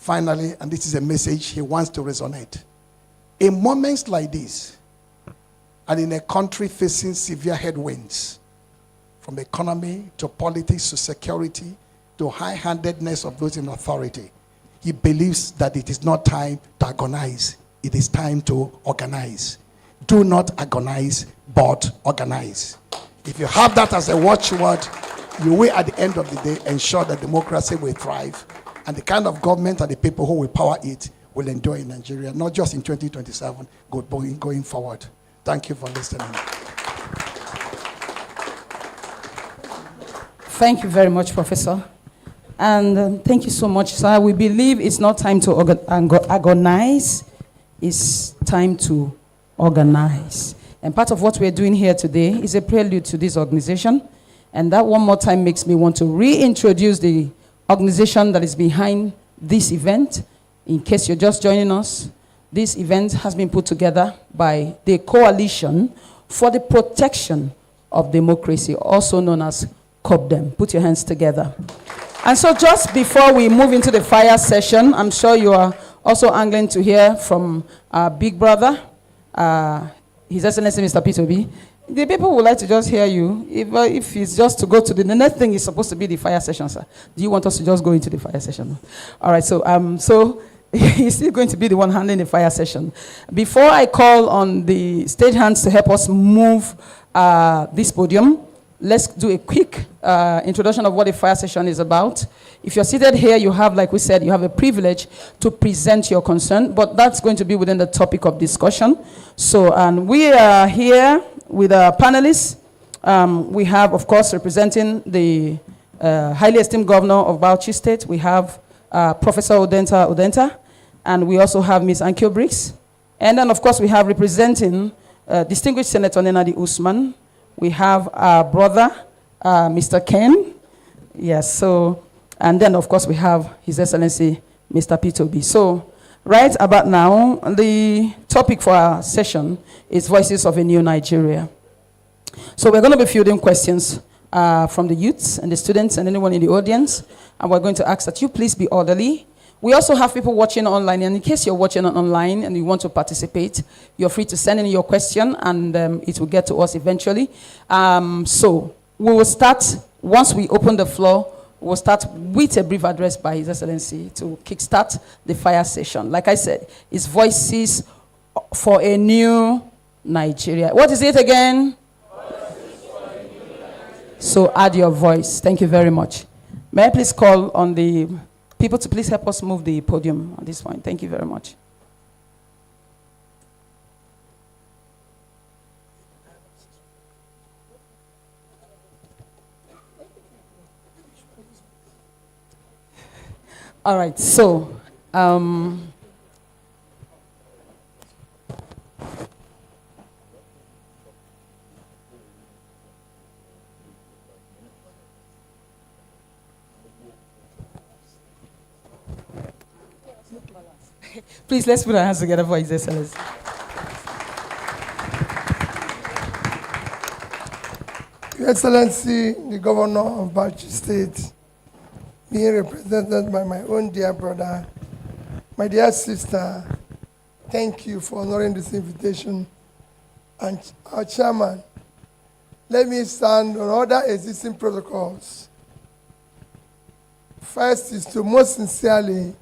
[SPEAKER 12] and this is a message he wants to resonate, in moments like this, and in a country facing severe headwinds, from economy to politics to security to high-handedness of those in authority, he believes that it is not time to agonize, it is time to organize. Do not agonize, but organize. If you have that as a watchword, you will at the end of the day ensure that democracy will thrive, and the kind of government and the people who will power it will endure in Nigeria, not just in 2027, going forward. Thank you for listening.
[SPEAKER 6] Thank you very much, Professor. And thank you so much, sir. We believe it's not time to agonize, it's time to organize. And part of what we're doing here today is a prelude to this organization. And that one more time makes me want to reintroduce the organization that is behind this event. In case you're just joining us, this event has been put together by the Coalition for the Protection of Democracy, also known as COPDEM. Put your hands together. And so just before we move into the fire session, I'm sure you are also angling to hear from our big brother, His Excellency Mr. P2B. The people would like to just hear you. If it's just to go to the next thing is supposed to be the fire session, sir. Do you want us to just go into the fire session? All right, so he's still going to be the one handling the fire session. Before I call on the stage hands to help us move this podium, let's do a quick introduction of what the fire session is about. If you're seated here, you have, like we said, you have a privilege to present your concern, but that's going to be within the topic of discussion. So, and we are here with our panelists. We have, of course, representing the highly esteemed governor of Bauchi State. We have Professor Odenta. And we also have Ms. Annkio Briggs. And then, of course, we have representing distinguished Senator Nenadi Usman. We have our brother, Mr. Ken. Yes, so, and then, of course, we have His Excellency, Mr. P2B. So, right about now, the topic for our session is Voices of a New Nigeria. So we're going to be fielding questions from the youths and the students and anyone in the audience. And we're going to ask that you please be orderly. We also have people watching online, and in case you're watching online and you want to participate, you're free to send in your question, and it will get to us eventually. So we will start, once we open the floor, we'll start with a brief address by His Excellency to kickstart the fire session. Like I said, it's Voices for a New Nigeria. What is it again? So add your voice. Thank you very much. May I please call on the people to please help us move the podium at this point. Thank you very much. All right, so please, let's put our hands together for His Excellency.
[SPEAKER 13] Your Excellency, the Governor of Bauchi State, being represented by my own dear brother, my dear sister, thank you for honoring this invitation. And our chairman, let me stand on other existing protocols. First is to most sincerely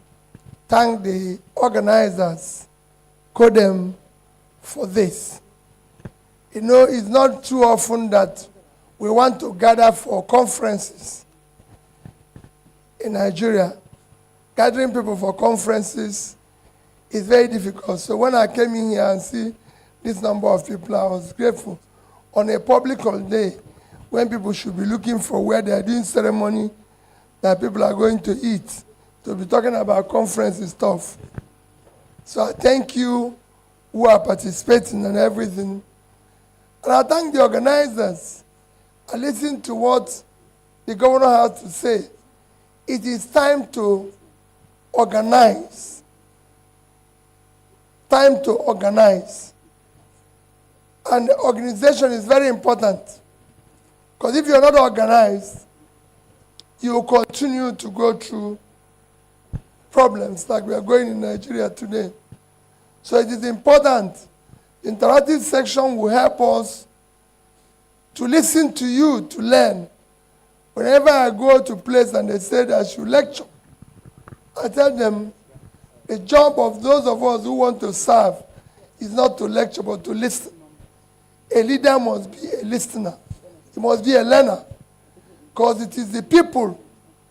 [SPEAKER 13] thank the organizers, CODEM, for this. You know, it's not too often that we want to gather for conferences in Nigeria. Gathering people for conferences is very difficult. So when I came in here and see this number of people, I was grateful. On a public holiday, when people should be looking for where they are doing ceremony, that people are going to eat, to be talking about conference stuff. So I thank you who are participating and everything. And I thank the organizers. I listen to what the governor has to say. It is time to organize. Time to organize. And organization is very important. Because if you're not organized, you will continue to go through problems like we are going in Nigeria today. So it is important. The interactive section will help us to listen to you, to learn. Whenever I go to place and they say that I should lecture, I tell them the job of those of us who want to serve is not to lecture but to listen. A leader must be a listener. He must be a learner, because it is the people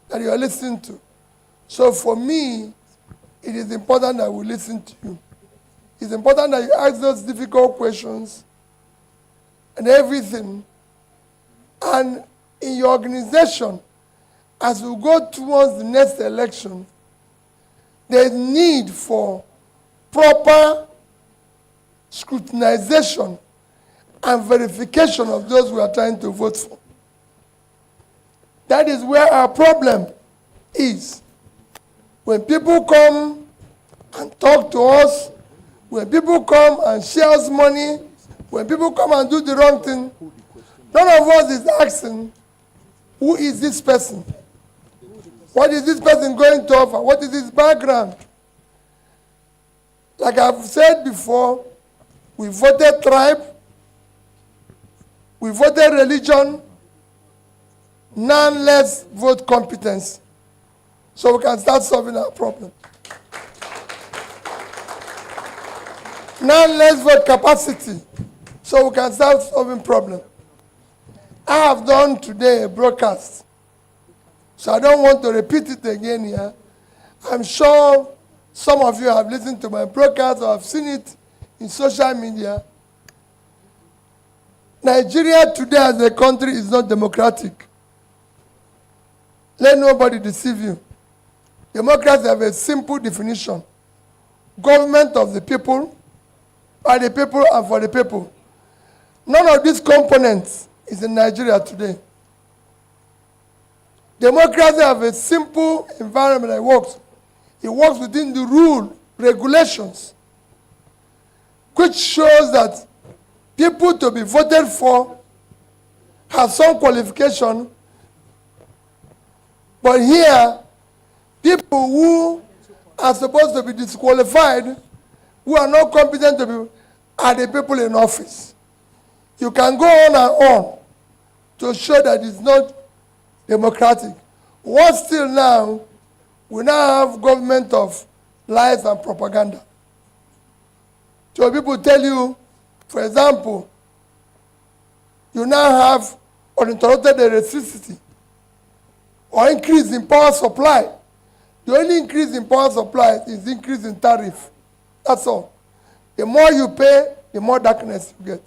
[SPEAKER 13] that you are listening to. So for me, it is important that we listen to you. It's important that you ask those difficult questions and everything. And in your organization, as we go towards the next election, there is need for proper scrutinization and verification of those we are trying to vote for. That is where our problem is. When people come and talk to us, when people come and share us money, when people come and do the wrong thing, none of us is asking, who is this person? What is this person going to offer? What is his background? Like I've said before, we voted tribe, we voted religion, none let's vote competence, so we can start solving our problem. None let's vote capacity, so we can start solving problem. I have done today a broadcast, so I don't want to repeat it again here. I'm sure some of you have listened to my broadcast or have seen it in social media. Nigeria today as a country is not democratic. Let nobody deceive you. Democrats have a simple definition. government of the people, by the people, and for the people. None of these components is in Nigeria today. Democracy have a simple environment that works. It works within the rule, regulations, which shows that people to be voted for have some qualification. But here, people who are supposed to be disqualified, who are not competent to be, are the people in office. You can go on and on to show that it's not democratic. What still now, we now have government of lies and propaganda. So people tell you, for example, you now have uninterrupted electricity or increase in power supply. The only increase in power supply is increase in tariff. That's all. The more you pay, the more darkness you get.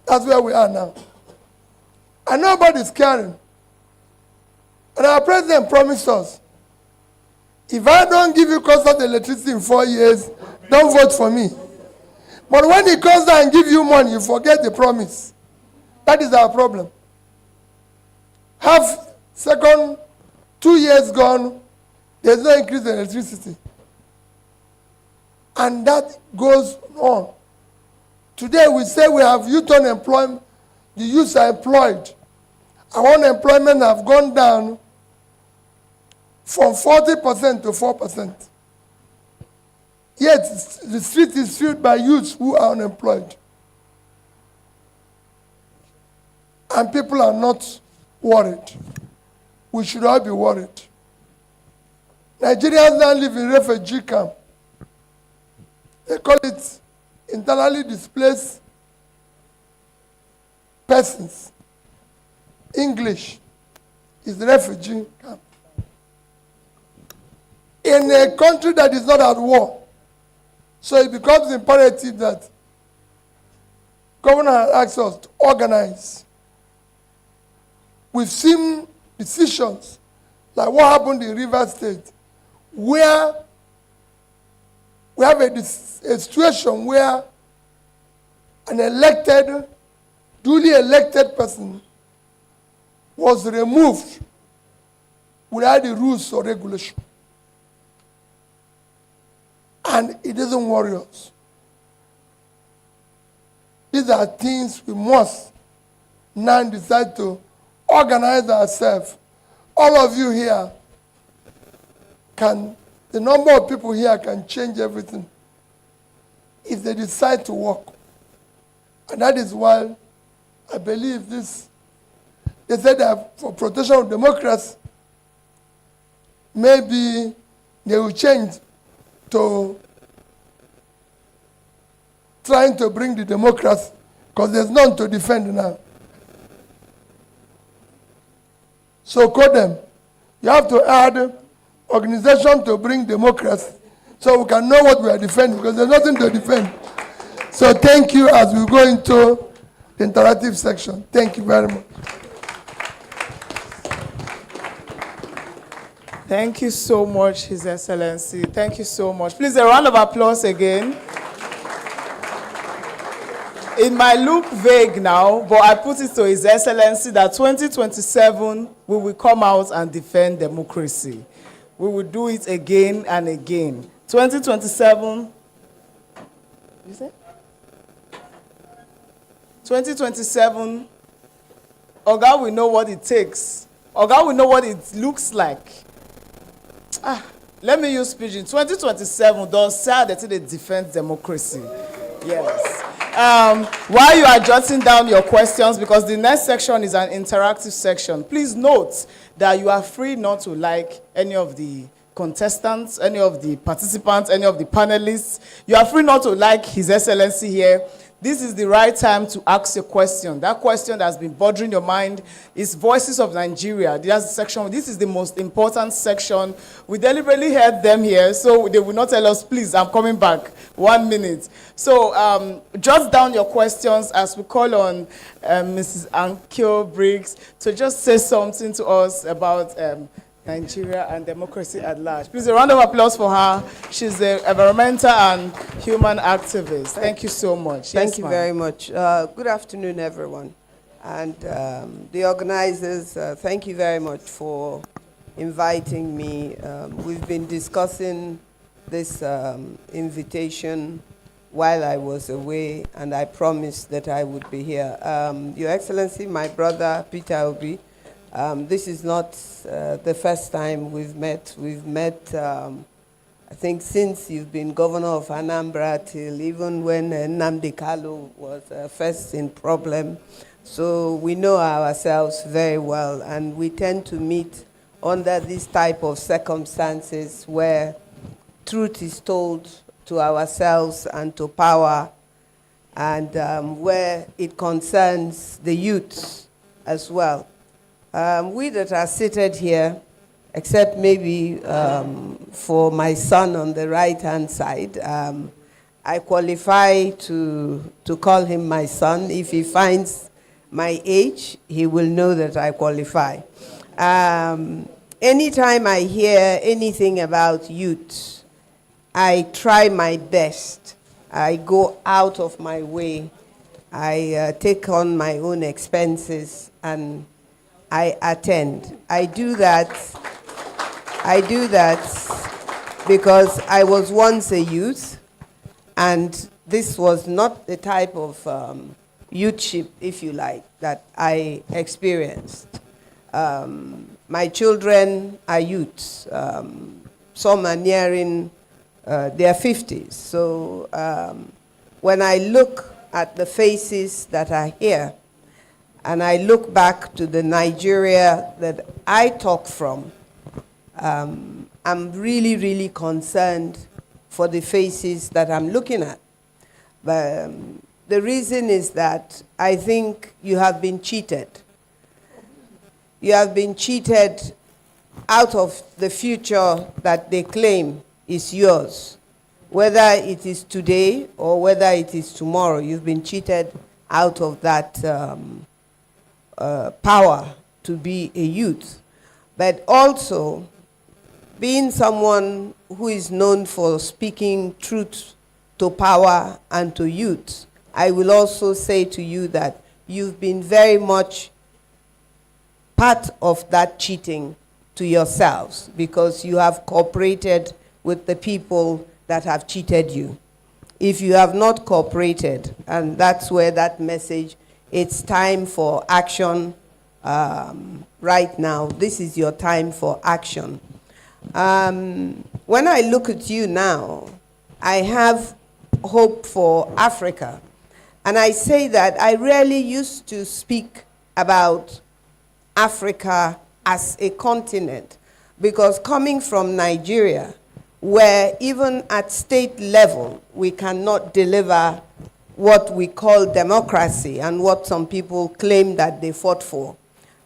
[SPEAKER 13] That's where we are now. And nobody's caring. And our president promised us, if I don't give you constant electricity in 4 years, don't vote for me. But when he comes down and gives you money, you forget the promise. That is our problem. Second 2 years gone, there's no increase in electricity. And that goes on. Today we say we have youth unemployment. The youth are employed. Our unemployment have gone down from 40% to 4%. Yet the street is filled by youths who are unemployed. And people are not worried. We should all be worried. Nigerians now live in refugee camp. They call it internally displaced persons. English is refugee camp. In a country that is not at war. So it becomes imperative that government has asked us to organize. We've seen decisions like what happened in Rivers State, where we have a situation where an duly elected person was removed without the rules or regulation. And it doesn't worry us. These are things we must now decide to organize ourselves. All of you here the number of people here can change everything if they decide to work. And that is why I believe this. They said that for protection of democracy, maybe they will change to trying to bring the democracy, because there's none to defend now. So call them. You have to add organization to bring democracy so we can know what we are defending, because there's nothing to defend. So thank you as we go into the interactive section. Thank you very much.
[SPEAKER 4] Thank you so much, His Excellency. Thank you so much. Please, a round of applause again. It might look vague now, but I put it to His Excellency that 2027, we will come out and defend democracy. We will do it again and again. 2027, you say? 2027, Oga will know what it takes. Oga will know what it looks like. Let me use pidgin. 2027, don't say that they defend democracy. Yes. While you are jotting down your questions, because the next section is an interactive section, please note that you are free not to like any of the contestants, any of the participants, any of the panelists. You are free not to like His Excellency here. This is the right time to ask a question. That question that has been bothering your mind is Voices of Nigeria. That's the section. This is the most important section. We deliberately had them here, so they will not tell us, please, I'm coming back. 1 minute. So jot down your questions as we call on Mrs. Annkio Briggs to just say something to us about Nigeria and democracy at large. Please, a round of applause for her. She's an environmental and human activist. Thank you so much.
[SPEAKER 14] Thank you very much. Good afternoon, everyone. And the organizers, thank you very much for inviting me. We've been discussing this invitation while I was away, and I promised that I would be here. Your Excellency, my brother, Peter Obi, this is not the first time we've met. We've met, I think, since you've been governor of Anambra till even when Nnamdi Kanu was first in problem. So we know ourselves very well, and we tend to meet under this type of circumstances where truth is told to ourselves and to power, and where it concerns the youth as well. We that are seated here, except maybe for my son on the right-hand side, I qualify to call him my son. If he finds my age, he will know that I qualify. Anytime I hear anything about youth, I try my best. I go out of my way. I take on my own expenses and I attend. I do that because I was once a youth, and this was not the type of youthship, if you like, that I experienced. My children are youths. Some are nearing their 50s. So when I look at the faces that are here, and I look back to the Nigeria that I talk from, I'm really, really concerned for the faces that I'm looking at. But the reason is that I think you have been cheated. You have been cheated out of the future that they claim is yours. Whether it is today or whether it is tomorrow, you've been cheated out of that power to be a youth. But also, being someone who is known for speaking truth to power and to youth, I will also say to you that you've been very much part of that cheating to yourselves, because you have cooperated with the people that have cheated you. If you have not cooperated, and that's where that message, it's time for action right now. This is your time for action. When I look at you now, I have hope for Africa. And I say that I rarely used to speak about Africa as a continent, because coming from Nigeria, where even at state level, we cannot deliver what we call democracy and what some people claim that they fought for.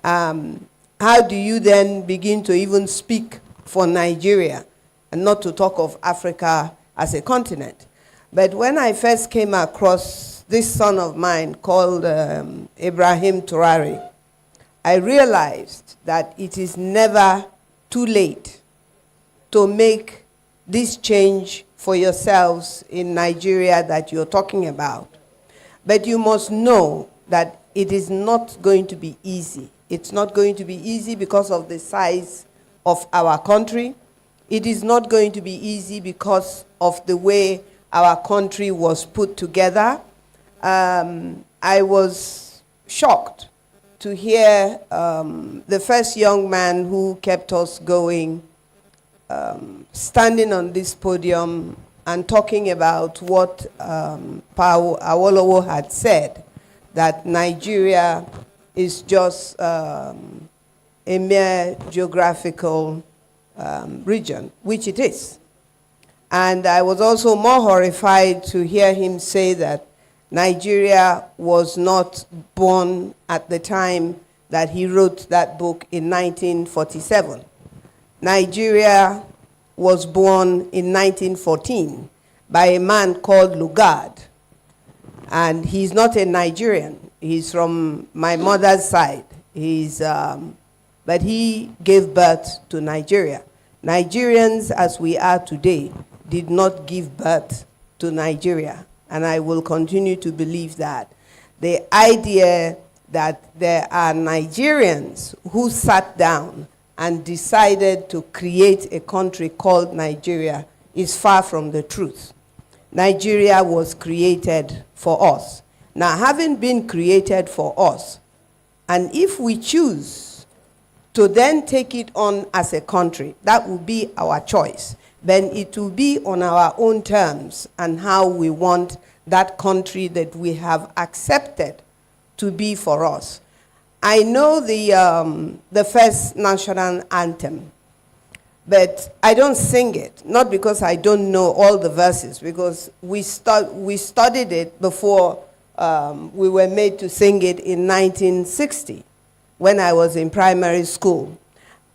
[SPEAKER 14] How do you then begin to even speak for Nigeria and not to talk of Africa as a continent? But when I first came across this son of mine called Ibrahim Traore, I realized that it is never too late to make this change for yourselves in Nigeria that you're talking about. But you must know that it is not going to be easy. It's not going to be easy because of the size of our country. It is not going to be easy because of the way our country was put together. I was shocked to hear the first young man who kept us going standing on this podium and talking about what Awolowo had said, that Nigeria is just a mere geographical region, which it is. And I was also more horrified to hear him say that Nigeria was not born at the time that he wrote that book in 1947. Nigeria was born in 1914 by a man called Lugard. And he's not a Nigerian. He's from my mother's side. He's, but but he gave birth to Nigeria. Nigerians, as we are today, did not give birth to Nigeria, and I will continue to believe that. The idea that there are Nigerians who sat down and decided to create a country called Nigeria is far from the truth. Nigeria was created for us. Now, having been created for us, and if we choose to then take it on as a country, that will be our choice. Then it will be on our own terms and how we want that country that we have accepted to be for us. I know the first national anthem, but I don't sing it, not because I don't know all the verses, because we studied it before we were made to sing it in 1960 when I was in primary school.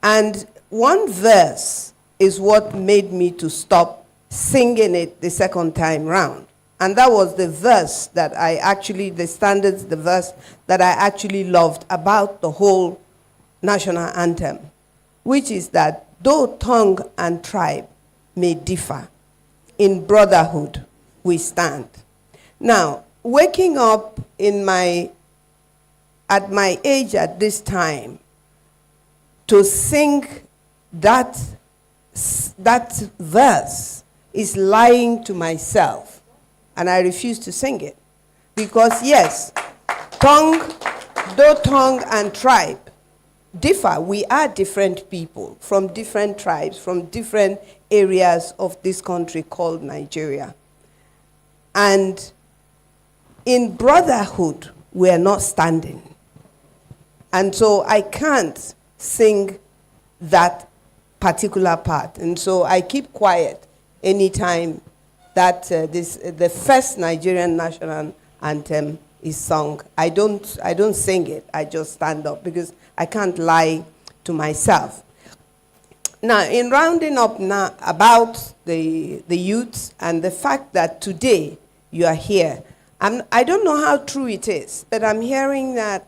[SPEAKER 14] And one verse is what made me to stop singing it the second time round. And that was the verse that I actually, the verse that I actually loved about the whole national anthem, which is that though tongue and tribe may differ, in brotherhood we stand. Now, waking up at my age at this time, to sing that verse is lying to myself. And I refuse to sing it. Because yes, though tongue and tribe differ, we are different people from different tribes, from different areas of this country called Nigeria. And in brotherhood, we are not standing. And so I can't sing that particular part. And so I keep quiet anytime that the first Nigerian national anthem is sung. I don't sing it, I just stand up because I can't lie to myself. Now, in rounding up now about the youth and the fact that today you are here, I don't know how true it is, but I'm hearing that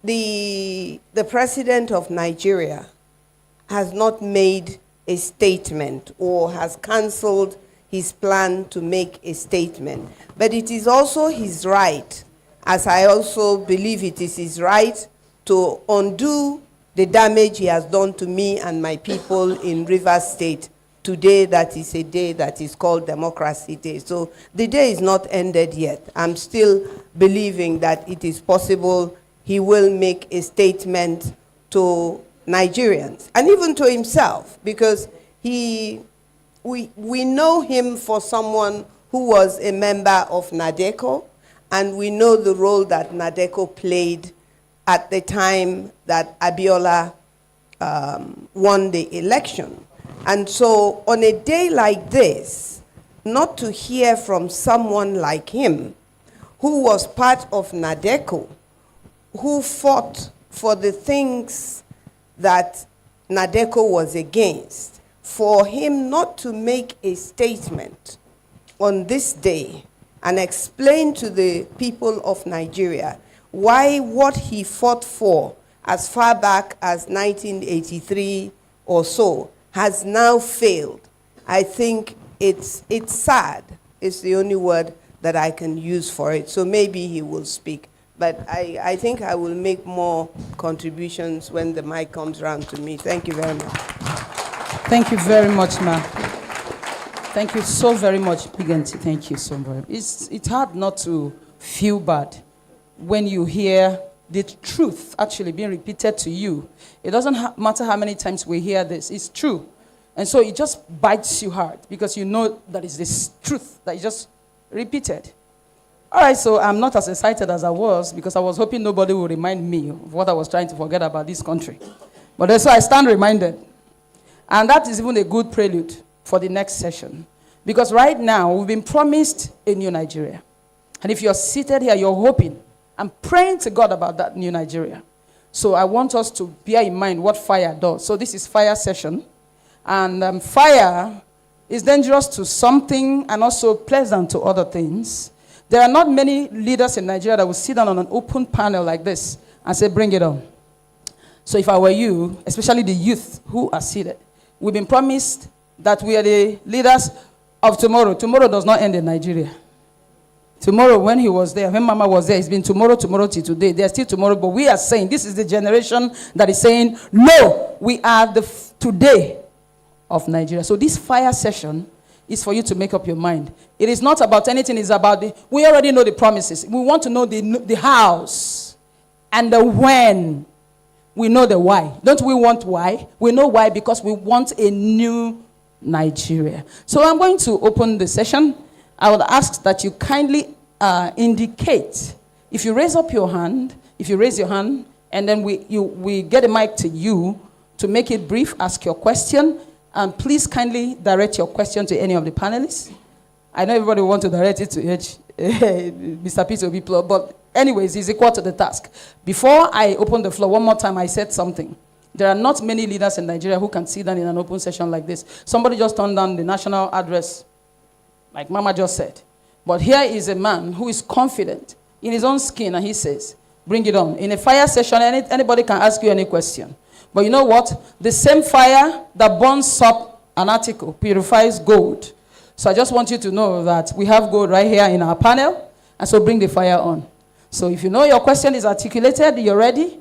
[SPEAKER 14] the president of Nigeria has not made a statement or has cancelled his plan to make a statement. But it is also his right, as I also believe it is his right, to undo the damage he has done to me and my people in Rivers State today. That is a day that is called Democracy Day. So the day is not ended yet. I'm still believing that it is possible he will make a statement to Nigerians and even to himself, because we know him for someone who was a member of NADECO, and we know the role that NADECO played at the time that Abiola won the election. And so on a day like this, not to hear from someone like him, who was part of NADECO, who fought for the things that NADECO was against, for him not to make a statement on this day and explain to the people of Nigeria why what he fought for as far back as 1983 or so has now failed. I think it's sad. It's the only word that I can use for it. So maybe he will speak. But I think I will make more contributions when the mic comes around to me. Thank you very much.
[SPEAKER 6] Thank you very much, ma'am. Thank you so very much, Biganti. Thank you so very much. It's hard not to feel bad when you hear the truth actually being repeated to you. It doesn't matter how many times we hear this. It's true. And so it just bites you hard because you know that it's this truth that is just repeated. All right, so I'm not as excited as I was because I was hoping nobody would remind me of what I was trying to forget about this country. But so I stand reminded. And that is even a good prelude for the next session. Because right now, we've been promised a new Nigeria. And if you're seated here, you're hoping and praying to God about that new Nigeria. So I want us to bear in mind what fire does. So this is fire session. And fire is dangerous to something and also pleasant to other things. There are not many leaders in Nigeria that will sit down on an open panel like this and say, bring it on. So if I were you, especially the youth who are seated, we've been promised that we are the leaders of tomorrow. Tomorrow does not end in Nigeria. Tomorrow, when he was there, when Mama was there, it's been tomorrow till today. There's still tomorrow, but we are saying, this is the generation that is saying, no, we are the today of Nigeria. So this fire session is for you to make up your mind. It is not about anything, it's about we already know the promises. We want to know the hows and the when. We know the why. Don't we want why? We know why because we want a new Nigeria. So I'm going to open the session. I would ask that you kindly indicate. If you raise up your hand, and then we get a mic to you to make it brief, ask your question, and please kindly direct your question to any of the panelists. I know everybody wants to direct it to Mr. Peter Obi, but anyways, he's equal to the task. Before I open the floor, one more time, I said something. There are not many leaders in Nigeria who can sit down in an open session like this. Somebody just turned down the national address, like Mama just said. But here is a man who is confident in his own skin, and he says, bring it on. In a fire session, anybody can ask you any question. But you know what? The same fire that burns up an article purifies gold. So I just want you to know that we have gold right here in our panel, and so bring the fire on. So if you know your question is articulated, you're ready,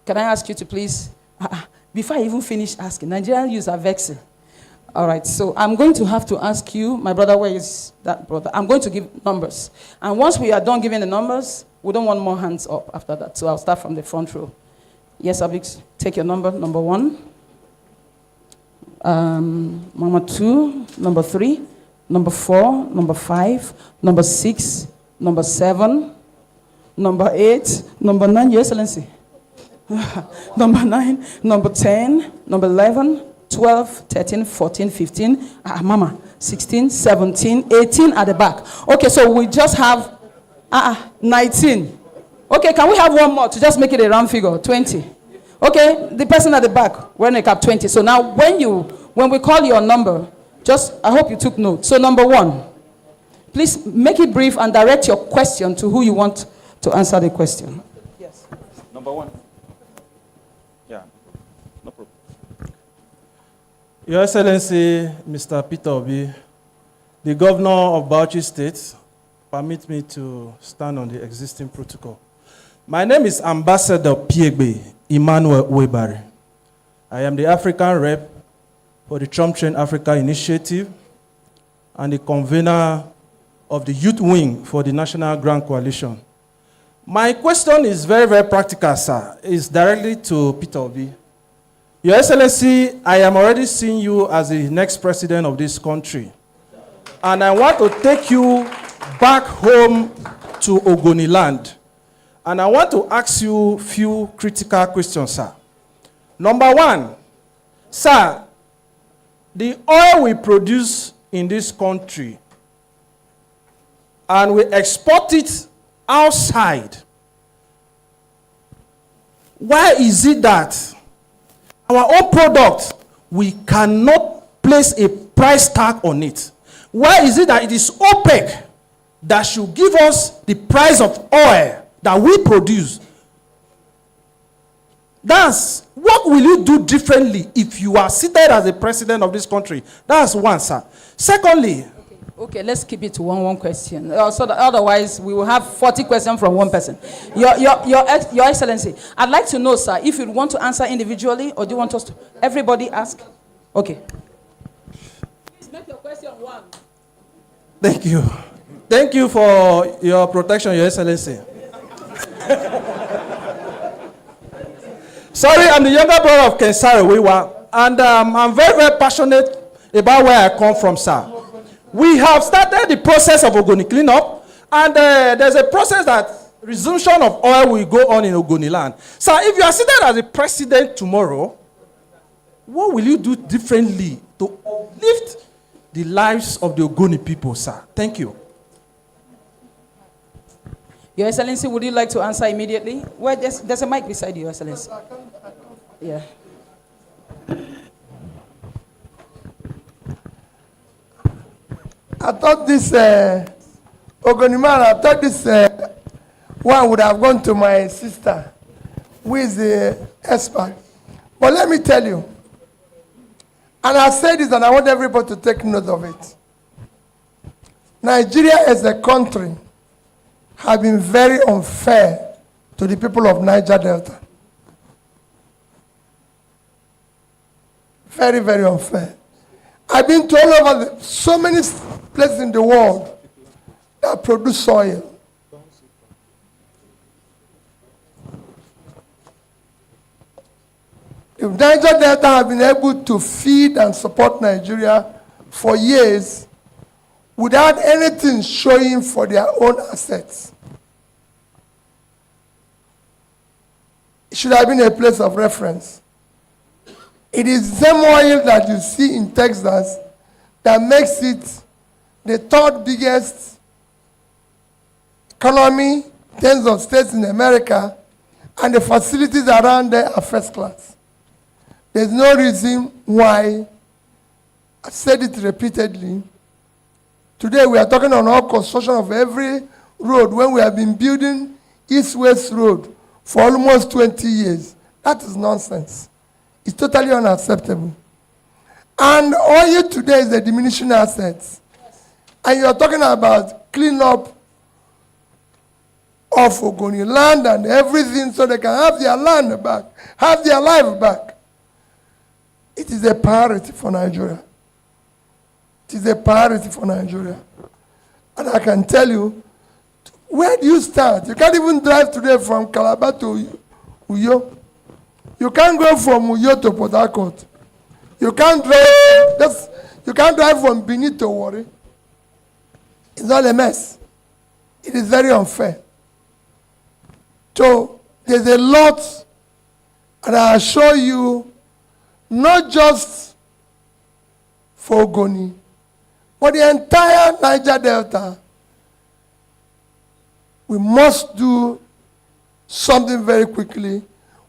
[SPEAKER 6] can I ask you to please, before I even finish asking, Nigerian youths are vexing. All right, so I'm going to have to ask you, my brother, where is that brother? I'm going to give numbers. And once we are done giving the numbers, we don't want more hands up after that. So I'll start from the front row. Yes, Abix, take your number, number 1. Number 2, number 3, number 4, number 5, number 6, number 7, number 8, number 9, Your Excellency. Number 9, number 10, number 11, 12, 13, 14, 15, Mama, 16, 17, 18 at the back. Okay, so we just have 19. Okay, can we have one more to just make it a round figure? 20. Okay, the person at the back, wearing a cap, 20. So now when we call your number, I hope you took note. So number 1, please make it brief and direct your question to who you want to answer the question. Yes.
[SPEAKER 15] Number 1. Yeah, no problem.
[SPEAKER 16] Your Excellency, Mr. Peter Obi, the Governor of Bauchi State, permit me to stand on the existing protocol. My name is Ambassador Piegbe Emmanuel Webari. I am the African rep for the Trump Train Africa Initiative and the convener of the youth wing for the National Grand Coalition. My question is very, very practical, sir. It's directly to Peter Obi. Your Excellency, I am already seeing you as the next president of this country. And I want to take you back home to Ogoni land. And I want to ask you a few critical questions, sir. Number 1, sir, the oil we produce in this country and we export it outside, why is it that our own product, we cannot place a price tag on it? Why is it that it is OPEC that should give us the price of oil that we produce? What will you do differently if you are seated as the president of this country? That's one, sir. Secondly,
[SPEAKER 6] okay, let's keep it to one question. So that otherwise, we will have 40 questions from one person. Your Excellency, I'd like to know, sir, if you want to answer individually, or do you want us to everybody ask? Okay. Please make your question 1.
[SPEAKER 16] Thank you. Thank you for your protection, Your Excellency. Sorry, I'm the younger brother of Kensare Wiwa, and I'm very, very passionate about where I come from, sir. We have started the process of Ogoni cleanup, and there's a process that resumption of oil will go on in Ogoni land. Sir, if you are seated as a president tomorrow, what will you do differently to uplift the lives of the Ogoni people, sir? Thank you.
[SPEAKER 6] Your Excellency, would you like to answer immediately? Well, there's a mic beside you, Your Excellency. Yeah.
[SPEAKER 13] I thought this Ogoniman, I thought this one would have gone to my sister, who is the expert. But let me tell you, and I say this and I want everybody to take note of it. Nigeria as a country have been very unfair to the people of Niger Delta. Very, very unfair. I've been to all over so many places in the world that produce soil. If Niger Delta have been able to feed and support Nigeria for years without anything showing for their own assets, it should have been a place of reference. It is the same oil that you see in Texas that makes it the third biggest economy in terms of states in America, and the facilities around there are first class. There's no reason why, I said it repeatedly, today we are talking on all construction of every road when we have been building East-West Road for almost 20 years. That is nonsense. It's totally unacceptable. And oil today is a diminishing asset. And you're talking about cleanup of Ogoni land and everything so they can have their land back, have their life back. It is a priority for Nigeria. It is a priority for Nigeria. And I can tell you, where do you start? You can't even drive today from Calabar to Uyo. You can't go from Uyo to Port Harcourt. You can't drive from Benin to Warri. It's all a mess. It is very unfair. So there's a lot, and I assure you, not just for Ogoni, but the entire Niger Delta, we must do something very quickly.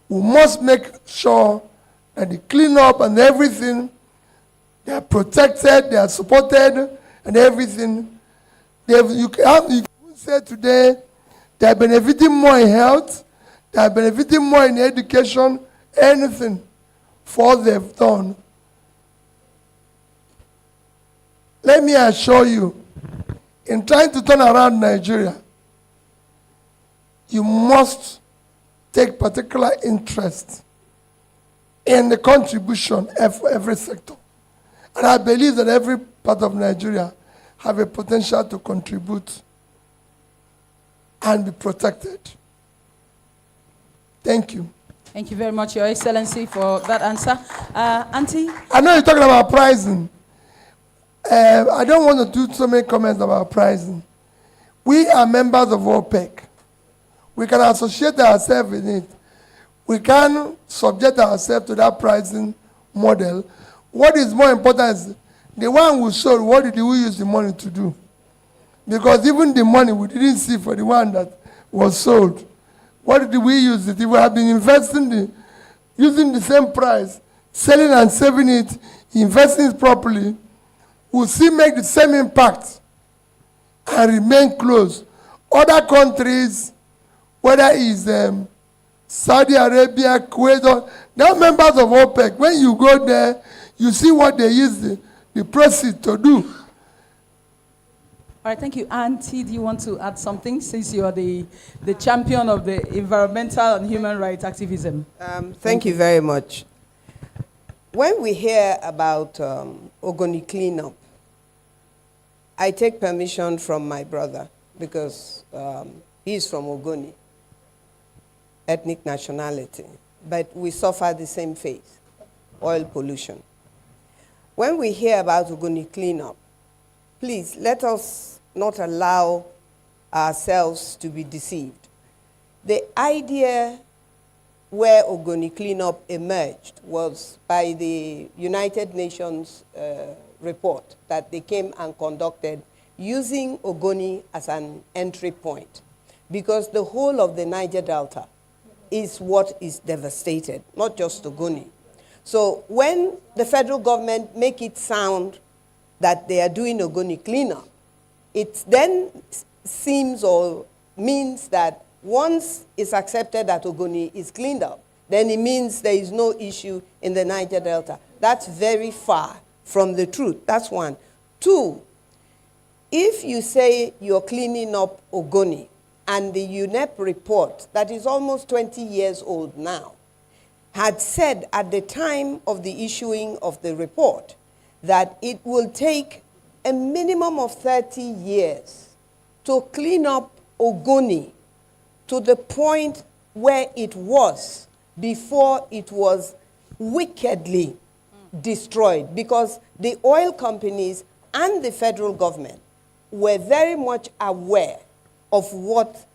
[SPEAKER 13] We must make sure that the cleanup and everything, they are protected, they are supported, and everything. You can say today, they are benefiting more in health, they are benefiting more in education, anything for what they've done. Let me assure you, in trying to turn around Nigeria, you must take particular interest in the contribution of every sector. And I believe that every part of Nigeria have a potential to contribute and be protected. Thank you.
[SPEAKER 6] Thank you very much, Your Excellency, for that answer. Auntie?
[SPEAKER 13] I know you're talking about pricing. I don't want to do so many comments about pricing. We are members of OPEC. We can associate ourselves in it. We can subject ourselves to that pricing model. What is more important is the one who sold, what did we use the money to do? Because even the money we didn't see for the one that was sold. What did we use it? If we have been investing, using the same price, selling and saving it, investing it properly, we'll still make the same impact and remain close. Other countries, whether it's Saudi Arabia, Kuwait, they're members of OPEC. When you go there, you see what they use the proceeds to do.
[SPEAKER 6] All right, thank you. Auntie, do you want to add something since you are the champion of the environmental and human rights activism?
[SPEAKER 14] Thank you very much. When we hear about Ogoni cleanup, I take permission from my brother because he's from Ogoni, ethnic nationality, but we suffer the same fate, oil pollution. When we hear about Ogoni cleanup, please let us not allow ourselves to be deceived. The idea where Ogoni cleanup emerged was by the United Nations report that they came and conducted using Ogoni as an entry point, because the whole of the Niger Delta is what is devastated, not just Ogoni. So when the federal government make it sound that they are doing Ogoni cleanup, it then seems or means that once it's accepted that Ogoni is cleaned up, then it means there is no issue in the Niger Delta. That's very far from the truth. That's one. Two, if you say you're cleaning up Ogoni, and the UNEP report, that is almost 20 years old now, had said at the time of the issuing of the report that it will take a minimum of 30 years to clean up Ogoni to the point where it was before it was wickedly destroyed, because the oil companies and the federal government were very much aware of what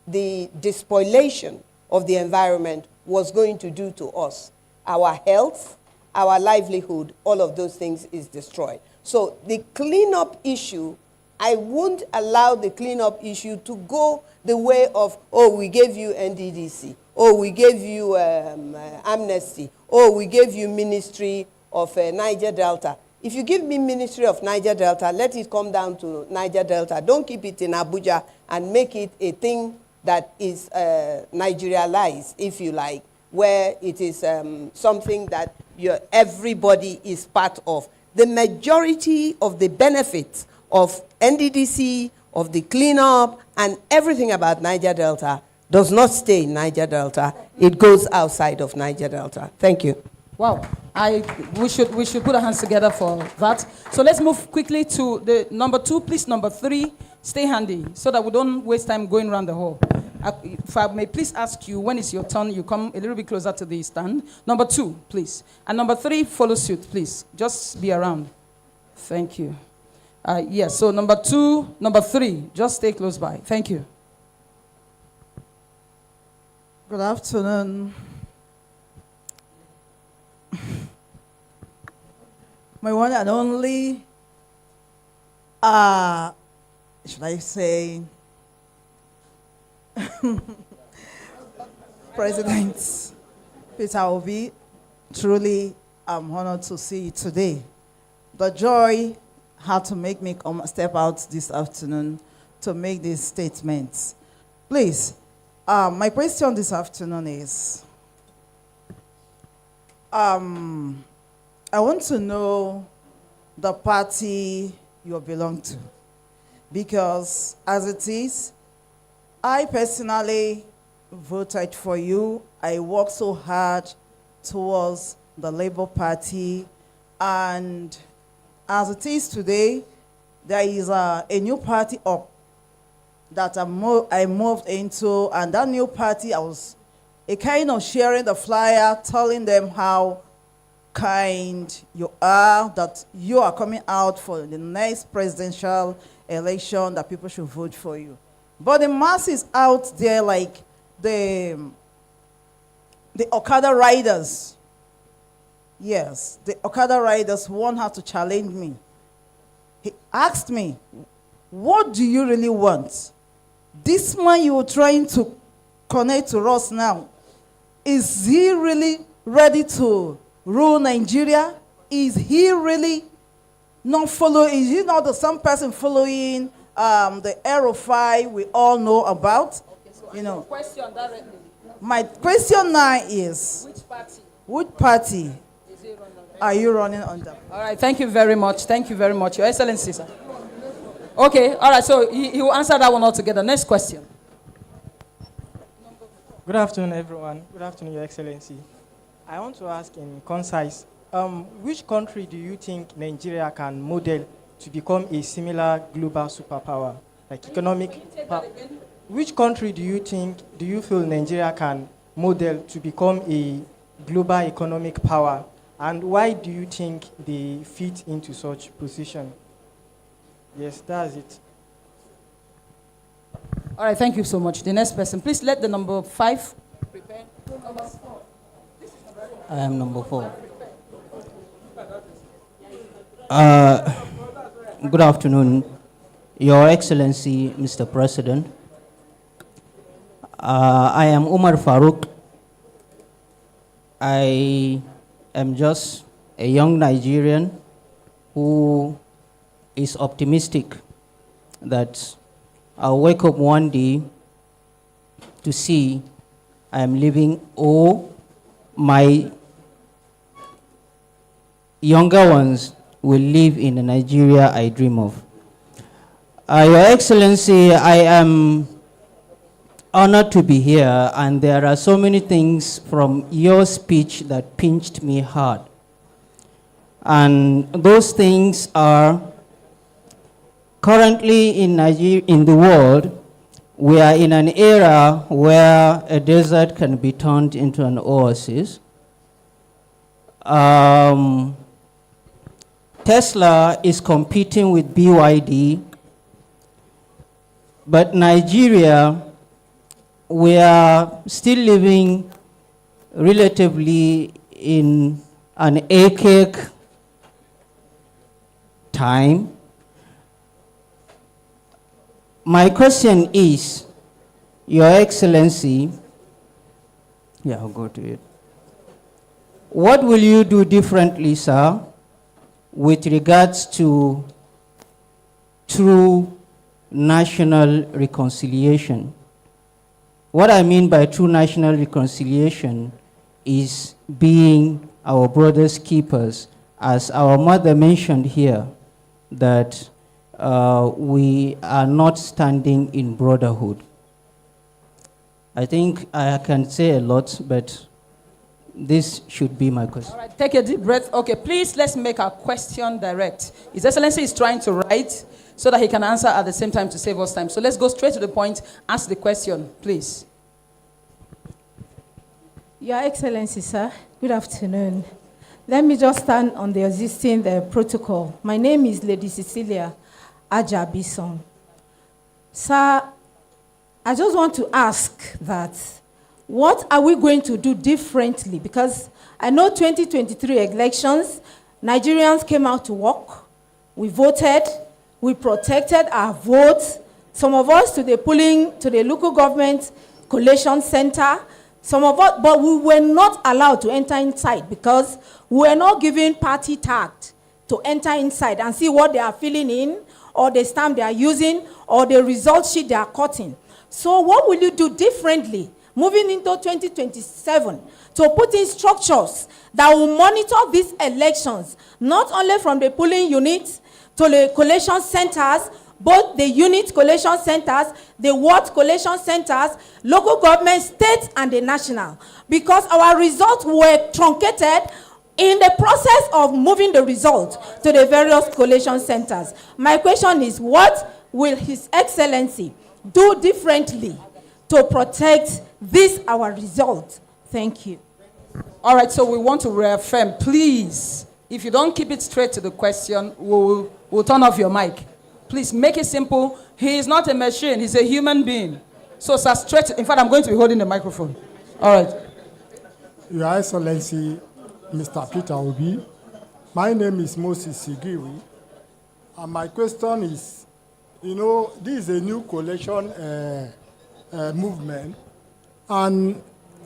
[SPEAKER 14] the despoliation of the environment was going to do to us. Our health, our livelihood, all of those things is destroyed. So the cleanup issue, I won't allow the cleanup issue to go the way of, oh, we gave you NDDC, oh, we gave you amnesty, oh, we gave you Ministry of Niger Delta. If you give me Ministry of Niger Delta, let it come down to Niger Delta. Don't keep it in Abuja and make it a thing that is Nigerialized, if you like, where it is something that everybody is part of. The majority of the benefits of NDDC, of the cleanup, and everything about Niger Delta does not stay in Niger Delta. It goes outside of Niger Delta. Thank you.
[SPEAKER 6] Wow, we should put our hands together for that. So let's move quickly to the number 2, please. Number 3, stay handy so that we don't waste time going around the hall. If I may please ask you, when it's your turn, you come a little bit closer to the stand. Number 2, please. And number 3, follow suit, please. Just be around. Thank you. Yes, so number 2, number 3, just stay close by. Thank you.
[SPEAKER 17] Good afternoon. My one and only, should I say, President Peter Obi, truly I'm honored to see you today. The joy had to make me step out this afternoon to make these statements. Please, my question this afternoon is, I want to know the party you belong to, because as it is, I personally voted for you. I worked so hard towards the Labour Party, and as it is today, there is a new party up that I moved into, and that new party, I was a kind of sharing the flyer, telling them how kind you are, that you are coming out for the next presidential election, that people should vote for you. But the masses out there, like the Okada riders, yes, the Okada riders, one had to challenge me. He asked me, what do you really want? This man you were trying to connect to us now, is he really ready to rule Nigeria? Is he really not following? Is he not the same person following the El-Rufai we all know about?
[SPEAKER 6] Okay, so question directly.
[SPEAKER 17] My question now is, which party are you running under?
[SPEAKER 6] All right, thank you very much. Thank you very much, Your Excellency, sir. Okay, all right, so he will answer that one altogether. Next question.
[SPEAKER 18] Good afternoon, everyone. Good afternoon, Your Excellency. I want to ask in concise, which country do you think Nigeria can model to become a similar global superpower, like economic? Which country do you feel Nigeria can model to become a global economic power, and why do you think they fit into such position? Yes, that's it.
[SPEAKER 6] All right, thank you so much. The next person, please let the number 5 prepare.
[SPEAKER 19] I am number 4. Good afternoon, Your Excellency, Mr. President. I am Umar Farouk. I am just a young Nigerian who is optimistic that I'll wake up one day to see I am living my younger ones will live in the Nigeria I dream of. Your Excellency, I am honored to be here, and there are so many things from your speech that pinched me hard. And those things are currently in Nigeria, in the world, we are in an era where a desert can be turned into an oasis. Tesla is competing with BYD, but Nigeria, we are still living relatively in an archaic time. My question is, Your Excellency, I'll go to it. What will you do differently, sir, with regards to true national reconciliation? What I mean by true national reconciliation is being our brothers' keepers. As our mother mentioned here, that we are not standing in brotherhood. I think I can say a lot, but this should be my question.
[SPEAKER 6] All right, take a deep breath. Okay, please, let's make our question direct. His Excellency is trying to write so that he can answer at the same time to save us time. So let's go straight to the point. Ask the question, please.
[SPEAKER 20] Your Excellency, sir, good afternoon. Let me just stand on the existing protocol. My name is Lady Cecilia Ajabison. Sir, I just want to ask that, what are we going to do differently? Because I know 2023 elections, Nigerians came out to work, we voted, we protected our votes. Some of us to the local government collation center, some of us, but we were not allowed to enter inside because we were not given party tag to enter inside and see what they are filling in, or the stamp they are using, or the result sheet they are cutting. So what will you do differently moving into 2027 to put in structures that will monitor these elections, not only from the polling units to the collation centers, both the unit collation centers, the ward collation centers, local government, state, and the national, because our results were truncated in the process of moving the result to the various collation centers. My question is, what will His Excellency do differently to protect this, our result? Thank you.
[SPEAKER 6] All right, so we want to reaffirm, please, if you don't keep it straight to the question, we'll turn off your mic. Please make it simple. He is not a machine, he's a human being. So, sir, straight, in fact, I'm going to be holding the microphone. All right.
[SPEAKER 21] Your Excellency, Mr. Peter Obi, my name is Moses Sigiri, and my question is, you know, this is a new coalition movement, and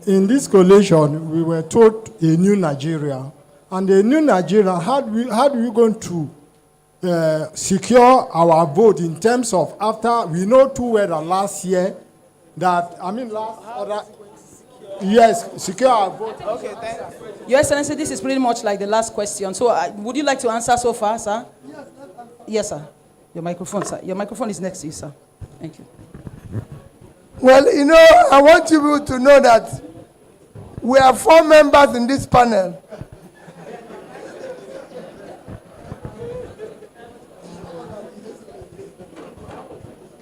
[SPEAKER 21] in this coalition, we were told a new Nigeria, and a new Nigeria, how do we going to secure our vote in terms of after, we know too well that last year, yes, secure our vote.
[SPEAKER 6] Okay, thank you. Your Excellency, this is pretty much like the last question. So would you like to answer so far, sir? Yes, sir. Your microphone, sir. Your microphone is next to you, sir. Thank you.
[SPEAKER 13] Well, you know, I want you to know that we are 4 members in this panel.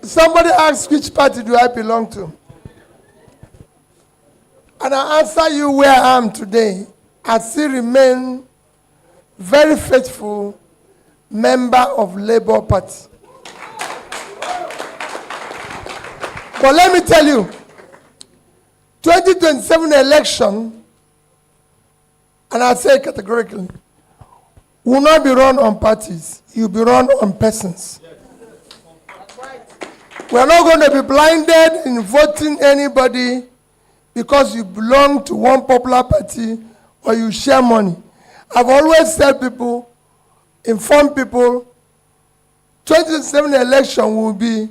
[SPEAKER 13] Somebody asked, which party do I belong to? And I answer you where I am today. I still remain very faithful member of Labour Party. But let me tell you, 2027 election, and I say categorically, will not be run on parties. It will be run on persons. We are not going to be blinded in voting anybody because you belong to one popular party or you share money. I've always said people, inform people, 2027 election will be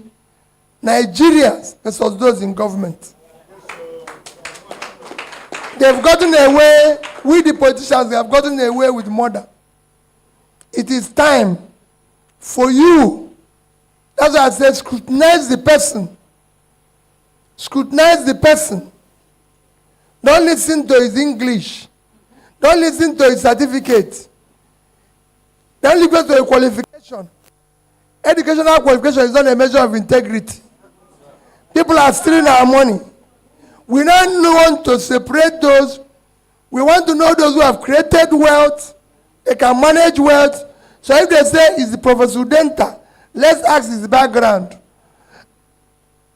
[SPEAKER 13] Nigerians versus those in government. They've gotten away, we the politicians, they have gotten away with murder. It is time for you, that's why I said scrutinize the person. Scrutinize the person. Don't listen to his English. Don't listen to his certificate. Don't listen to a qualification. Educational qualification is not a measure of integrity. People are stealing our money. We don't want to separate those. We want to know those who have created wealth. They can manage wealth. So if they say it's the Professor Udenta, let's ask his background.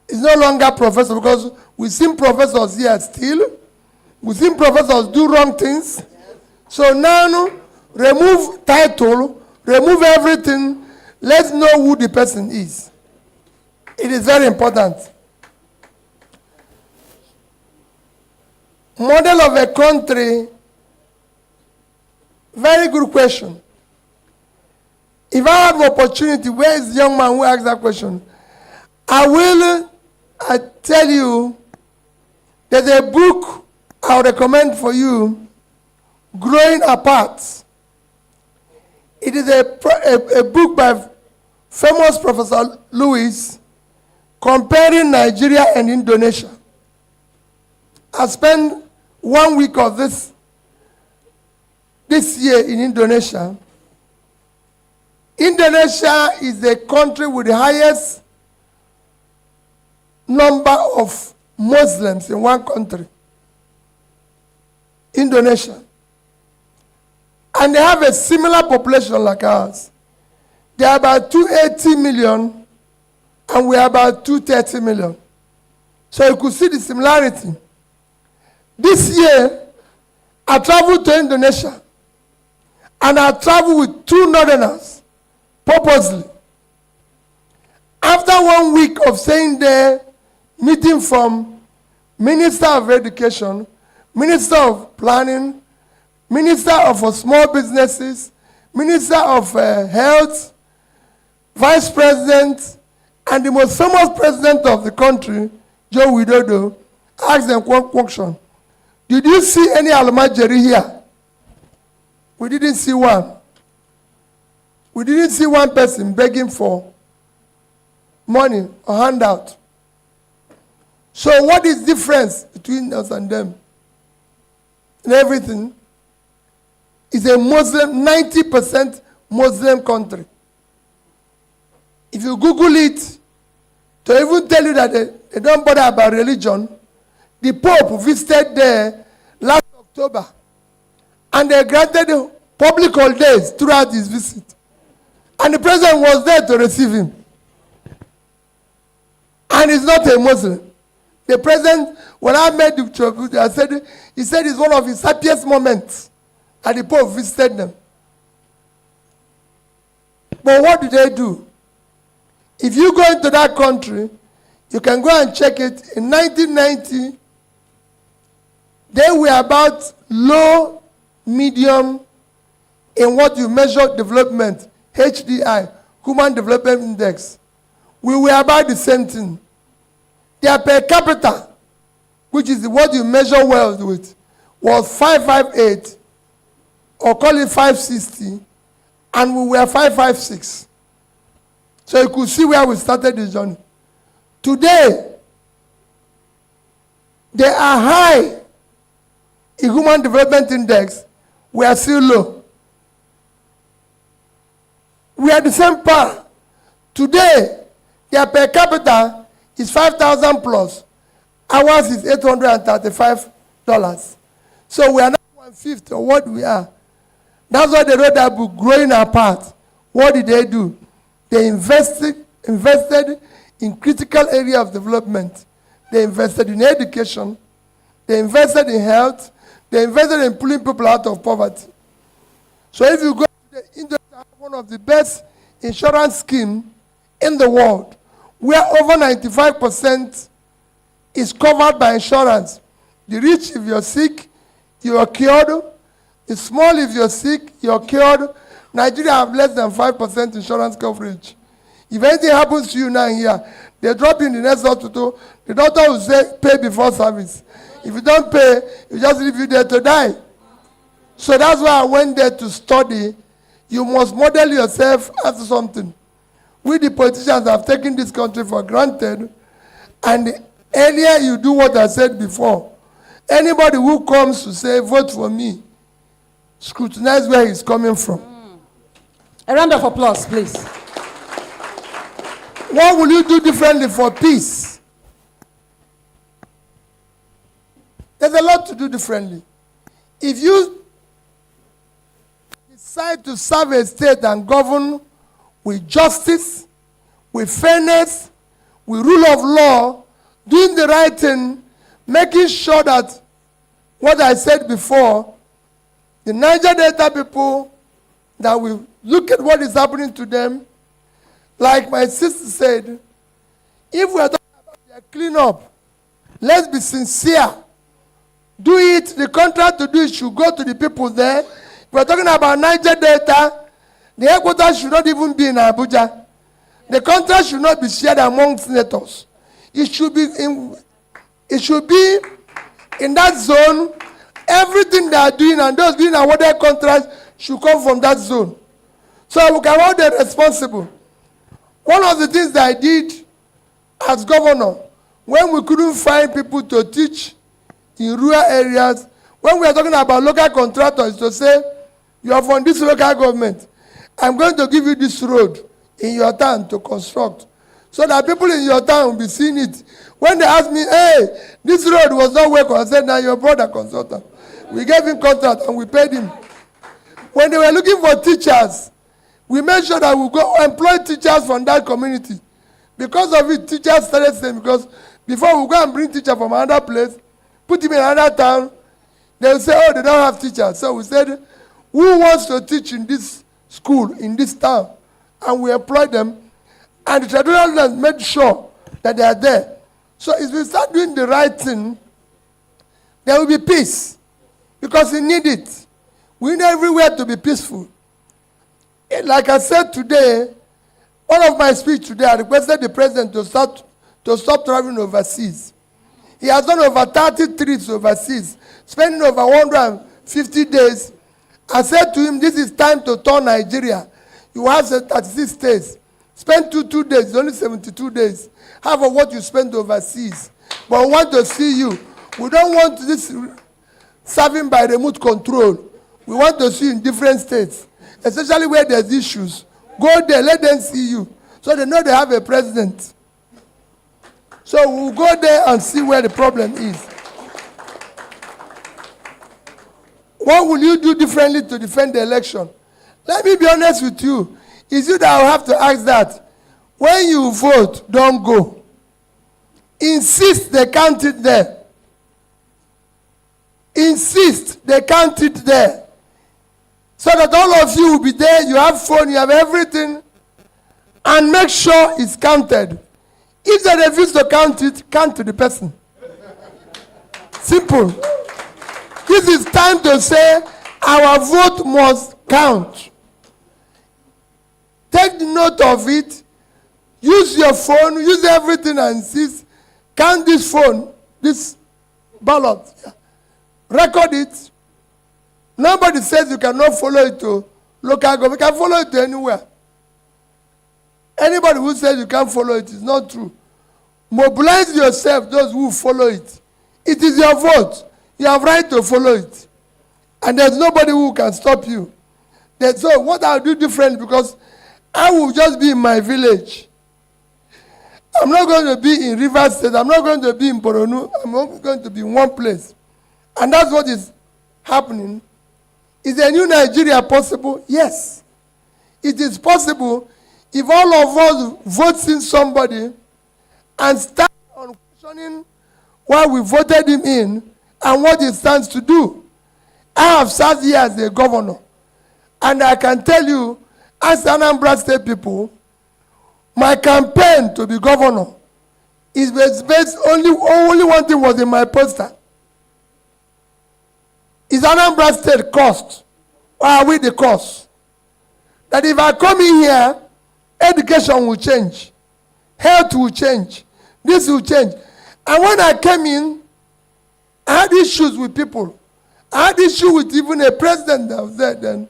[SPEAKER 13] He's no longer professor because we've seen professors here still. We've seen professors do wrong things. So now, remove title, remove everything. Let's know who the person is. It is very important. Model of a country, very good question. If I have an opportunity, where is the young man who asked that question? I tell you, there's a book I recommend for you, Growing Apart. It is a book by famous Professor Lewis comparing Nigeria and Indonesia. I spent 1 week of this year in Indonesia. Indonesia is the country with the highest number of Muslims in one country. Indonesia. And they have a similar population like ours. They are about 280 million, and we are about 230 million. So you could see the similarity. This year, I traveled to Indonesia, and I traveled with 2 northerners, purposely. After 1 week of staying there, meeting from Minister of Education, Minister of Planning, Minister of Small Businesses, Minister of Health, Vice President, and the most famous president of the country, Joe Widodo, asked them one question. Did you see any almajiri here? We didn't see one. We didn't see one person begging for money or handout. So what is the difference between us and them? And everything is a Muslim, 90% Muslim country. If you Google it, to even tell you that they don't bother about religion, the Pope visited there last October, and they granted public holidays throughout his visit. And the president was there to receive him. And he's not a Muslim. The president, when I met the Chogu, he said it's one of his happiest moments that the Pope visited them. But what do they do? If you go into that country, you can go and check it. In 1990, they were about low, medium, in what you measure development, HDI, Human Development Index. We were about the same thing. Their per capita, which is what you measure wealth with, was 558, or call it 560, and we were 556. So you could see where we started the journey. Today, they are high in Human Development Index. We are still low. We are the same par. Today, their per capita is 5,000 plus. Ours is $835. So we are not 1/5 of what we are. That's why they wrote that book, Growing Apart. What did they do? They invested in critical areas of development. They invested in education. They invested in health. They invested in pulling people out of poverty. So if you go to the Indonesia, one of the best insurance schemes in the world, where over 95% is covered by insurance. The rich, if you're sick, you are cured. The small, if you're sick, you're cured. Nigeria have less than 5% insurance coverage. If anything happens to you now here, they drop you in the next hospital, the doctor will say, pay before service. If you don't pay, you just leave you there to die. So that's why I went there to study. You must model yourself after something. We, the politicians, have taken this country for granted. And earlier you do what I said before. Anybody who comes to say, vote for me, scrutinize where he's coming from.
[SPEAKER 6] A round of applause, please.
[SPEAKER 13] What will you do differently for peace? There's a lot to do differently. If you decide to serve a state and govern with justice, with fairness, with rule of law, doing the right thing, making sure that what I said before, the Niger Delta people, that we look at what is happening to them, like my sister said, if we are talking about their cleanup, let's be sincere. Do it, the contract to do it should go to the people there. If we're talking about Niger Delta, the headquarters should not even be in Abuja. The contract should not be shared among senators. It should be in that zone. Everything they are doing and those being awarded contracts should come from that zone. So we can hold them responsible. One of the things that I did as governor, when we couldn't find people to teach in rural areas, when we are talking about local contractors, to say, you are from this local government, I'm going to give you this road in your town to construct, so that people in your town will be seeing it. When they ask me, hey, this road was not working, I said, now your brother consultant. We gave him contract and we paid him. When they were looking for teachers, we made sure that we go employ teachers from that community. Because of it, teachers started saying, because before we go and bring teachers from another place, put him in another town, they will say, oh, they don't have teachers. So we said, who wants to teach in this school, in this town? And we employed them. And the traditional leaders made sure that they are there. So if we start doing the right thing, there will be peace. Because we need it. We need everywhere to be peaceful. Like I said today, one of my speech today, I requested the president to stop traveling overseas. He has done over 30 trips overseas, spending over 150 days. I said to him, this is time to turn Nigeria. You have 36 days. Spend two days, it's only 72 days. Half of what you spend overseas. But we want to see you. We don't want this serving by remote control. We want to see you in different states, especially where there's issues. Go there, let them see you, so they know they have a president. So we'll go there and see where the problem is. What will you do differently to defend the election? Let me be honest with you. It's you that will have to ask that. When you vote, don't go. Insist they count it there. Insist they count it there. So that all of you will be there, you have phone, you have everything, and make sure it's counted. If they refuse to count it, count to the person. Simple. This is time to say our vote must count. Take note of it. Use your phone, use everything and insist. Count this phone, this ballot. Record it. Nobody says you cannot follow it to local government. You can follow it to anywhere. Anybody who says you can't follow it is not true. Mobilize yourself, those who follow it. It is your vote. You have right to follow it. And there's nobody who can stop you. So what I'll do differently, because I will just be in my village. I'm not going to be in Rivers State. I'm not going to be in Boronu. I'm only going to be in one place. And that's what is happening. Is a new Nigeria possible? Yes. It is possible if all of us vote in somebody and start on questioning why we voted him in and what he stands to do. I have sat here as a governor, and I can tell you, as Anambra State people, my campaign to be governor is based only one thing was in my poster. Is Anambra State cost, or are we the cost? That if I come in here, education will change, health will change, this will change. And when I came in, I had issues with people. I had issue with even a president that was there then.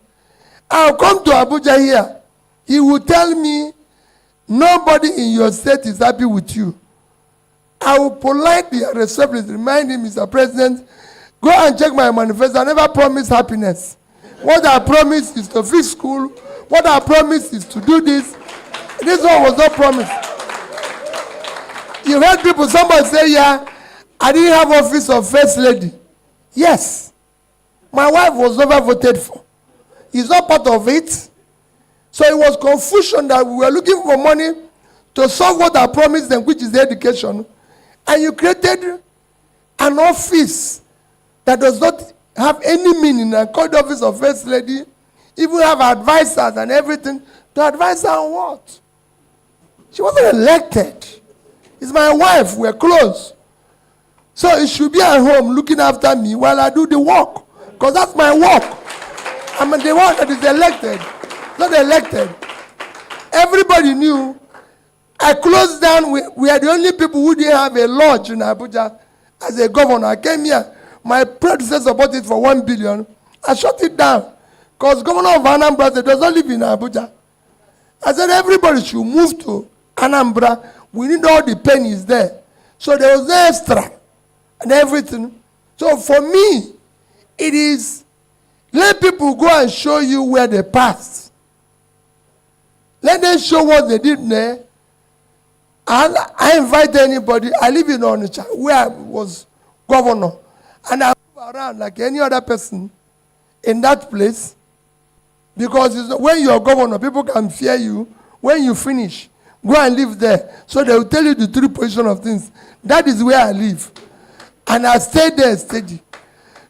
[SPEAKER 13] I'll come to Abuja here. He will tell me, nobody in your state is happy with you. I will politely and respectfully remind him, Mr. President, go and check my manifesto. I never promised happiness. What I promised is to fix school. What I promised is to do this. This one was not promised. You heard people, somebody say, yeah, I didn't have office of first lady. Yes. My wife was never voted for. He's not part of it. So it was confusion that we were looking for money to solve what I promised them, which is the education. And you created an office that does not have any meaning, and called the office of first lady, even have advisors and everything. To advise her on what? She wasn't elected. It's my wife. We're close. So it should be at home looking after me while I do the work. Because that's my work. I'm the one that is elected. Not elected. Everybody knew. I closed down. We are the only people who didn't have a lodge in Abuja as a governor. I came here. My predecessor bought it for 1 billion. I shut it down. Because Governor of Anambra does not live in Abuja. I said everybody should move to Anambra. We need all the pennies there. So there was no extra and everything. So for me, it is let people go and show you where they passed. Let them show what they did there. And I invite anybody. I live in Onitsha, where I was governor. And I move around like any other person in that place. Because when you are governor, people can fear you. When you finish, go and live there. So they will tell you the true position of things. That is where I live. And I stay there steady.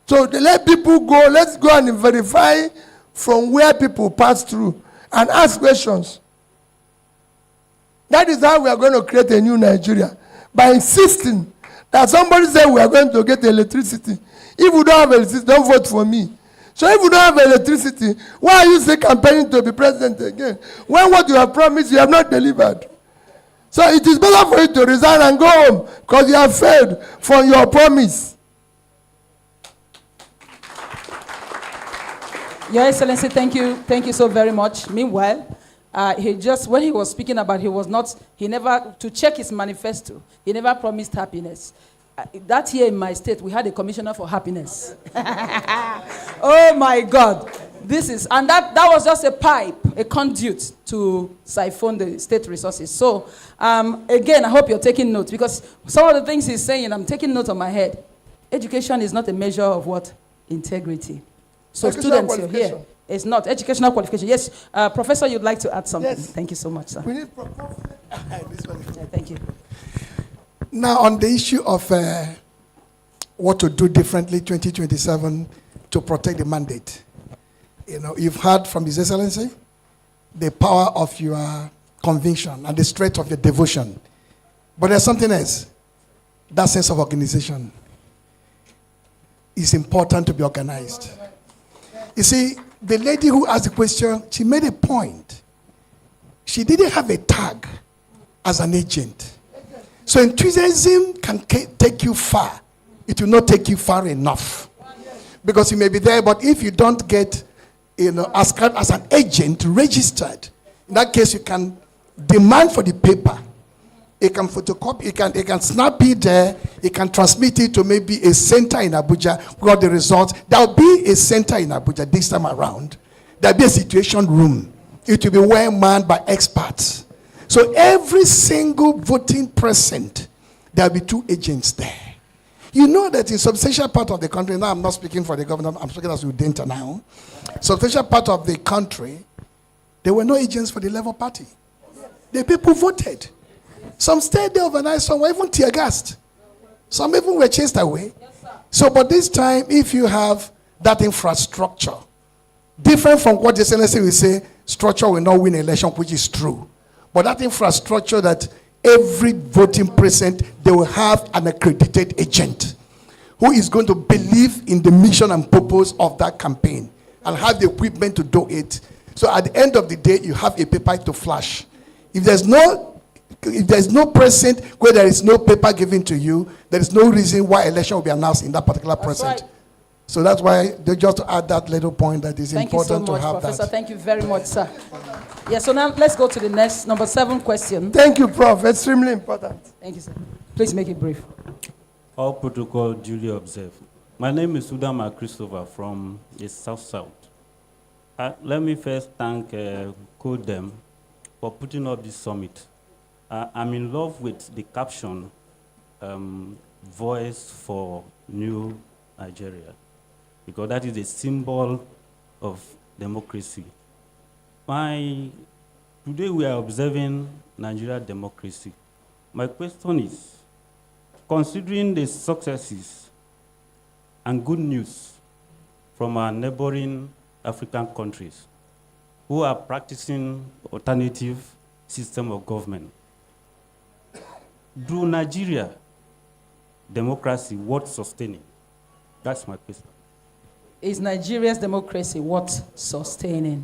[SPEAKER 13] So they let people go. Let's go and verify from where people pass through and ask questions. That is how we are going to create a new Nigeria. By insisting that somebody said we are going to get electricity. If we don't have electricity, don't vote for me. So if you don't have electricity, why are you still campaigning to be president again? When what you have promised, you have not delivered. So it is better for you to resign and go home because you have failed from your promise.
[SPEAKER 6] Your Excellency, thank you. Thank you so very much. Meanwhile, when he was speaking about, he never, to check his manifesto, he never promised happiness. That year in my state, we had a commissioner for happiness. Oh my God. And that was just a pipe, a conduit to siphon the state resources. So, again, I hope you're taking notes because some of the things he's saying, I'm taking notes on my head. Education is not a measure of what? Integrity. So students, you're here. It's not educational qualification. Yes, Professor, you'd like to add something. Yes. Thank you so much, sir.
[SPEAKER 13] We need
[SPEAKER 6] thank you.
[SPEAKER 12] Now, on the issue of what to do differently 2027 to protect the mandate, you've heard from His Excellency the power of your conviction and the strength of your devotion. But there's something else. That sense of organization is important to be organized. You see, the lady who asked the question, she made a point. She didn't have a tag as an agent. So enthusiasm can take you far. It will not take you far enough. Because you may be there, but if you don't get ascribed as an agent registered, in that case you can demand for the paper. You can photocopy, you can snap it there, you can transmit it to maybe a center in Abuja. We got the results. There will be a center in Abuja this time around. There will be a situation room. It will be well manned by experts. So every single voting precinct, there will be 2 agents there. You know that in substantial part of the country, now I'm not speaking for the governor, I'm speaking as Udenta now. Substantial part of the country, there were no agents for the Labour Party. The people voted. Some stayed there overnight, some were even tear gassed. Some even were chased away. So, but this time, if you have that infrastructure, different from what the Excellency will say, structure will not win election, which is true. But that infrastructure that every voting precinct, they will have an accredited agent who is going to believe in the mission and purpose of that campaign and have the equipment to do it. So at the end of the day, you have a paper to flash. If there's no If there's no precinct where there is no paper given to you, there is no reason why election will be announced in that particular precinct.
[SPEAKER 6] Right.
[SPEAKER 12] So that's why they just to add that little point that is
[SPEAKER 6] Thank you so
[SPEAKER 12] important
[SPEAKER 6] much,
[SPEAKER 12] to have
[SPEAKER 6] Professor.
[SPEAKER 12] that.
[SPEAKER 6] Thank you very much, sir. Yeah, so now let's go to the next, number 7 question.
[SPEAKER 13] Thank you, Prof. Extremely important.
[SPEAKER 6] Thank you, sir. Please make it brief.
[SPEAKER 2] All protocol duly observed. My name is Udama Christopher from the South. Let me first thank CODEM for putting up this summit. I'm in love with the caption, Voice for New Nigeria, because that is a symbol of democracy. Today we are observing Nigeria democracy. My question is, considering the successes and good news from our neighboring African countries who are practicing alternative system of government, do Nigeria democracy worth sustaining? That's my question.
[SPEAKER 6] Is Nigeria's democracy worth sustaining?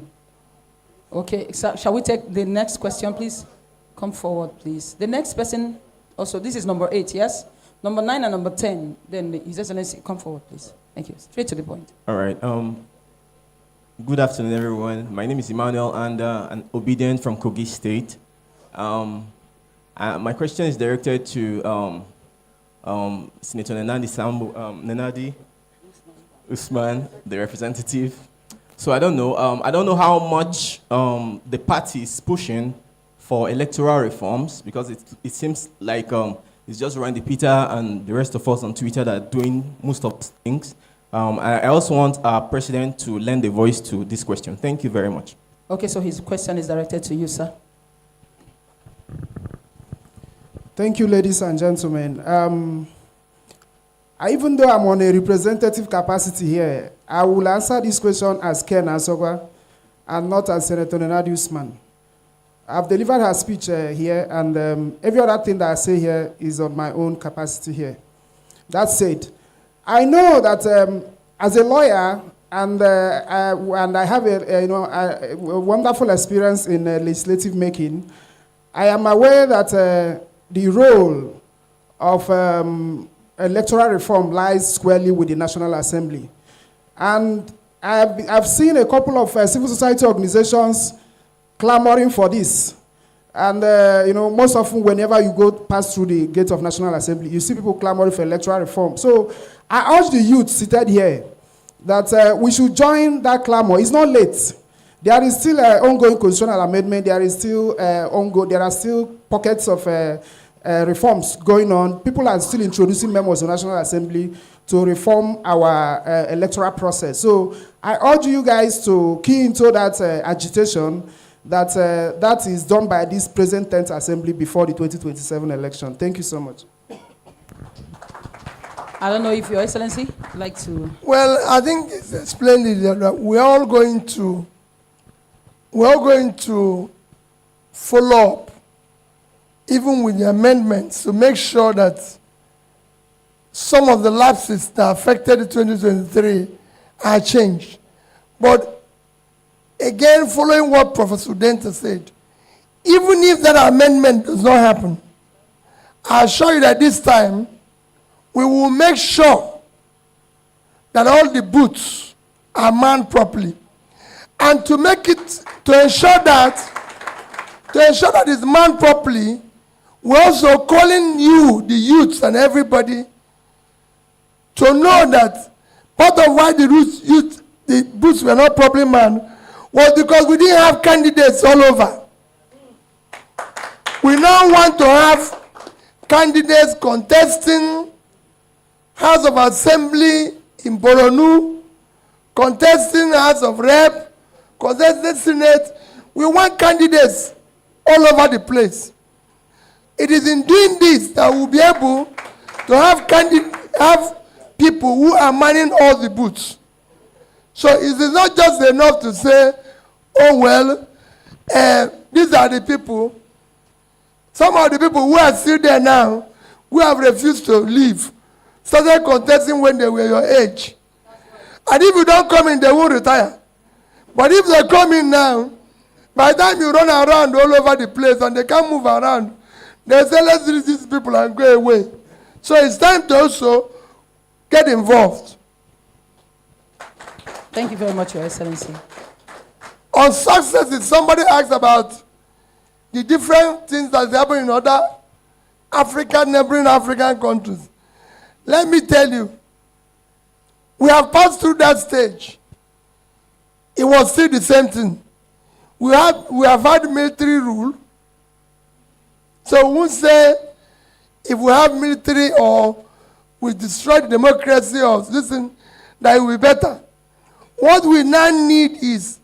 [SPEAKER 6] Okay, so shall we take the next question, please? Come forward, please. The next person, also, this is number 8, yes? Number 9 and number 10. Then His Excellency, come forward, please. Thank you. Straight to the point.
[SPEAKER 22] All right. Good afternoon, everyone. My name is Emmanuel Anda, an obedient from Kogi State. My question is directed to Senator Nenadi Usman, the representative. So I don't know how much the party is pushing for electoral reforms, because it seems like it's just Randy Peter and the rest of us on Twitter that are doing most of the things. I also want our president to lend a voice to this question. Thank you very much.
[SPEAKER 6] Okay, so his question is directed to you, sir.
[SPEAKER 11] Thank you, ladies and gentlemen. Even though I'm on a representative capacity here, I will answer this question as Ken Asogwa and not as Senator Nenadi Usman. I've delivered her speech here, and every other thing that I say here is on my own capacity here. That said, I know that as a lawyer, and I have a wonderful experience in legislative making, I am aware that the role of electoral reform lies squarely with the National Assembly. And I've seen a couple of civil society organizations clamoring for this. And most often whenever you go pass through the gate of National Assembly, you see people clamoring for electoral reform. So I urge the youth seated here that we should join that clamor. It's not late. There is still ongoing constitutional amendment. There is still there are still pockets of reforms going on. People are still introducing memos to National Assembly to reform our electoral process. So I urge you guys to key into that agitation that is done by this present 10th Assembly before the 2027 election. Thank you so much.
[SPEAKER 6] I don't know if Your Excellency would like to...
[SPEAKER 13] Well, I think it's splendid that we're all going to follow up, even with the amendments, to make sure that some of the lapses that affected the 2023 are changed. But again, following what Professor Denta said, even if that amendment does not happen, I assure you that this time, we will make sure that all the booths are manned properly. And to ensure that it's manned properly, we're also calling you, the youths and everybody, to know that part of why the booths were not properly manned was because we didn't have candidates all over. We now want to have candidates contesting House of Assembly in Boronu, contesting House of Rep, contesting Senate. We want candidates all over the place. It is in doing this that we'll be able to have people who are manning all the booths. So it is not just enough to say, oh well, these are the people. Some of the people who are still there now, who have refused to leave, started contesting when they were your age. And if you don't come in, they won't retire. But if they come in now, by the time you run around all over the place and they can't move around, They say, let's reach these people and go away. So it's time to also get involved.
[SPEAKER 6] Thank you very much, Your Excellency.
[SPEAKER 13] On successes, somebody asked about the different things that happen in other neighboring African countries. Let me tell you, we have passed through that stage. It was still the same thing. We have had military rule. So we won't say if we have military or we destroy the democracy or listen, that it will be better. What we now need is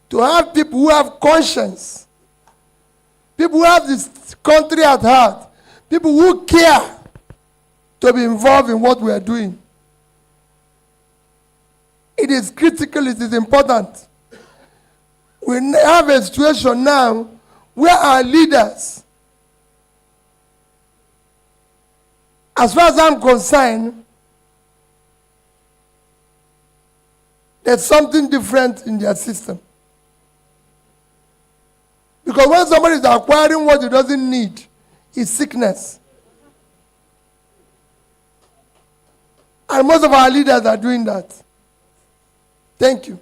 [SPEAKER 13] to have people who have conscience, people who have this country at heart, people who care to be involved in what we are doing. It is critical, it is important. We have a situation now where our leaders, as far as I'm concerned, there's something different in their system. Because when somebody is acquiring what he doesn't need, it's sickness. And most of our leaders are doing that. Thank you.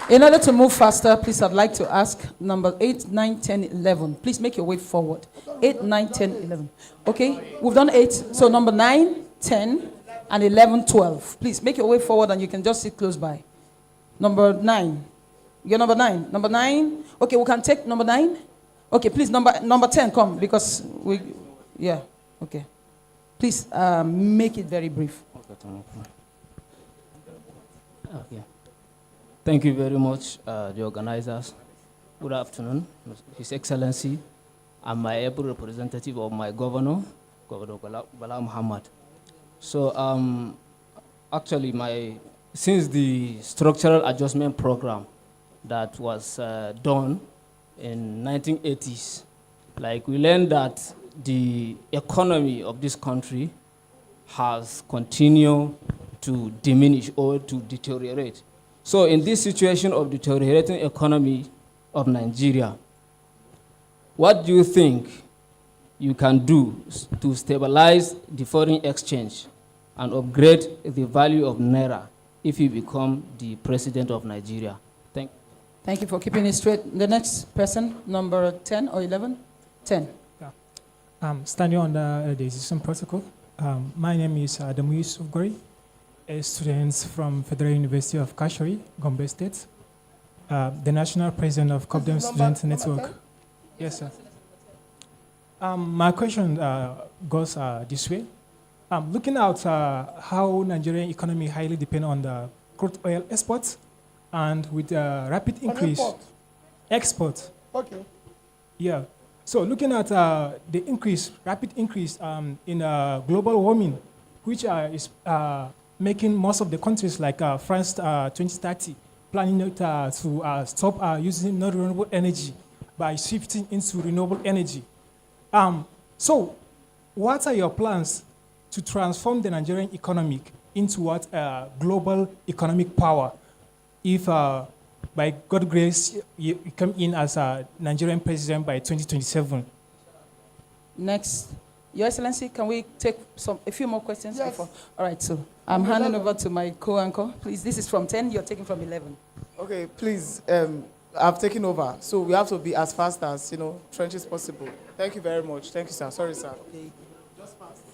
[SPEAKER 6] In order to move faster, please, I'd like to ask number 8, 9, 10, 11. Please make your way forward. 8, 9, 10, 11. Okay? We've done 8. So number 9, 10, and 11, 12. Please make your way forward and you can just sit close by. Number 9. You're number 9. Number 9. Okay, we can take number 9. Okay, please, number 10, come, because we, yeah, okay. Please make it very brief.
[SPEAKER 1] Okay. Thank you very much, the organizers. Good afternoon, His Excellency. I'm my able representative of my governor, Governor Bala Mohammed. So, actually, since the structural adjustment program that was done in 1980s, like we learned that the economy of this country has continued to diminish or to deteriorate. So in this situation of deteriorating economy of Nigeria, what do you think you can do to stabilize the foreign exchange and upgrade the value of Naira if you become the president of Nigeria?
[SPEAKER 6] Thank you for keeping it straight. The next person, number 10 or 11? 10.
[SPEAKER 3] Yeah. Standing on the decision protocol, my name is Adamu Yusuf Gori, a student from Federal University of Kashari, Gombe State, the national president of Cobden Student Network. Yes, sir. My question goes this way. Looking at how Nigerian economy highly depends on the crude oil exports, and with rapid increase, export.
[SPEAKER 13] Okay.
[SPEAKER 3] Yeah. So looking at the rapid increase in global warming, which is making most of the countries like France 2030 planning to stop using non-renewable energy by shifting into renewable energy. So what are your plans to transform the Nigerian economy into what global economic power if by God's grace you come in as a Nigerian president by 2027?
[SPEAKER 6] Next. Your Excellency, can we take a few more questions?
[SPEAKER 13] Yes.
[SPEAKER 6] Before? All right, so I'm handing over to my co-anchor. Please, this is from 10, you're taking from 11.
[SPEAKER 4] Okay, please, I've taken over. So we have to be as fast as, trench as possible. Thank you very much. Thank you, sir. Sorry, sir. Okay.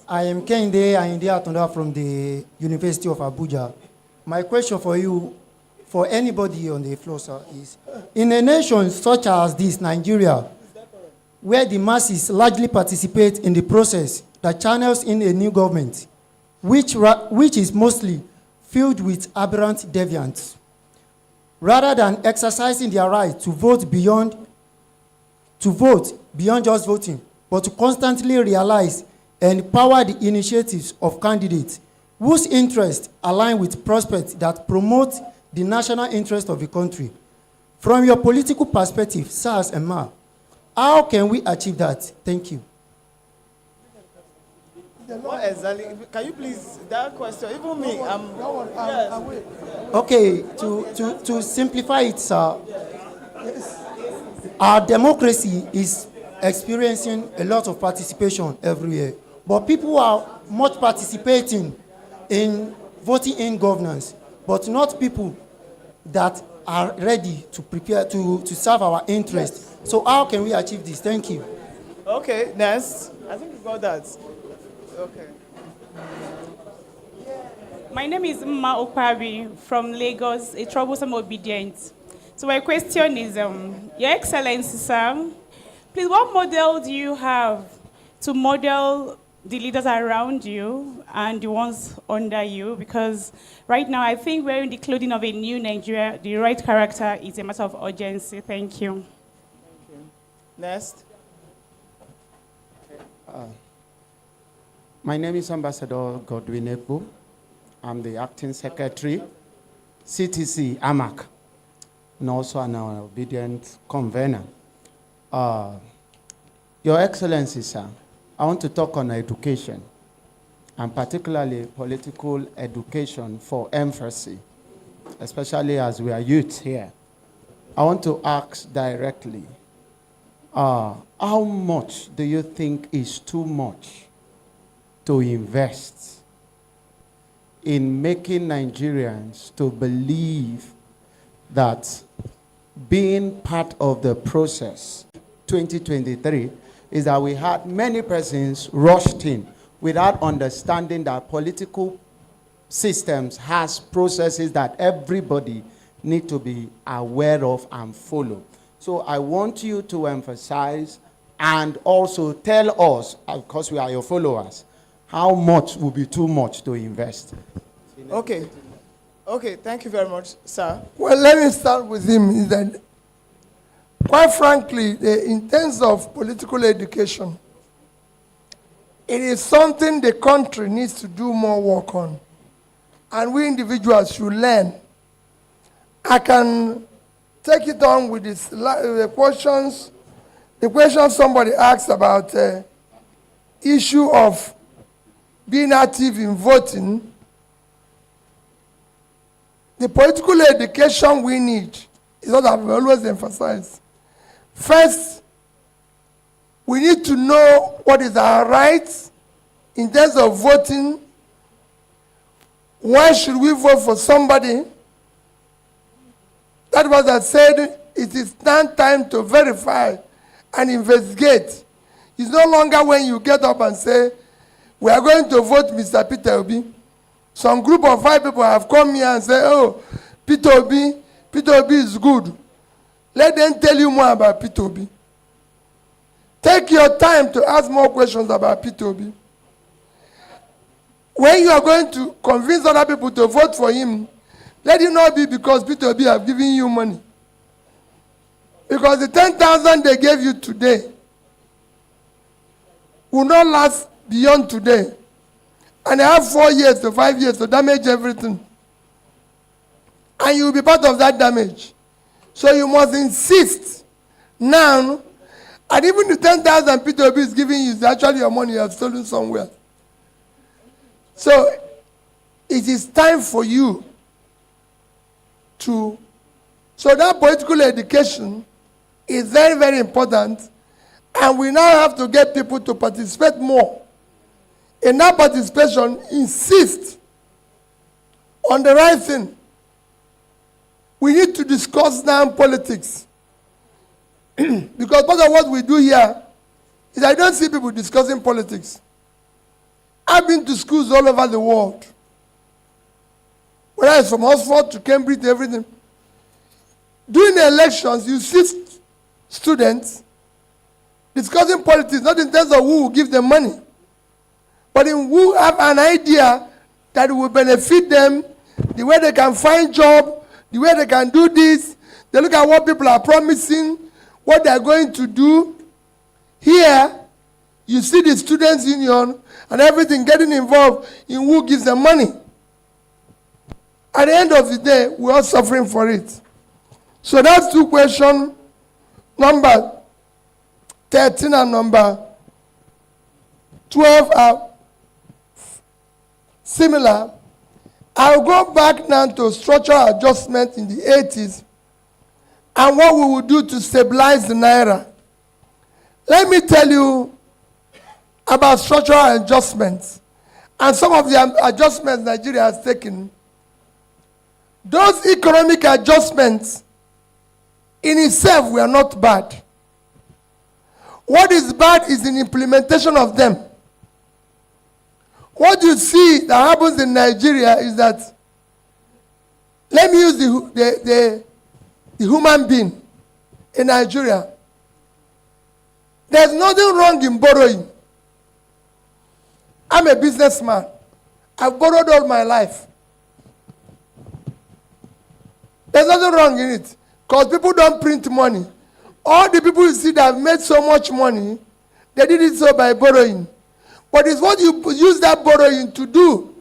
[SPEAKER 23] I am Kehinde Atunda from the University of Abuja. My question for you, for anybody on the floor, sir, is, in a nation such as this, Nigeria, where the masses largely participate in the process that channels in a new government, which is mostly filled with aberrant deviants, rather than exercising their right to vote beyond just voting, but to constantly realize and power the initiatives of candidates whose interests align with prospects that promote the national interest of the country. From your political perspective, SARS and MA, how can we achieve that? Thank you.
[SPEAKER 4] What exactly? Can you please, that question, even me, yes.
[SPEAKER 23] Okay, to simplify it, sir, our democracy is experiencing a lot of participation every year. But people are much participating in voting in governance, but not people that are ready to prepare to serve our interests. So how can we achieve this? Thank you.
[SPEAKER 4] Okay, next. I think we've got that. Okay.
[SPEAKER 5] My name is Mma Okwabi from Lagos, a troublesome obedient. So my question is, Your Excellency, sir, please, what model do you have to model the leaders around you and the ones under you? Because right now, I think we're in the clothing of a new Nigeria. The right character is a matter of urgency. Thank you.
[SPEAKER 4] Thank you. Next.
[SPEAKER 7] My name is Ambassador Godwin Ekpo. I'm the Acting Secretary, CTC, AMAC, and also an obedient convener. Your Excellency, sir, I want to talk on education, and particularly political education for emphasis, especially as we are youth here. I want to ask directly, how much do you think is too much to invest in making Nigerians to believe that being part of the process 2023 is that we had many persons rushed in without understanding that political systems has processes that everybody need to be aware of and follow. So I want you to emphasize and also tell us, because we are your followers, how much will be too much to invest.
[SPEAKER 4] Okay. Okay, thank you very much, sir.
[SPEAKER 13] Well, let me start with him. Is that, quite frankly, in terms of political education, it is something the country needs to do more work on. And we individuals should learn. I can take it on with this, the questions somebody asked about issue of being active in voting. The political education we need is what I've always emphasized. First, we need to know what is our rights in terms of voting. Why should we vote for somebody? That was I said, it is now time to verify and investigate. It's no longer when you get up and say, we are going to vote Mr. Peter Obi. Some group of 5 people have come here and say, oh, Peter Obi is good. Let them tell you more about Peter Obi. Take your time to ask more questions about Peter Obi. When you are going to convince other people to vote for him, let it not be because Peter Obi have given you money. Because the 10,000 they gave you today will not last beyond today. And they have 4 years to 5 years to damage everything. And you will be part of that damage. So you must insist now, and even the 10,000 Peter Obi is giving you is actually your money you have stolen somewhere. So it is time for you to, so that political education is very, very important, and we now have to get people to participate more. In that participation, insist on the right thing. We need to discuss now politics. Because part of what we do here is I don't see people discussing politics. I've been to schools all over the world. Whether it's from Oxford to Cambridge to everything. During the elections, you see students discussing politics, not in terms of who will give them money, but in who have an idea that will benefit them, the way they can find job, the way they can do this. They look at what people are promising, what they are going to do. Here, you see the students' union and everything getting involved in who gives them money. At the end of the day, we're all suffering for it. So that's 2 questions. Number 13 and number 12 are similar. I'll go back now to structural adjustment in the 80s and what we will do to stabilize the Naira. Let me tell you about structural adjustments and some of the adjustments Nigeria has taken. Those economic adjustments in itself were not bad. What is bad is the implementation of them. What you see that happens in Nigeria is that, let me use the human being in Nigeria. There's nothing wrong in borrowing. I'm a businessman. I've borrowed all my life. There's nothing wrong in it, because people don't print money. All the people you see that have made so much money, they did it so by borrowing. But it's what you use that borrowing to do.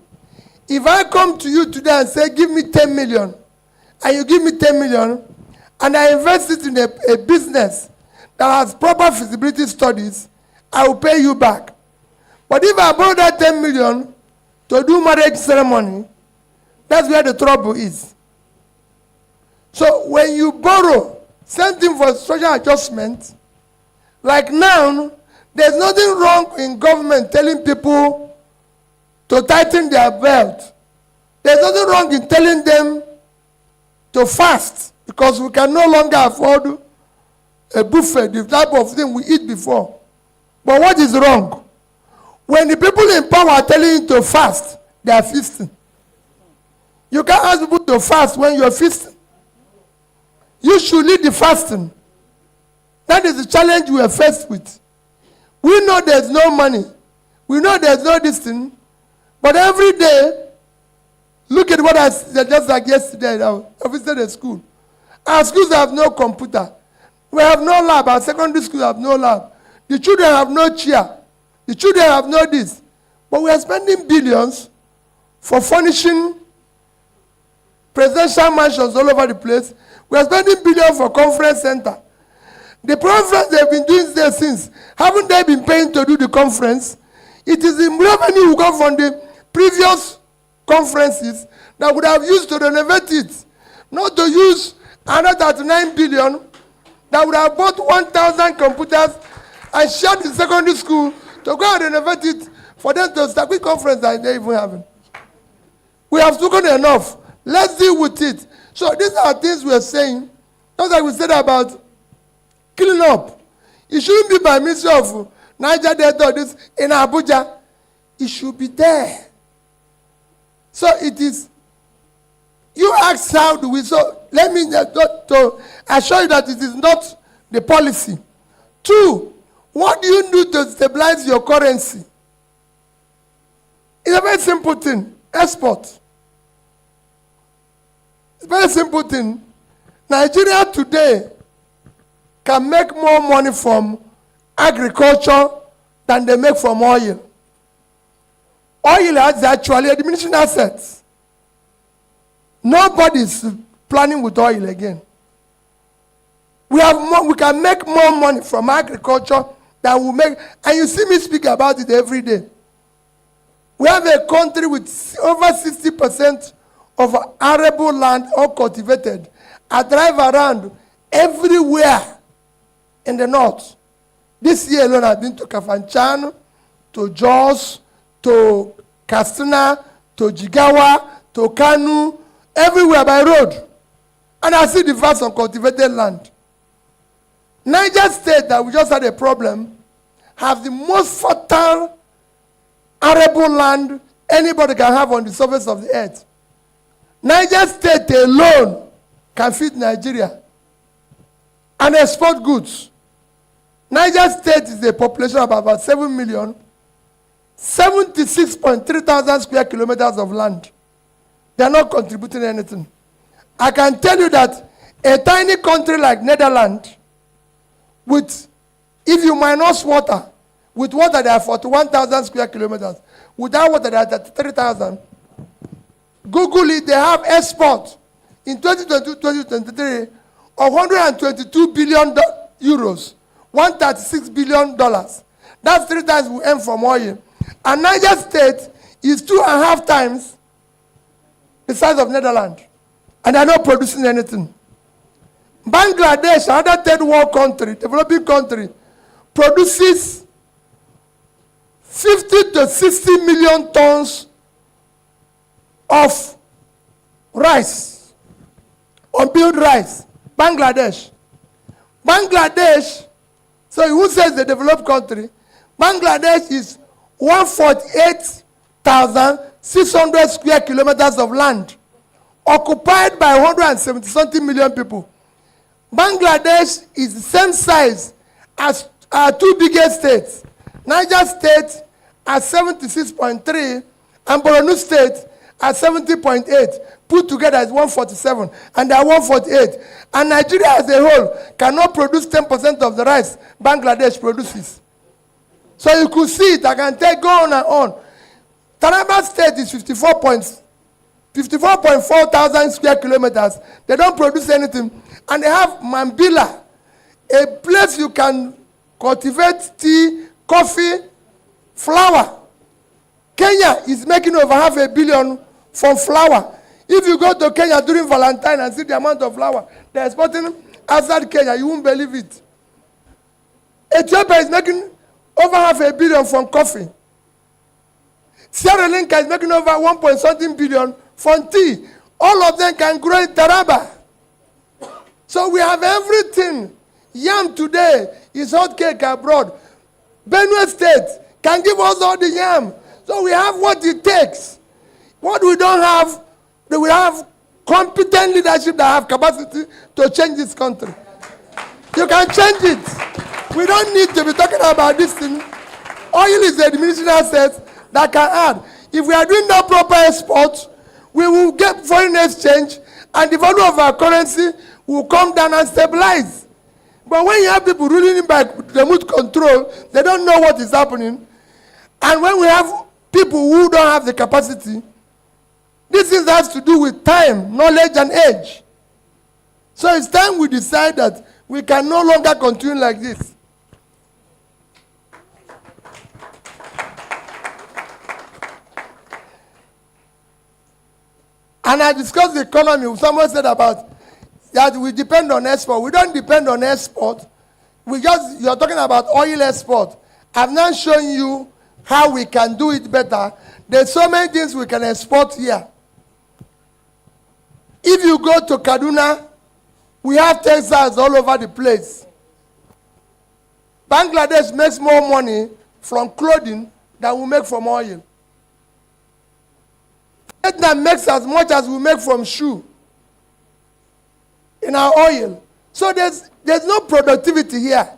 [SPEAKER 13] If I come to you today and say, give me 10 million, and you give me 10 million, and I invest it in a business that has proper feasibility studies, I will pay you back. But if I borrow that 10 million to do marriage ceremony, that's where the trouble is. So when you borrow, same thing for structural adjustment, like now, there's nothing wrong in government telling people to tighten their belt. There's nothing wrong in telling them to fast, because we can no longer afford a buffet, the type of thing we eat before. But what is wrong? When the people in power are telling you to fast, they are feasting. You can't ask people to fast when you're feasting. You should lead the fasting. That is the challenge we are faced with. We know there's no money. We know there's no this thing. But every day, look at what I said just like yesterday. I visited a school. Our schools have no computer. We have no lab. Our secondary schools have no lab. The children have no chair. The children have no this. But we are spending billions for furnishing presidential mansions all over the place. We are spending billions for conference center. The conference they've been doing there since, haven't they been paying to do the conference? It is the revenue we got from the previous conferences that would have used to renovate it, not to use another 39 billion that would have bought 1,000 computers and shared the secondary school to go and renovate it for them to start with conference that they even haven't. We have spoken enough. Let's deal with it. So these are things we are saying. Just like we said about cleaning up. It shouldn't be by Ministry of Niger Delta or this in Abuja. It should be there. So it is. You ask how do we, so let me to assure you that it is not the policy. 2, what do you do to stabilize your currency? It's a very simple thing. Export. It's a very simple thing. Nigeria today can make more money from agriculture than they make from oil. Oil has actually a diminishing assets. Nobody's planning with oil again. We can make more money from agriculture than we make, and you see me speak about it every day. We have a country with over 60% of arable land uncultivated. I drive around everywhere in the north. This year alone I've been to Kafanchan, to Jos, to Katsina, to Jigawa, to Kanu, everywhere by road. And I see the vast uncultivated land. Niger State, that we just had a problem, have the most fertile arable land anybody can have on the surface of the earth. Niger State alone can feed Nigeria and export goods. Niger State is a population of about 7 million, 76.3 thousand square kilometers of land. They are not contributing anything. I can tell you that a tiny country like Netherlands, with, if you minus water, with water they are 41,000 square kilometers, without water they are 33,000. Google it, they have export in 2022-2023 of 122 billion euros, $136 billion. That's 3 times we earn from oil. And Niger State is 2.5 times the size of Netherlands. And they're not producing anything. Bangladesh, another third world country, developing country, produces 50 to 60 million tons of rice, unpeeled rice. Bangladesh. Bangladesh, so who says the developed country? Bangladesh is 148,600 square kilometers of land, occupied by 170-something million people. Bangladesh is the same size as our two biggest states. Niger State at 76.3 and Borno State at 70.8. Put together is 147 and they are 148. And Nigeria as a whole cannot produce 10% of the rice Bangladesh produces. So you could see it, I can go on and on. Taraba State is 54.4 thousand square kilometers. They don't produce anything. And they have Mambila, a place you can cultivate tea, coffee, flour. Kenya is making over $500 million from flour. If you go to Kenya during Valentine and see the amount of flour they're exporting outside Kenya, you won't believe it. Ethiopia is making over $500 million from coffee. Sierra Leone is making over 1.something billion from tea. All of them can grow in Taraba. So we have everything. Yam today is hot cake abroad. Benue State can give us all the yam. So we have what it takes. What we don't have, we have competent leadership that have capacity to change this country. You can change it. We don't need to be talking about this thing. Oil is the diminishing asset that can add. If we are doing no proper export, we will get foreign exchange and the value of our currency will come down and stabilize. But when you have people ruling by remote control, they don't know what is happening. And when we have people who don't have the capacity, this is has to do with time, knowledge, and age. So it's time we decide that we can no longer continue like this. And I discussed the economy. Someone said about that we depend on export. We don't depend on export. You're talking about oil export. I've now shown you how we can do it better. There's so many things we can export here. If you go to Kaduna, we have textiles all over the place. Bangladesh makes more money from clothing than we make from oil. Vietnam makes as much as we make from shoe in our oil. So there's no productivity here.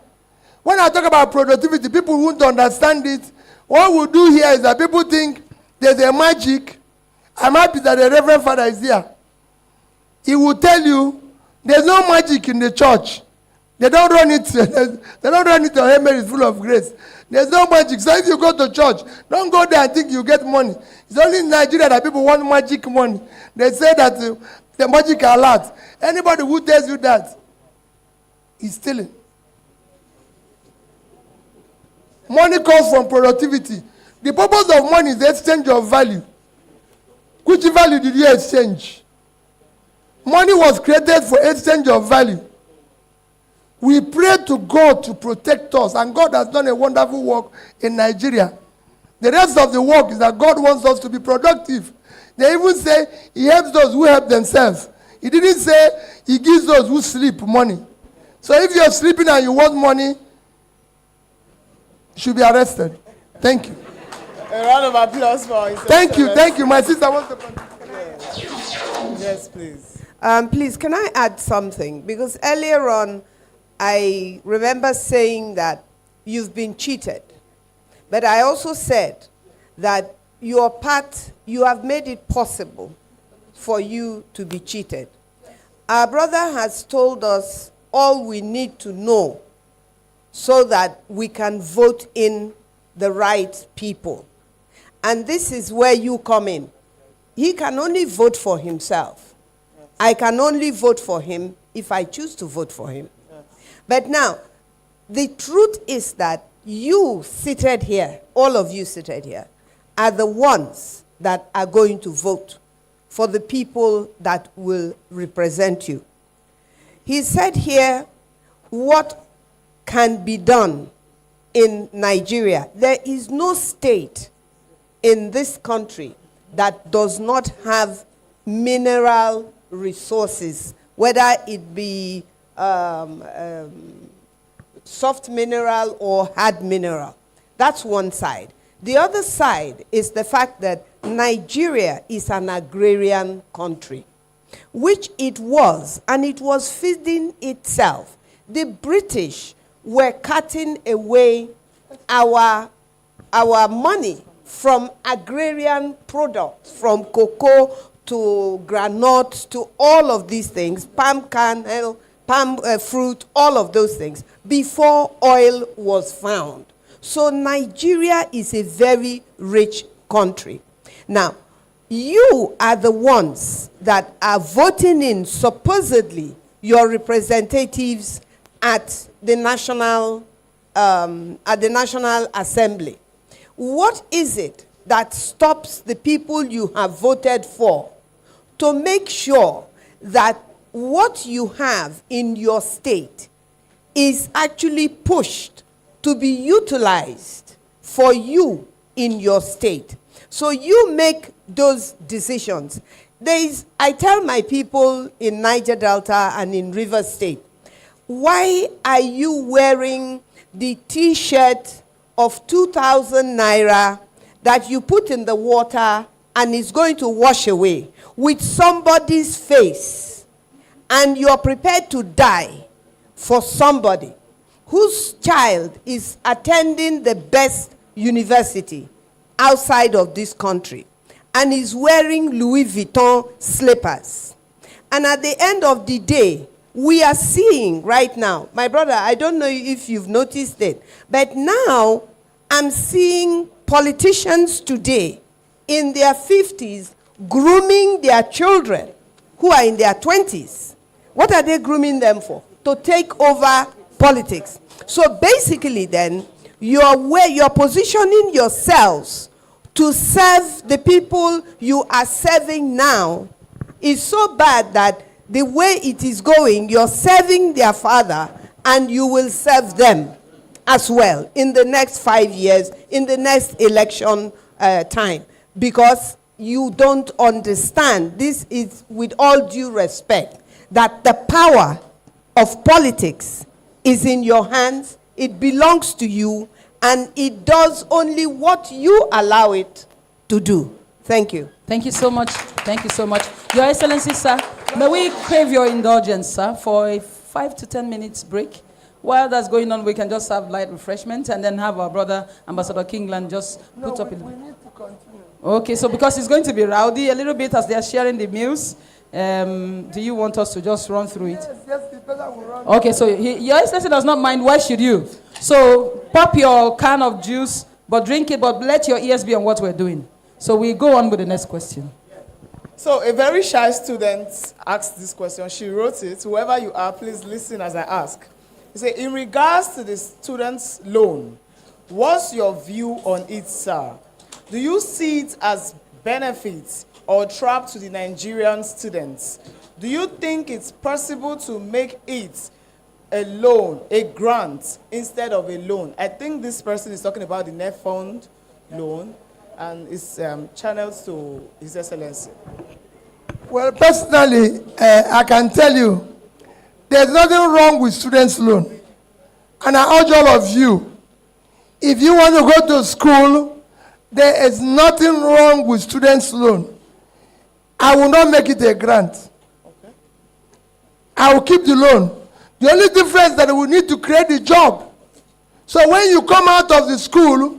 [SPEAKER 13] When I talk about productivity, people won't understand it. What we do here is that people think there's a magic. I'm happy that the Reverend Father is here. He will tell you there's no magic in the church. They don't run it. They don't run it on Hail Mary is full of grace. There's no magic. So if you go to church, don't go there and think you get money. It's only in Nigeria that people want magic money. They say that the magic alert. Anybody who tells you that is stealing. Money comes from productivity. The purpose of money is the exchange of value. Which value did you exchange? Money was created for exchange of value. We pray to God to protect us, and God has done a wonderful work in Nigeria. The rest of the work is that God wants us to be productive. They even say he helps those who help themselves. He didn't say he gives those who sleep money. So if you're sleeping and you want money, you should be arrested. Thank you.
[SPEAKER 4] A round of applause for his
[SPEAKER 13] Thank you. My sister wants to...
[SPEAKER 4] Yes, please.
[SPEAKER 14] Please, can I add something? Because earlier on, I remember saying that you've been cheated. But I also said that your part, you have made it possible for you to be cheated. Our brother has told us all we need to know so that we can vote in the right people. And this is where you come in. He can only vote for himself. I can only vote for him if I choose to vote for him. But now, the truth is that you seated here, all of you seated here, are the ones that are going to vote for the people that will represent you. He said here, what can be done in Nigeria. There is no state in this country that does not have mineral resources, whether it be soft mineral or hard mineral. That's one side. The other side is the fact that Nigeria is an agrarian country, which it was, and it was feeding itself. The British were cutting away our money from agrarian products, from cocoa to granules to all of these things, palm kernel, palm fruit, all of those things, before oil was found. So Nigeria is a very rich country. Now, you are the ones that are voting in, supposedly, your representatives at the National Assembly. What is it that stops the people you have voted for to make sure that what you have in your state is actually pushed to be utilized for you in your state? So you make those decisions. I tell my people in Niger Delta and in River State, why are you wearing the T-shirt of 2,000 naira that you put in the water and is going to wash away with somebody's face, and you're prepared to die for somebody whose child is attending the best university outside of this country and is wearing Louis Vuitton slippers? And at the end of the day, we are seeing right now, my brother, I don't know if you've noticed it, but now I'm seeing politicians today in their 50s grooming their children who are in their 20s. What are they grooming them for? To take over politics. So basically then, you're positioning yourselves to serve the people you are serving now is so bad that the way it is going, you're serving their father and you will serve them as well in the next 5 years, in the next election time, because you don't understand. This is, with all due respect, that the power of politics is in your hands, it belongs to you, and it does only what you allow it to do. Thank you.
[SPEAKER 6] Thank you so much. Thank you so much. Your Excellency, sir, may we crave your indulgence, sir, for a 5 to 10 minutes break. While that's going on, we can just have light refreshment and then have our brother, Ambassador Kingland, just put up in...
[SPEAKER 13] We need to continue.
[SPEAKER 6] Okay, so because it's going to be rowdy a little bit as they are sharing the meals, do you want us to just run through it?
[SPEAKER 13] Yes, the better will run.
[SPEAKER 6] Okay, so Your Excellency does not mind. Why should you? So pop your can of juice, but drink it, but let your ears be on what we're doing. So we go on with the next question.
[SPEAKER 4] So a very shy student asked this question. She wrote it. Whoever you are, please listen as I ask. He said, in regards to the student's loan, what's your view on it, sir? Do you see it as benefits or trap to the Nigerian students? Do you think it's possible to make it a loan, a grant, instead of a loan? I think this person is talking about the net fund loan, and it's channeled to His Excellency.
[SPEAKER 13] Well, personally, I can tell you, there's nothing wrong with students' loan. And I urge all of you, if you want to go to school, there is nothing wrong with students' loan. I will not make it a grant.
[SPEAKER 4] Okay.
[SPEAKER 13] I will keep the loan. The only difference is that we need to create a job. So when you come out of the school,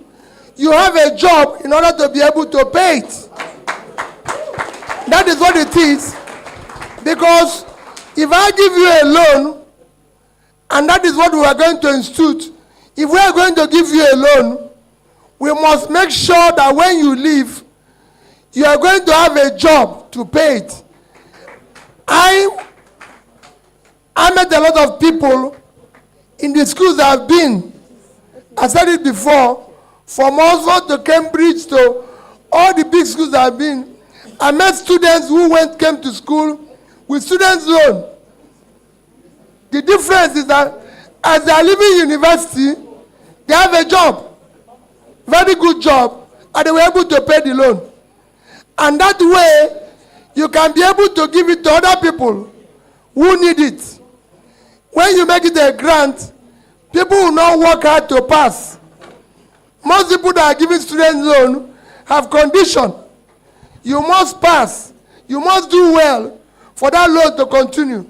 [SPEAKER 13] you have a job in order to be able to pay it. That is what it is. Because if I give you a loan, and that is what we are going to institute, if we are going to give you a loan, we must make sure that when you leave, you are going to have a job to pay it. I met a lot of people in the schools that I've been. I said it before, from Oxford to Cambridge to all the big schools that I've been. I met students who came to school with students' loan. The difference is that as they are leaving university, They have a job, very good job, and they were able to pay the loan. And that way, you can be able to give it to other people who need it. When you make it a grant, people will not work hard to pass. Most people that are giving student loan have condition. You must pass. You must do well for that loan to continue.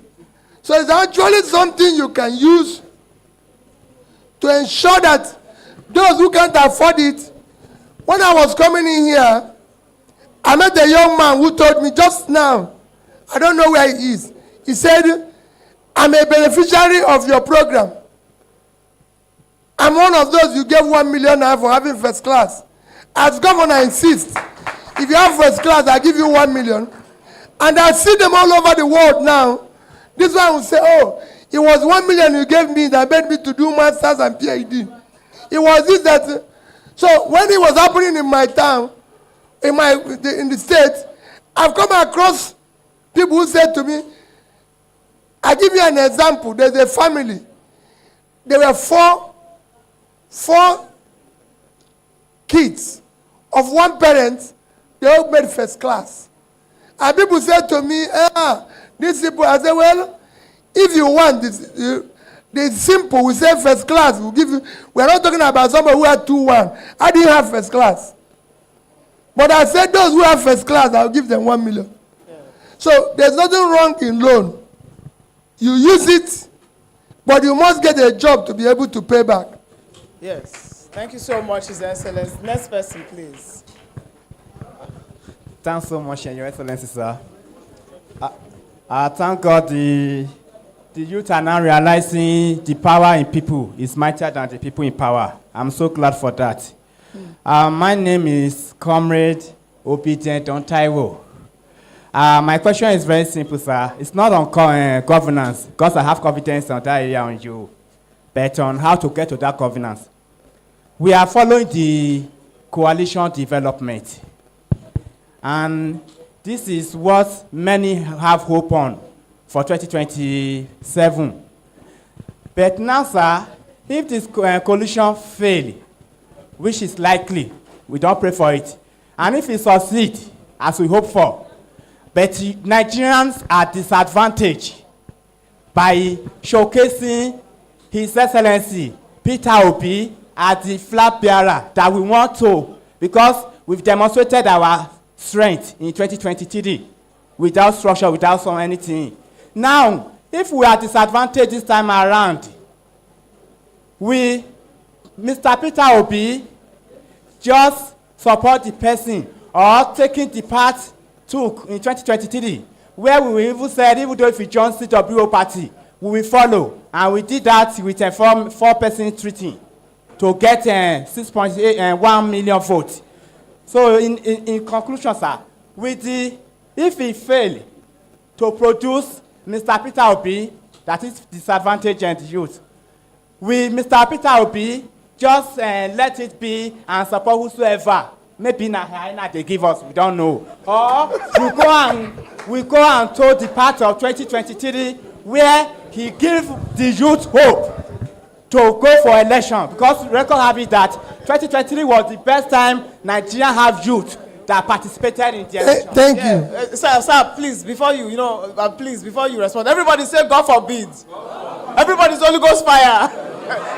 [SPEAKER 13] So it's actually something you can use to ensure that those who can't afford it. When I was coming in here, I met a young man who told me just now, I don't know where he is. He said, I'm a beneficiary of your program. I'm one of those you gave 1 million naira for having first class. As governor insists, if you have first class, I give you 1 million. And I see them all over the world now. This one will say, oh, it was 1 million you gave me that made me to do masters and PhD. It was this that. So when it was happening in my town, in the state, I've come across people who said to me, I give you an example. There's a family. There were four kids of one parent. They all made first class. And people said to me, these people, I said, well, if you want this, the simple, we say first class, we'll give you. We're not talking about somebody who had 2-1. I didn't have first class. But I said those who have first class, I'll give them 1 million. Yeah. So there's nothing wrong in loan. You use it, but you must get a job to be able to pay back.
[SPEAKER 4] Yes. Thank you so much, His Excellency. Next person, please.
[SPEAKER 8] Thanks so much, Your Excellency, sir. I thank God the youth are now realizing the power in people is mightier than the people in power. I'm so glad for that. My name is Comrade Obedient on Taiwo. My question is very simple, sir. It's not on governance, because I have confidence on that area on you, but on how to get to that governance. We are following the coalition development. And this is what many have hope on for 2027. But now, sir, if this coalition fails, which is likely, we don't pray for it, and if it succeeds, as we hope for, but Nigerians are disadvantaged by showcasing His Excellency Peter Obi as the flag bearer that we want to, because we've demonstrated our strength in 2023 without structure, without anything. Now, if we are disadvantaged this time around, Mr. Peter Obi just support the person or taking the part took in 2023, where we even said, even though if we join CWO party, we will follow. And we did that with a 4-person treaty to get 6.1 million votes. So in conclusion, sir, if we fail to produce Mr. Peter Obi, that is disadvantaged and youth, will Mr. Peter Obi just let it be and support whosoever? Maybe na they give us, we don't know. Or we go and told the part of 2023 where he give the youth hope to go for election, because record have it that 2023 was the best time Nigeria have youth that participated in the election.
[SPEAKER 13] Thank you.
[SPEAKER 4] Sir, please, before you, please, before you respond, everybody say God forbid. Everybody's Holy Ghost fire.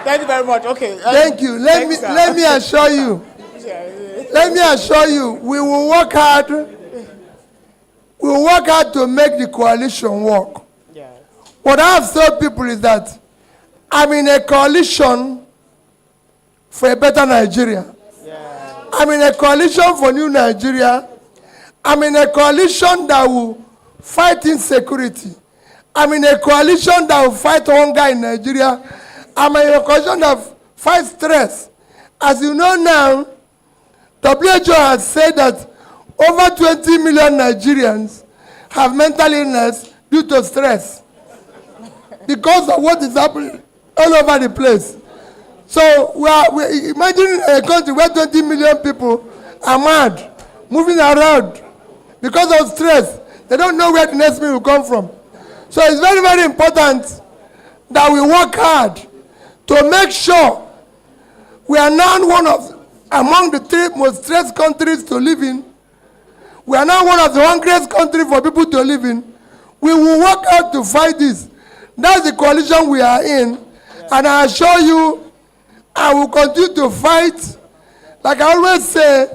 [SPEAKER 4] Thank you very much. Okay.
[SPEAKER 13] Thank you. Let me assure you. Let me assure you, we will work hard. We will work hard to make the coalition work. Yeah. What I have told people is that I'm in a coalition for a better Nigeria. Yeah. I'm in a coalition for new Nigeria. I'm in a coalition that will fight insecurity. I'm in a coalition that will fight hunger in Nigeria. I'm in a coalition that fights stress. As you know now, WHO has said that over 20 million Nigerians have mental illness due to stress because of what is happening all over the place. So we imagine a country where 20 million people are mad, moving around because of stress. They don't know where the next meal will come from. So it's very, very important that we work hard to make sure We are now among the 3 most stressed countries to live in. We are now one of the hungriest countries for people to live in. We will work out to fight this. That's the coalition we are in. And I assure you, I will continue to fight. Like I always say,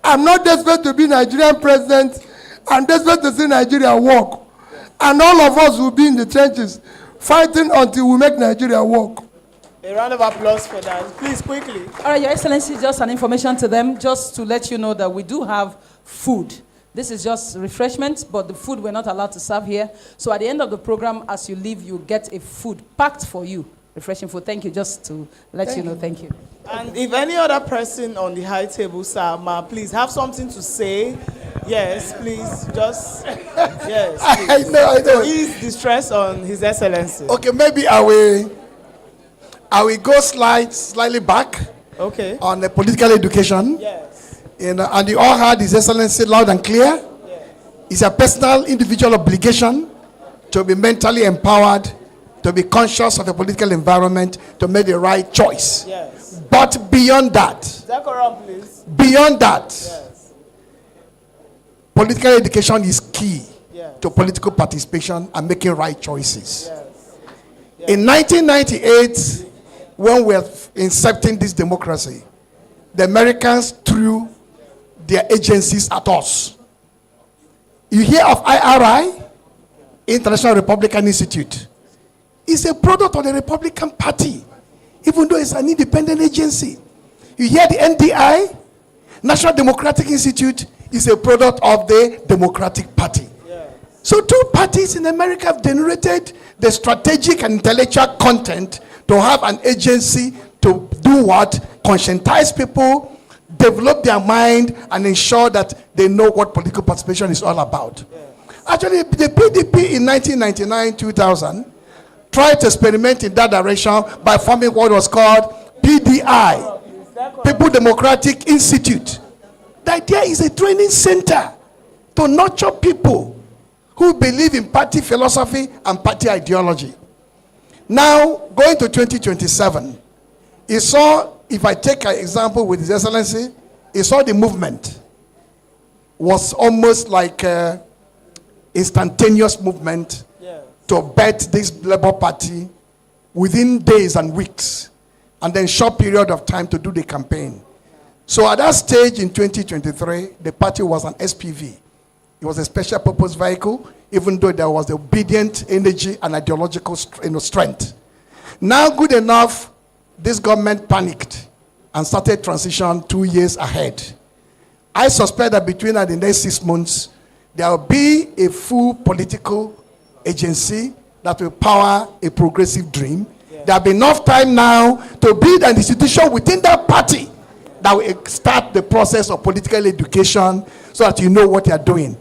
[SPEAKER 13] I'm not desperate to be Nigerian president. I'm desperate to see Nigeria work. And all of us will be in the trenches fighting until we make Nigeria work.
[SPEAKER 4] A round of applause for that. Please, quickly.
[SPEAKER 6] All right, Your Excellency, just an information to them, just to let you know that we do have food. This is just refreshment, but the food we're not allowed to serve here. So at the end of the program, as you leave, you get a food packed for you. Refreshing food. Thank you, just to let you know. Thank you.
[SPEAKER 4] And if any other person on the high table, sir, ma, please have something to say. Yes, please, just, yes. Please.
[SPEAKER 12] I know.
[SPEAKER 4] To ease the stress on His Excellency.
[SPEAKER 12] Okay, maybe I will go slightly back.
[SPEAKER 4] Okay.
[SPEAKER 12] On the political education.
[SPEAKER 4] Yes.
[SPEAKER 12] And you all heard His Excellency loud and clear. Yes. It's a personal, individual obligation to be mentally empowered, to be conscious of the political environment, to make the right choice.
[SPEAKER 4] Yes.
[SPEAKER 12] But beyond that,
[SPEAKER 4] Decorum, please.
[SPEAKER 12] Beyond that,
[SPEAKER 4] yes,
[SPEAKER 12] political education is key
[SPEAKER 4] yes,
[SPEAKER 12] to political participation and making right choices.
[SPEAKER 4] Yes.
[SPEAKER 12] Yes. In 1998, when we were incepting this democracy, the Americans threw their agencies at us. You hear of IRI, International Republican Institute. It's a product of the Republican Party, even though it's an independent agency. You hear the NDI, National Democratic Institute, is a product of the Democratic Party. Yes. So 2 parties in America have generated the strategic and intellectual content to have an agency to do what? Conscientize people, develop their mind, and ensure that they know what political participation is all about. Yes. Actually, the PDP in 1999-2000 tried to experiment in that direction by forming what was called PDI, People Democratic Institute. The idea is a training center to nurture people who believe in party philosophy and party ideology. Now, going to 2027, he saw, if I take an example with His Excellency, he saw the movement was almost like an instantaneous movement to bet this Labour Party within days and weeks, and then short period of time to do the campaign. So at that stage in 2023, the party was an SPV. It was a special purpose vehicle, even though there was the obedient energy and ideological strength. Now, good enough, this government panicked and started transition 2 years ahead. I suspect that between the next 6 months, there will be a full political agency that will power a progressive dream. Yeah. There will be enough time now to build an institution within that party that will start the process of political education so that you know what you are doing.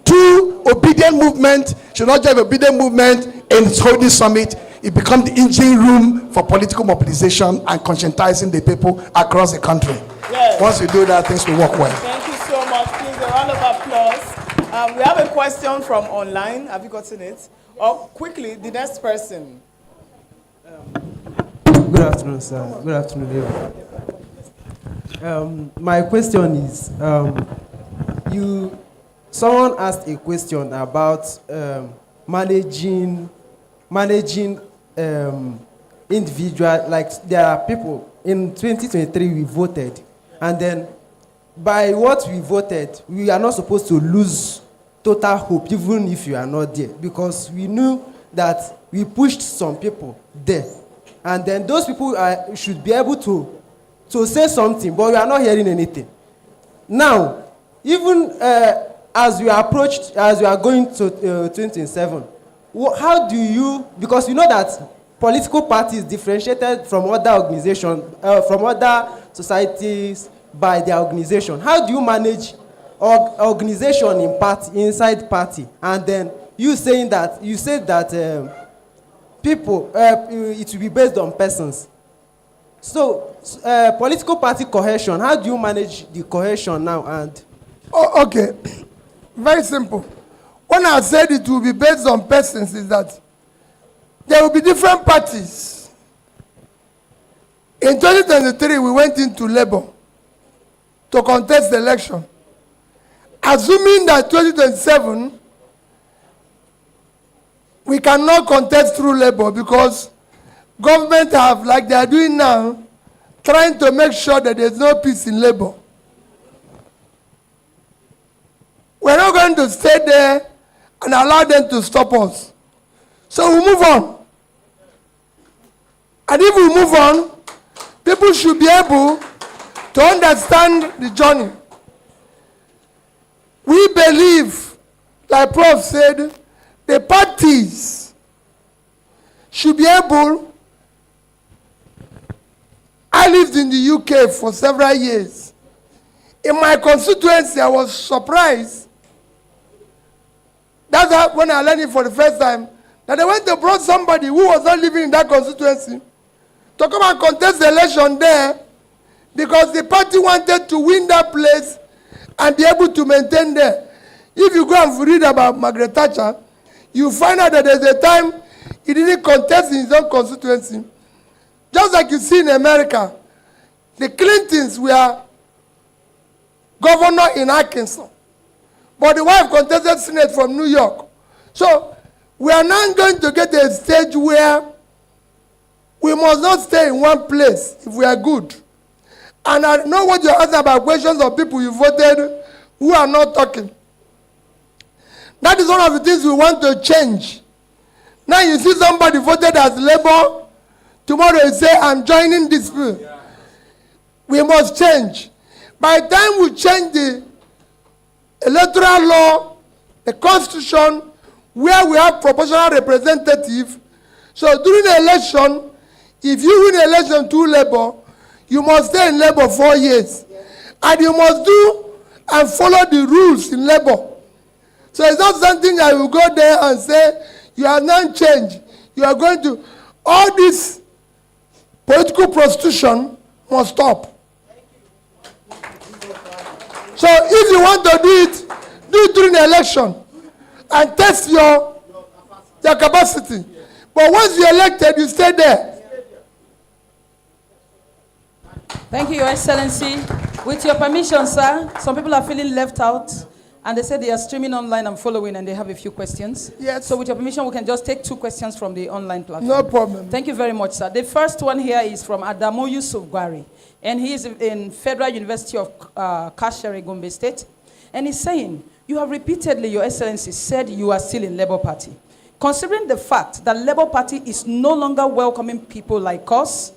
[SPEAKER 12] 2, obedient movement should not just be obedient movement in holding summit. It becomes the engine room for political mobilization and conscientizing the people across the country. Yes. Once you do that, things will work well.
[SPEAKER 4] Thank you so much. Please, a round of applause. We have a question from online. Have you gotten it? Or quickly, the next person.
[SPEAKER 9] Good afternoon, sir. Good afternoon, everyone. My question is, someone asked a question about managing individual, like there are people, in 2023 we voted, and then by what we voted, we are not supposed to lose total hope, even if you are not there, because we knew that we pushed some people there, and then those people should be able to say something, but we are not hearing anything. Now, even as we are going to 2027, how do you, because you know that political parties differentiated from other organizations, from other societies by their organization. How do you manage organization in party, inside party, and then you said that people, it will be based on persons. So, political party cohesion, how do you manage the cohesion now? And
[SPEAKER 13] okay, very simple. When I said it will be based on persons, is that there will be different parties. In 2023, we went into labor to contest the election. Assuming that 2027, we cannot contest through labor because government have, like they are doing now, trying to make sure that there's no peace in labor. We're not going to stay there and allow them to stop us. So we move on. And if we move on, people should be able to understand the journey. We believe, like Prof said, the parties should be able. I lived in the UK for several years. In my constituency, I was surprised. That's when I learned it for the first time, that they went to brought somebody who was not living in that constituency to come and contest the election there because the party wanted to win that place and be able to maintain there. If you go and read about Margaret Thatcher, you find out that there's a time he didn't contest in his own constituency. Just like you see in America, the Clintons were governor in Arkansas, but the wife contested Senate from New York. So we are now going to get a stage where we must not stay in one place if we are good. And I know what you're asking about questions of people you voted who are not talking. That is one of the things we want to change. Now you see somebody voted as Labour, tomorrow you say, I'm joining this bill. Yeah. We must change. By the time we change the electoral law, the constitution, where we have proportional representative, so during the election, if you win the election through Labour, you must stay in Labour 4 years. And you must do and follow the rules in Labour. So it's not something that you go there and say, you are not changed. You are going to, all this political prostitution must stop. So if you want to do it during the election and test your capacity. But once you're elected, you stay there.
[SPEAKER 6] Thank you, Your Excellency. With your permission, sir, some people are feeling left out, and they said they are streaming online and following, and they have a few questions.
[SPEAKER 13] Yes.
[SPEAKER 6] So with your permission, we can just take 2 questions from the online platform.
[SPEAKER 13] No problem.
[SPEAKER 6] Thank you very much, sir. The first one here is from Adamu Yusuf Gwari, and he is in Federal University of Kashere, Gombe State, and he's saying, you have repeatedly, Your Excellency, said you are still in Labour Party. Considering the fact that Labour Party is no longer welcoming people like us,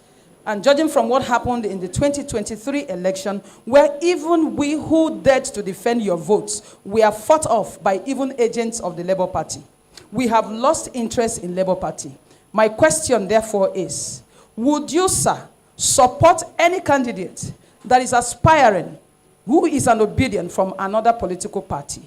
[SPEAKER 6] and judging from what happened in the 2023 election, where even we who dared to defend your votes were fought off by even agents of the Labour Party, we have lost interest in Labour Party. My question, therefore, is, would you, sir, support any candidate that is aspiring who is an obedient from another political party?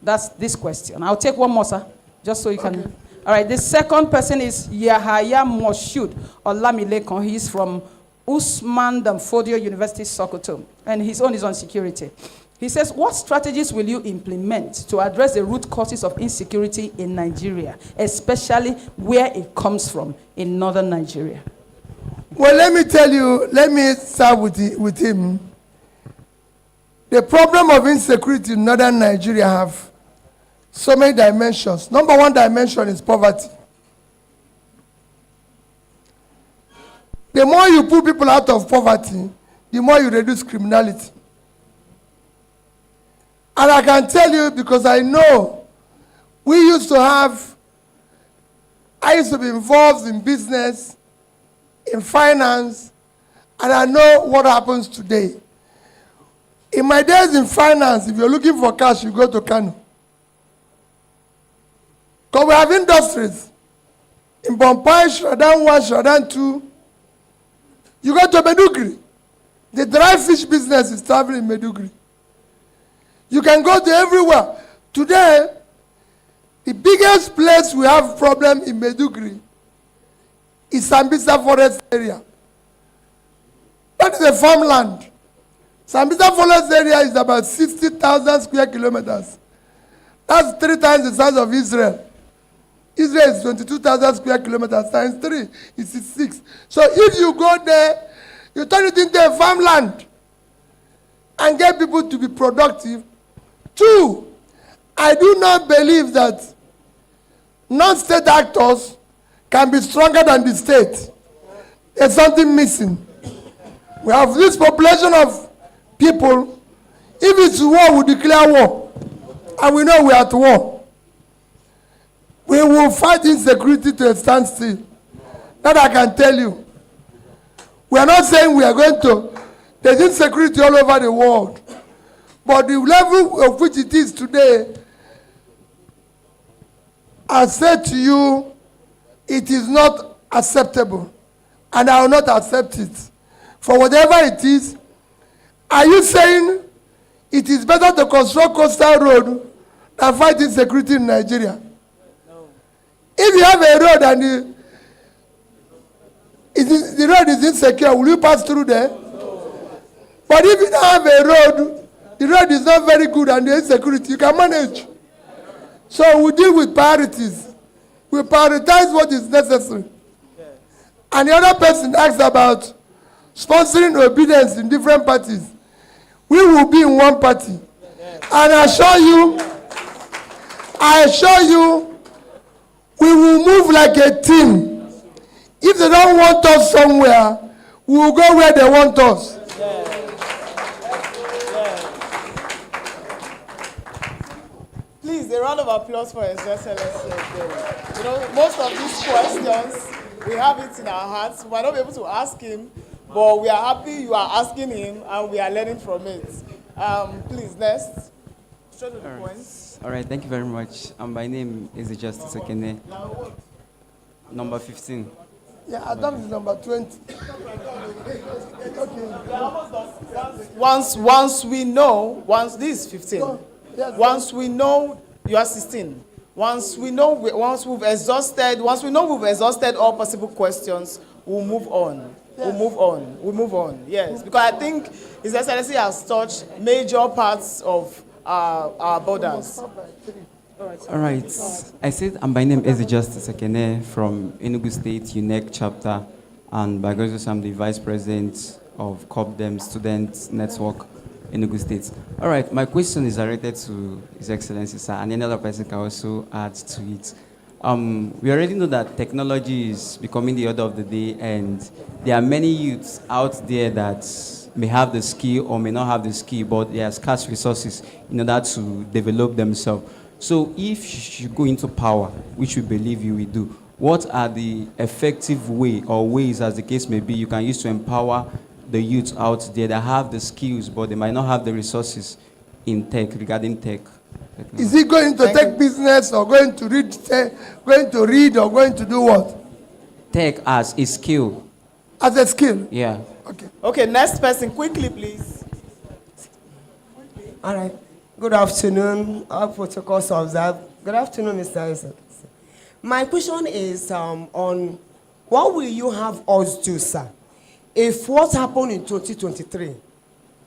[SPEAKER 6] That's this question. I'll take one more, sir, just so you can... Okay. All right, the second person is Yahaya Moshood Olamilekon. He's from Usman Danfodio University, Sokoto, and his own is on security. He says, what strategies will you implement to address the root causes of insecurity in Nigeria, especially where it comes from, in northern Nigeria?
[SPEAKER 13] Well, let me tell you, let me start with him. The problem of insecurity in northern Nigeria have so many dimensions. Number 1 dimension is poverty. The more you put people out of poverty, the more you reduce criminality. And I can tell you, because I know, I used to be involved in business, in finance, and I know what happens today. In my days in finance, if you're looking for cash, you go to Kano. Because we have industries. In Bompai, Shradan 1, Shradan 2. You go to Medugri. The dry fish business is traveling in Medugri. You can go to everywhere. Today, the biggest place we have problem in Medugri is Sambisa Forest area. That is a farmland. Sambisa Forest area is about 60,000 square kilometers. That's 3 times the size of Israel. Israel is 22,000 square kilometers times 3 is 6. So if you go there, you turn it into a farmland and get people to be productive. 2, I do not believe that non-state actors can be stronger than the state. There's something missing. We have this population of people. If it's war, we declare war. And we know we are at war. We will fight insecurity to a standstill. That I can tell you. We are not saying we are going to. There's insecurity all over the world. But the level of which it is today, I said to you, it is not acceptable. And I will not accept it. For whatever it is, are you saying it is better to construct coastal road than fight insecurity in Nigeria? No. If you have a road and the road is insecure, will you pass through there? No. But if you don't have a road, the road is not very good and the insecurity, you can manage. So we deal with priorities. We prioritize what is necessary. Yes. And the other person asks about sponsoring obedience in different parties. We will be in one party. Yes. And I assure you, we will move like a team. If they don't want us somewhere, we will go where they want us. Yes.
[SPEAKER 4] Please, a round of applause for His Excellency. You know, most of these questions, we have it in our hearts. We might not be able to ask him, but we are happy you are asking him, and we are learning from it. Please, next. Straight to the point.
[SPEAKER 10] All right, thank you very much. My name is Justice Okene. Number 15.
[SPEAKER 13] Yeah, Adam is number 20.
[SPEAKER 4] Once we know, this is 15. Once we know you are 16. Once we know we've exhausted all possible questions, we'll move on. Yes. We'll move on. Yes, because I think His Excellency has touched major parts of our borders.
[SPEAKER 10] All right. I said my name is Justice Ekene from Enugu State UNEC chapter, and by grace I'm the Vice President of COPDEM Student Network Enugu State. All right, my question is directed to His Excellency, sir, and any other person can also add to it. We already know that technology is becoming the order of the day, and there are many youths out there that may have the skill or may not have the skill, but they have scarce resources in order to develop themselves. So if you go into power, which we believe you will do, what are the effective ways, as the case may be, you can use to empower the youth out there that have the skills, but they might not have the resources in tech, regarding tech?
[SPEAKER 13] Is he going to take business or going to read or going to do what?
[SPEAKER 10] Tech as a skill.
[SPEAKER 13] As a skill?
[SPEAKER 10] Yeah.
[SPEAKER 13] Okay.
[SPEAKER 4] Okay, next person, quickly, please.
[SPEAKER 15] All right. Good afternoon. All protocols observed. Good afternoon, Mr. Isaac. My question is on what will you have us do, sir? If what happened in 2023,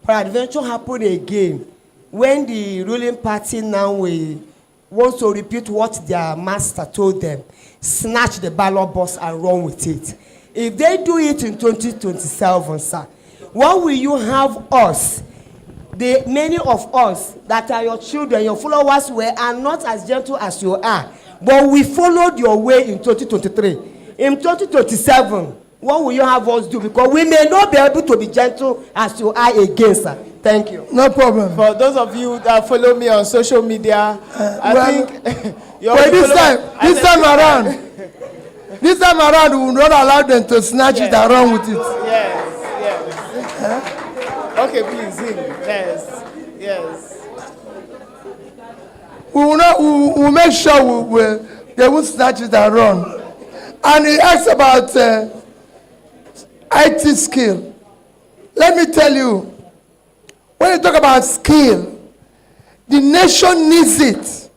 [SPEAKER 15] peradventure happen again, when the ruling party now wants to repeat what their master told them, snatch the ballot box and run with it. If they do it in 2027, sir, what will you have us, the many of us that are your children, your followers are not as gentle as you are, but we followed your way in 2023. In 2027, what will you have us do? Because we may not be able to be gentle as you are again, sir. Thank you.
[SPEAKER 13] No problem.
[SPEAKER 4] For those of you that follow me on social media, I think
[SPEAKER 13] this time around, we will not allow them to snatch it and run with it.
[SPEAKER 4] Yes. Okay, please, him. Yes.
[SPEAKER 13] We will make sure they won't snatch it and run. And he asks about IT skill. Let me tell you, when you talk about skill, the nation needs it.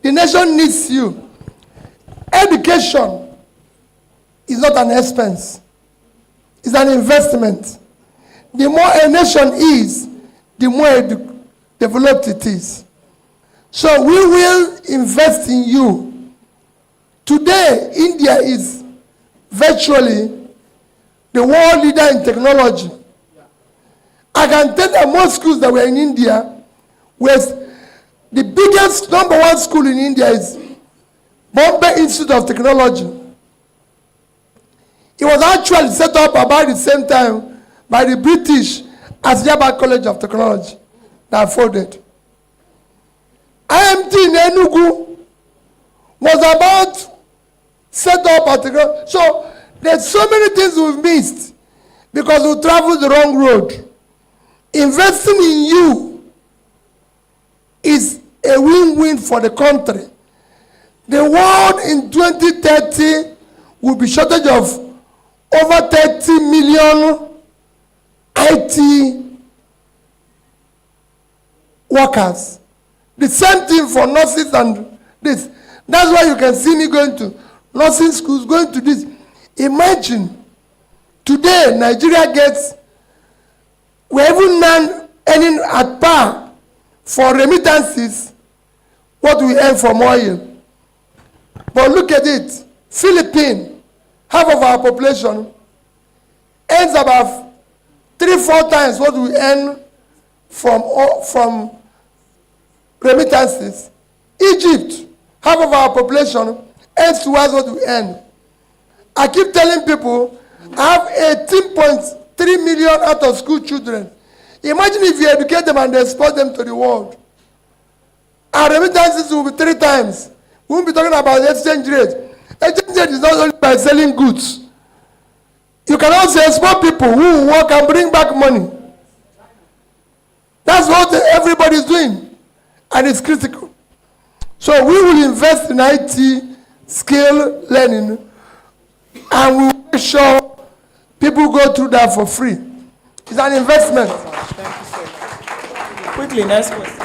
[SPEAKER 13] The nation needs you. Education is not an expense. It's an investment. The more a nation is, the more developed it is. So we will invest in you Today, India is virtually the world leader in technology. I can tell that most schools that were in India, the biggest number one school in India is Bombay Institute of Technology. It was actually set up about the same time by the British as Yaba College of Technology that folded. IMT in Enugu was about set up at technology. So there's so many things we've missed because we traveled the wrong road. Investing in you is a win-win for the country. The world in 2030 will be shortage of over 30 million IT workers. The same thing for nurses and this. That's why you can see me going to nursing schools, going to this. Imagine, today Nigeria gets, we're even now earning at par for remittances what we earn from oil. But look at it, Philippines, half of our population, earns about 3-4 times what we earn from remittances. Egypt, half of our population, earns towards what we earn. I keep telling people, I have 18.3 million out of school children. Imagine if you educate them and export them to the world. Our remittances will be 3 times. We won't be talking about exchange rate. Exchange rate is not only by selling goods. You can also export people who will work and bring back money. That's what everybody is doing. And it's critical. So we will invest in IT, skill learning, and we will make sure people go through that for free. It's an investment.
[SPEAKER 16] Thank you, sir. Quickly, next question.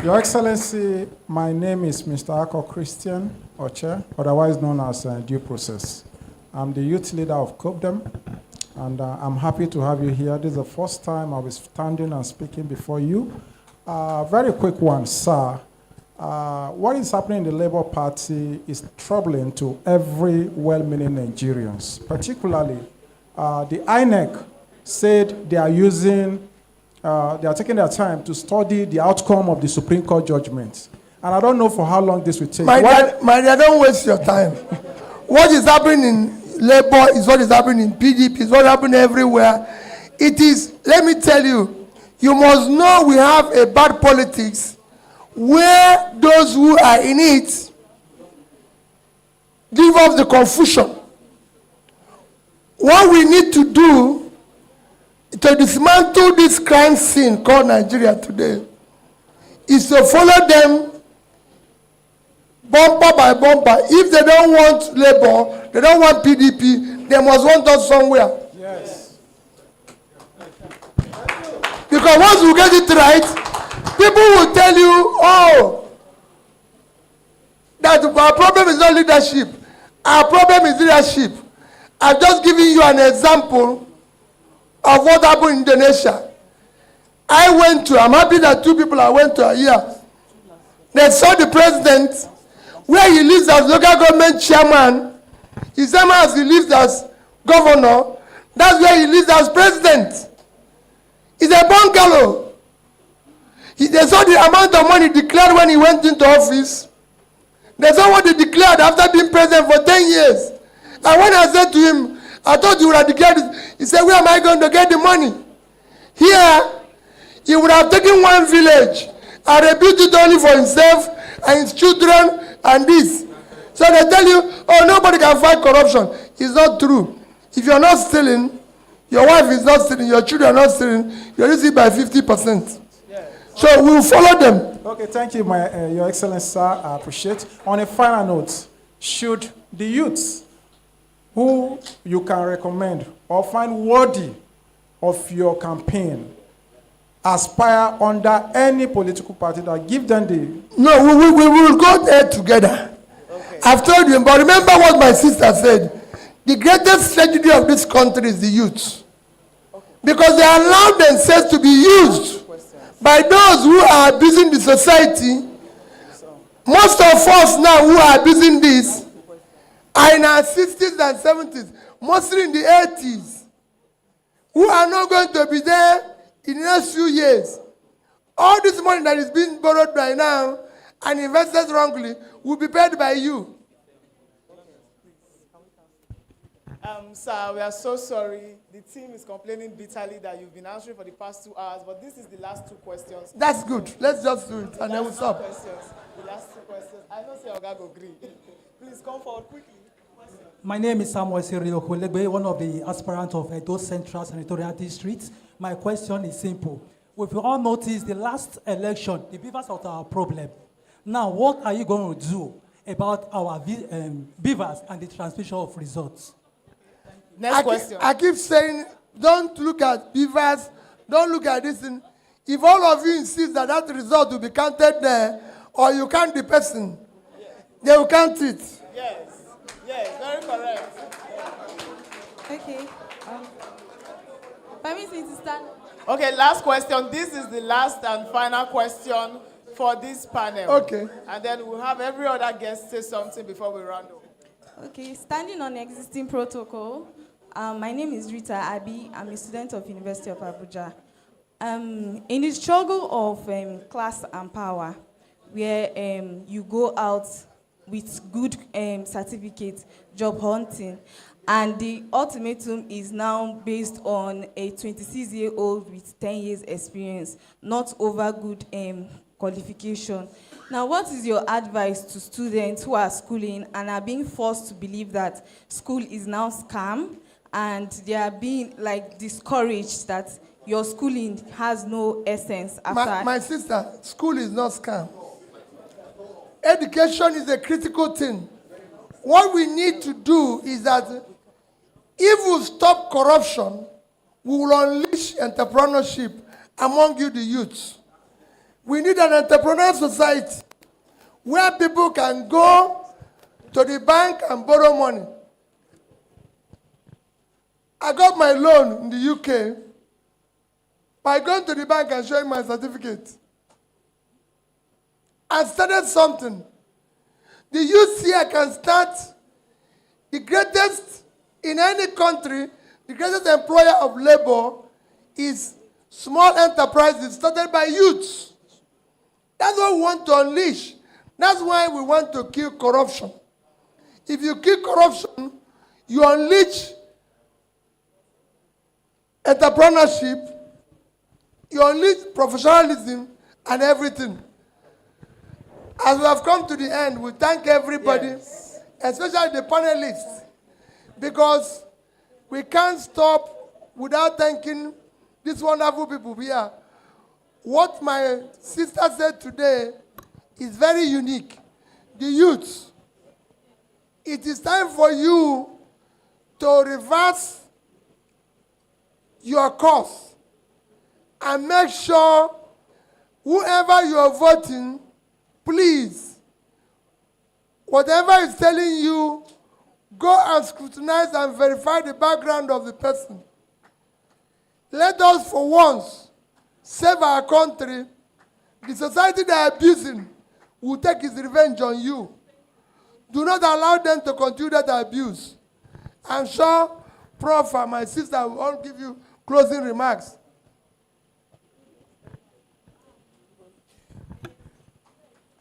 [SPEAKER 11] Your Excellency, my name is Mr. Annkio Christian Oche, otherwise known as Due Process. I'm the youth leader of COPDEM, and I'm happy to have you here. This is the first time I'll be standing and speaking before you. Very quick one, sir. What is happening in the Labour Party is troubling to every well-meaning Nigerians, particularly the INEC said they are taking their time to study the outcome of the Supreme Court judgment. And I don't know for how long this will take.
[SPEAKER 13] My dear, don't waste your time. What is happening in Labour is what is happening in PDP, is what is happening everywhere. It is, let me tell you, you must know we have a bad politics where those who are in it give up the confusion. What we need to do to dismantle this crime scene called Nigeria today is to follow them bumper by bumper. If they don't want Labour, they don't want PDP, they must want us somewhere.
[SPEAKER 11] Yes.
[SPEAKER 13] Because once we get it right, people will tell you, oh, that our problem is not leadership. Our problem is leadership. I've just given you an example of what happened in Indonesia. I'm happy that 2 people I went to are here. They saw the president, where he lives as local government chairman, his same as he lives as governor, that's where he lives as president. It's a bungalow. They saw the amount of money declared when he went into office. They saw what he declared after being president for 10 years. And when I said to him, I thought you would have declared it, he said, where am I going to get the money? Here, he would have taken one village and rebuilt it only for himself and his children and this. So they tell you, oh, nobody can fight corruption. It's not true. If you're not stealing, your wife is not stealing, your children are not stealing, you're losing by 50%. So we'll follow them.
[SPEAKER 11] Okay, thank you, Your Excellency, sir. I appreciate. On a final note, should the youths who you can recommend or find worthy of your campaign aspire under any political party that give them the...
[SPEAKER 13] No, we will go there together. Okay. I've told you, but remember what my sister said. The greatest tragedy of this country is the youth. Okay. Because they allow themselves to be used by those who are abusing the society. Most of us now who are abusing this, are in our 60s and 70s, mostly in the 80s, who are not going to be there in the next few years. All this money that is being borrowed by now and invested wrongly will be paid by you.
[SPEAKER 4] Sir, we are so sorry. The team is complaining bitterly that you've been answering for the past 2 hours, but this is the last 2 questions.
[SPEAKER 13] That's good. Let's just do it, and then we'll stop.
[SPEAKER 4] The last 2 questions. I don't say Oga go agree. Please come forward quickly.
[SPEAKER 17] My name is Samuel Cyril Okulegbe, one of the aspirants of Edo Central Senatorial District. My question is simple. We've all noticed the last election, the beavers are our problem. Now, what are you going to do about our beavers and the transmission of results?
[SPEAKER 4] Next question.
[SPEAKER 13] I keep saying, don't look at beavers, don't look at this thing. If all of you insist that that result will be counted there, or you count the person, they will count it.
[SPEAKER 4] Yes, very correct.
[SPEAKER 18] Okay. Permit me to stand.
[SPEAKER 4] Okay, last question. This is the last and final question for this panel.
[SPEAKER 13] Okay.
[SPEAKER 4] And then we'll have every other guest say something before we round up.
[SPEAKER 18] Okay, standing on existing protocol, my name is Rita Abi. I'm a student of University of Abuja. In the struggle of class and power, where you go out with good certificates, job hunting, and the ultimatum is now based on a 26-year-old with 10 years experience, not over good qualification. Now, what is your advice to students who are schooling and are being forced to believe that school is now scam, and they are being discouraged that your schooling has no essence after?
[SPEAKER 13] My sister, school is not scam. Education is a critical thing. What we need to do is that if we stop corruption, we will unleash entrepreneurship among you, the youth. We need an entrepreneurial society where people can go to the bank and borrow money. I got my loan in the UK by going to the bank and showing my certificate. I started something. The youth here can start. The greatest in any country, the greatest employer of labor is small enterprises started by youths. That's what we want to unleash. That's why we want to kill corruption. If you kill corruption, you unleash entrepreneurship, you unleash professionalism and everything. As we have come to the end, we thank everybody, especially the panelists, because we can't stop without thanking these wonderful people here. What my sister said today is very unique. The youth, it is time for you to reverse your course and make sure whoever you are voting, please, whatever is telling you, go and scrutinize and verify the background of the person. Let us, for once, save our country. The society they are abusing will take its revenge on you. Do not allow them to continue that abuse. I'm sure Prof and my sister will all give you closing remarks.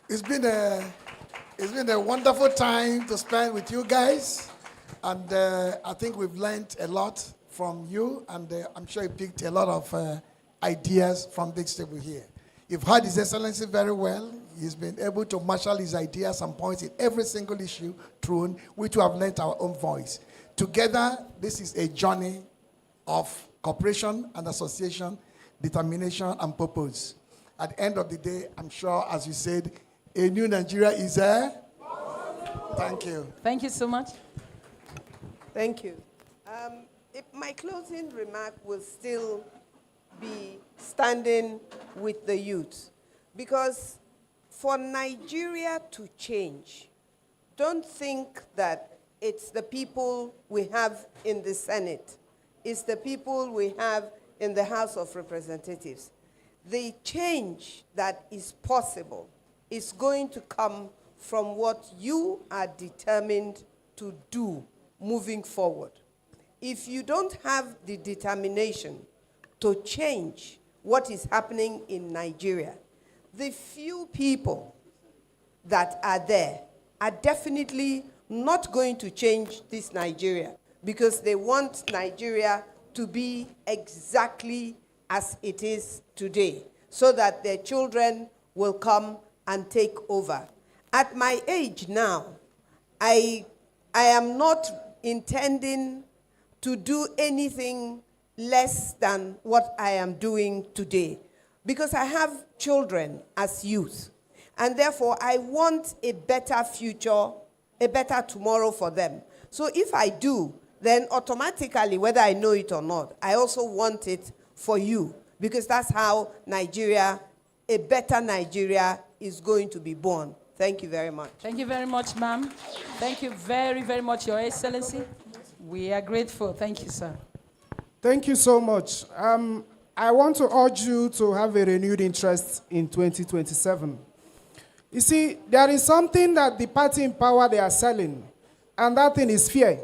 [SPEAKER 12] It's been a wonderful time to spend with you guys, and I think we've learned a lot from you, and I'm sure you picked a lot of ideas from this table here. You've heard His Excellency very well. He's been able to marshal his ideas and points in every single issue thrown, which we have lent our own voice. Together, this is a journey of cooperation and association, determination and purpose. At the end of the day, I'm sure, as you said, a new Nigeria is there. Thank you.
[SPEAKER 6] Thank you so much.
[SPEAKER 14] Thank you. My closing remark will still be standing with the youth, because for Nigeria to change, don't think that it's the people we have in the Senate, it's the people we have in the House of Representatives. The change that is possible is going to come from what you are determined to do moving forward. If you don't have the determination to change what is happening in Nigeria, the few people that are there are definitely not going to change this Nigeria, because they want Nigeria to be exactly as it is today, so that their children will come and take over. At my age now, I am not intending to do anything less than what I am doing today, because I have children as youth, and therefore I want a better future, a better tomorrow for them. So if I do, then automatically, whether I know it or not, I also want it for you, because that's how Nigeria, a better Nigeria, is going to be born. Thank you very much.
[SPEAKER 6] Thank you very much, ma'am. Thank you very, very much, Your Excellency. We are grateful. Thank you, sir.
[SPEAKER 11] Thank you so much. I want to urge you to have a renewed interest in 2027. You see, there is something that the party in power they are selling, and that thing is fear.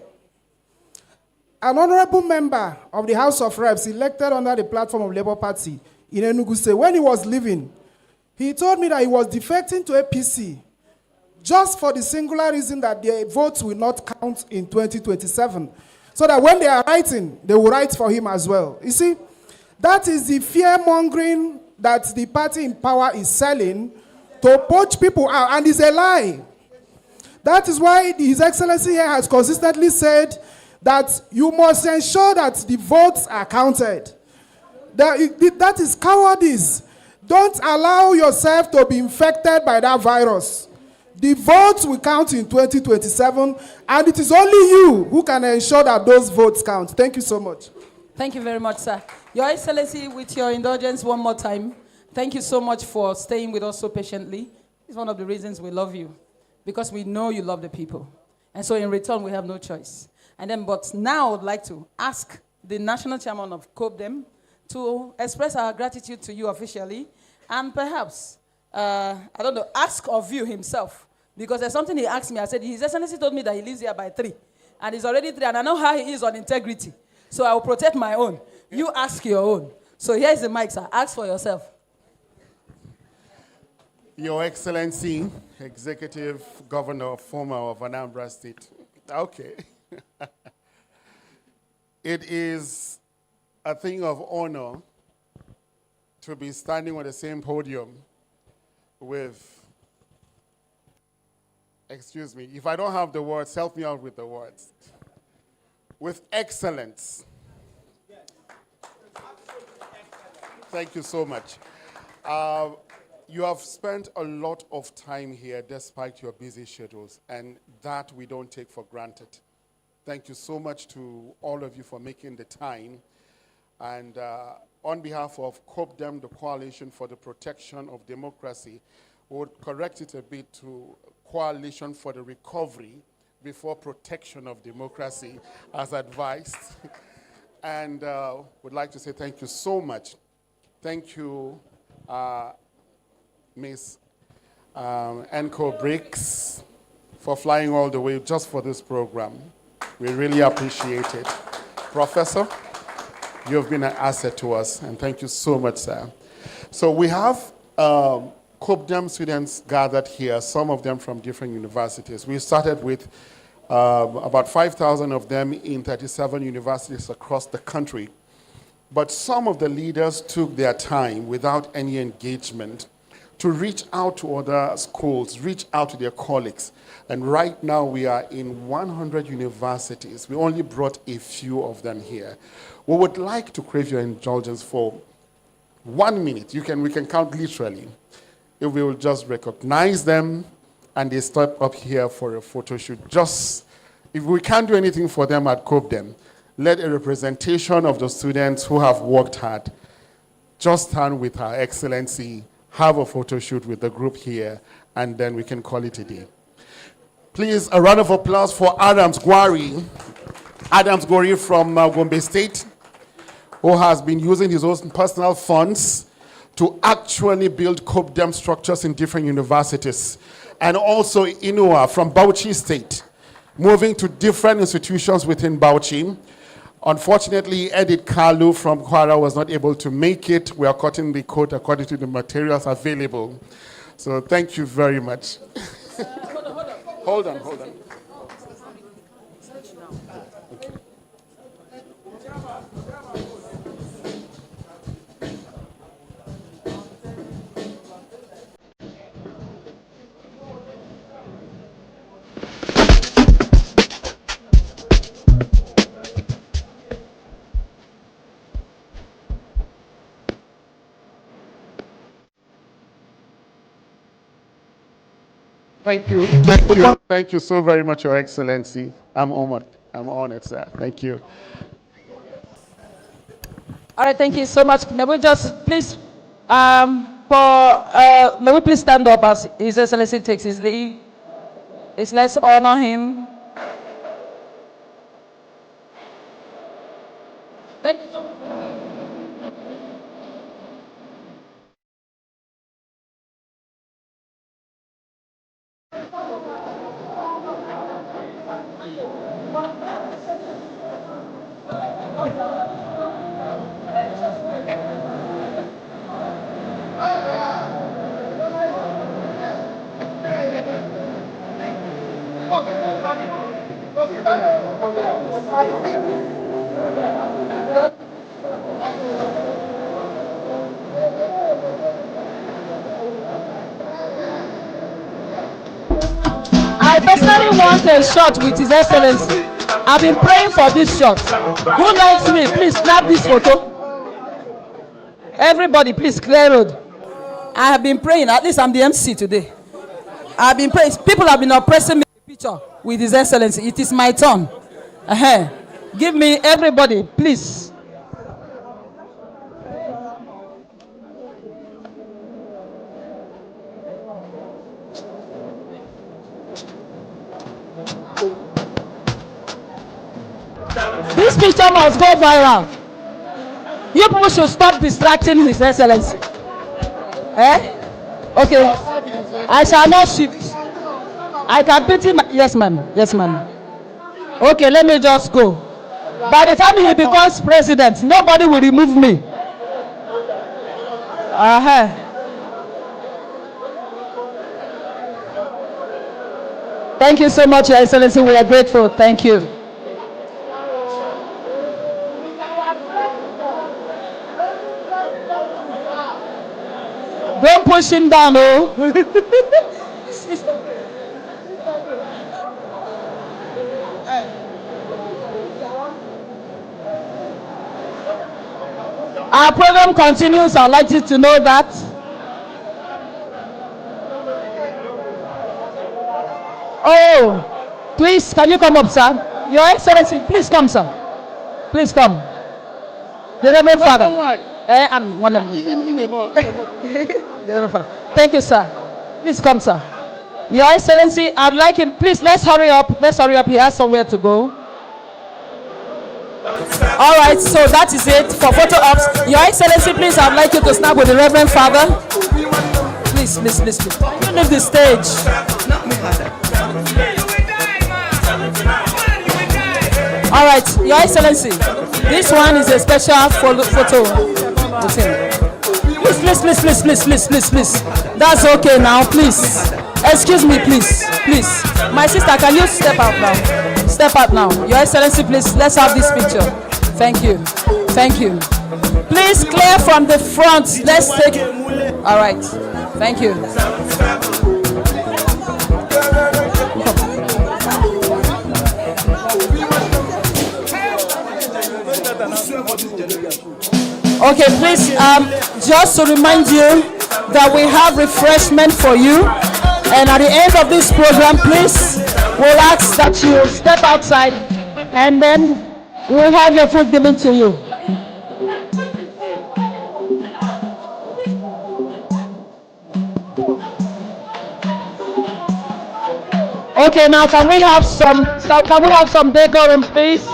[SPEAKER 11] An honorable member of the House of Reps elected under the platform of Labour Party in Enugu State, when he was leaving, he told me that he was defecting to APC just for the singular reason that their votes will not count in 2027. So that when they are writing, they will write for him as well. You see, that is the fear-mongering that the party in power is selling to poach people out, and it's a lie. That is why His Excellency here has consistently said that you must ensure that the votes are counted. That is cowardice. Don't allow yourself to be infected by that virus. The votes will count in 2027, and it is only you who can ensure that those votes count. Thank you so much.
[SPEAKER 6] Thank you very much, sir. Your Excellency, with your indulgence one more time, thank you so much for staying with us so patiently. It's one of the reasons we love you, because we know you love the people. And so in return, we have no choice. But now I would like to ask the National Chairman of COPDEM to express our gratitude to you officially, and perhaps, ask of you himself, because there's something he asked me. I said, His Excellency told me that he lives here by 3, and he's already 3, and I know how he is on integrity. So I will protect my own. You ask your own. So here's the mic, sir. Ask for yourself.
[SPEAKER 7] Your Excellency, Executive Governor, former of Anambra State. Okay. It is a thing of honor to be standing on the same podium with, excuse me, if I don't have the words, help me out with the words, with excellence. Thank you so much. You have spent a lot of time here despite your busy schedules, and that we don't take for granted. Thank you so much to all of you for making the time. And on behalf of COPDEM, the Coalition for the Protection of Democracy, we would correct it a bit to Coalition for the Recovery before Protection of Democracy, as advised. And would like to say thank you so much. Thank you, Ms. Annkio Briggs, for flying all the way just for this program. We really appreciate it. Professor, you have been an asset to us, and thank you so much, sir. So we have COPDEM students gathered here, some of them from different universities. We started with about 5,000 of them in 37 universities across the country. But some of the leaders took their time without any engagement to reach out to other schools, reach out to their colleagues. And right now we are in 100 universities. We only brought a few of them here. We would like to crave your indulgence for 1 minute. We can count literally. If we will just recognize them and they step up here for a photo shoot. Just, if we can't do anything for them at COPDEM, let a representation of the students who have worked hard just stand with Her Excellency, have a photo shoot with the group here, and then we can call it a day. Please, a round of applause for Adams Gwari. Adams Gwari from Gombe State, who has been using his own personal funds to actually build COPDEM structures in different universities. And also Inua from Bauchi State,
[SPEAKER 19] moving to different institutions within Bauchi. Unfortunately, Edith Kalu from Kwara was not able to make it. We are cutting the coat according to the materials available. So thank you very much. Hold on. Thank you. Thank you so very much, Your Excellency. I'm honored. I'm honored, sir. Thank you.
[SPEAKER 6] All right, thank you so much. May we just please, may we please stand up as His Excellency takes his leave. Let's honor him. Thank you. I personally want a shot with His Excellency. I've been praying for this shot. Who likes me? Please snap this photo. Everybody, please clear road. I have been praying. At least I'm the MC today. I've been praying. People have been oppressing me a picture with His Excellency. It is my turn. Give me everybody, please. This picture must go viral. You people should stop distracting His Excellency. Okay. I shall not shift. I can pity my... Yes, ma'am. Yes, ma'am. Okay, let me just go. By the time he becomes president, nobody will remove me. Thank you so much, Your Excellency. We are grateful. Thank you. Don't push him down, oh. Our program continues. I'd like you to know that. Oh, please, can you come up, sir? Your Excellency, please come, sir. Please come. The Reverend Father. I'm one of you. Thank you, sir. Please come, sir. Your Excellency, I'd like him. Please, let's hurry up. Let's hurry up. He has somewhere to go. All right, so that is it for photo ops. Your Excellency, please, I'd like you to snap with the Reverend Father. Please, please, please, please. You leave the stage. All right, Your Excellency, this one is a special photo with him. Please, please, please, please, please, please, please, please. That's okay now, please. Excuse me, please, please. My sister, can you step out now? Step out now. Your Excellency, please, let's have this picture. Thank you. Thank you. Please clear from the front. Let's take it. All right. Thank you. Okay, please, just to remind you that we have refreshment for you. And at the end of this program, please, we'll ask that you step outside and then we'll have your food given to you. Okay, now can we have some decorum, please?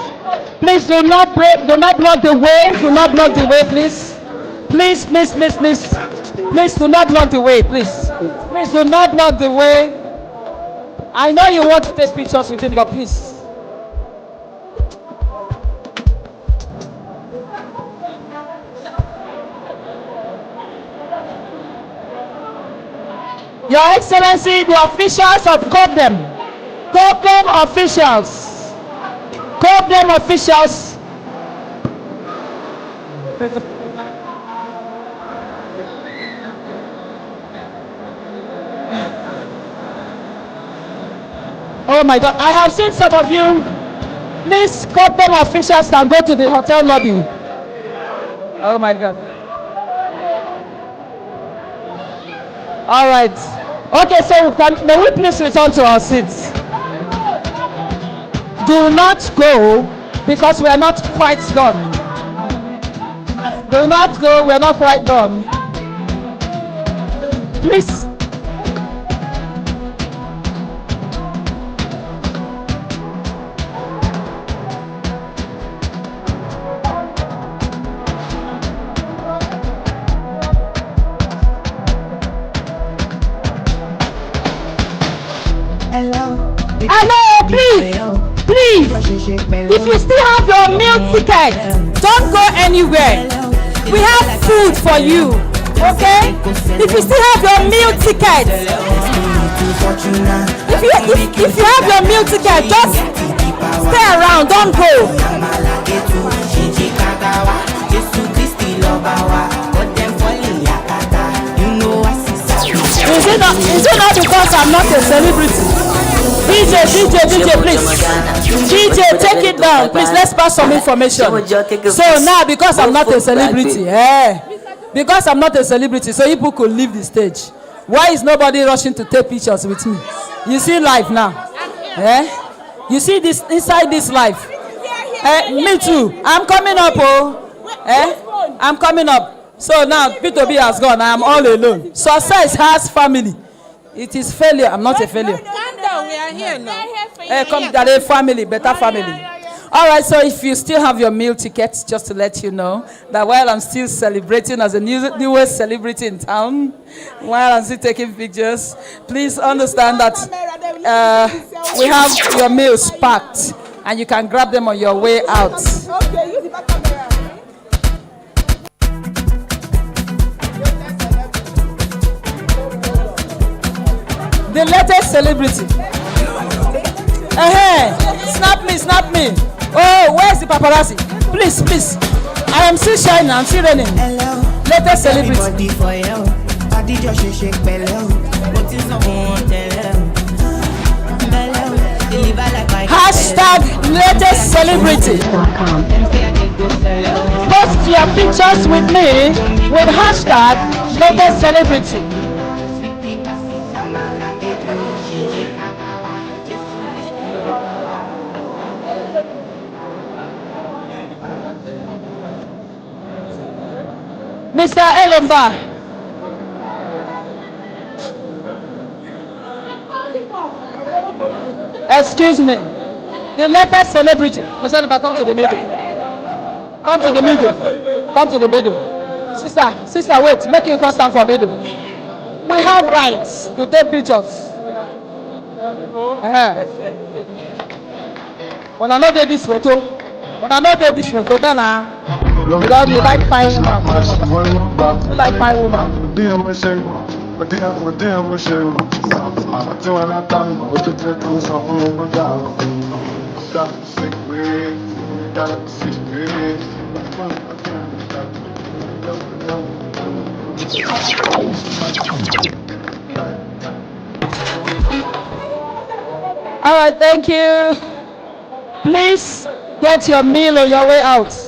[SPEAKER 6] Please do not block the way. Do not block the way, please. Please, please, please, please. Please do not block the way, please. Please do not block the way.
[SPEAKER 2] I know you want to take pictures with him, but please. Your Excellency, the officials of COPDEM officials, COPDEM officials. Oh my God, I have seen some of you. Please, COPDEM officials can go to the hotel lobby. Oh my God. All right. Okay, so may we please return to our seats? Do not go because we are not quite done. Do not go, we are not quite done. Please. Hello, please, if you still have your meal ticket, don't go anywhere. We have food for you, okay? If you still have your meal ticket, if you have your meal ticket, just stay around, don't go. Is it not because I'm not a celebrity? DJ, please. DJ, take it down. Please, let's pass some information. So now, because I'm not a celebrity, because I'm not a celebrity, so people could leave the stage. Why is nobody rushing to take pictures with me? You see life now. You see this inside this life. Me too. I'm coming up, I'm coming up. So now, P2B has gone. I am all alone. Success has family. It is failure. I'm not a failure.
[SPEAKER 20] Calm down. We are here now.
[SPEAKER 2] Come, that a family, better family. All right. So if you still have your meal tickets, just to let you know that while I'm still celebrating as a newest celebrity in town, while I'm still taking pictures, please understand that we have your meals packed, and you can grab them on your way out.
[SPEAKER 20] Okay, use the back camera.
[SPEAKER 2] The latest celebrity. Snap me. Oh, where's the paparazzi? Please. I am still shining, I'm still running. Latest celebrity. Hashtag latest celebrity. Post your pictures with me with hashtag latest celebrity. Mr. El-Rufai. Excuse me. The latest celebrity. Mr. El-Rufai, come to the middle. Come to the middle. Sister, wait. Make you come stand for middle. We have rights to take pictures. When I know this photo, then because you like fine woman. You like fine woman. All right, thank you. Please get your meal on your way out.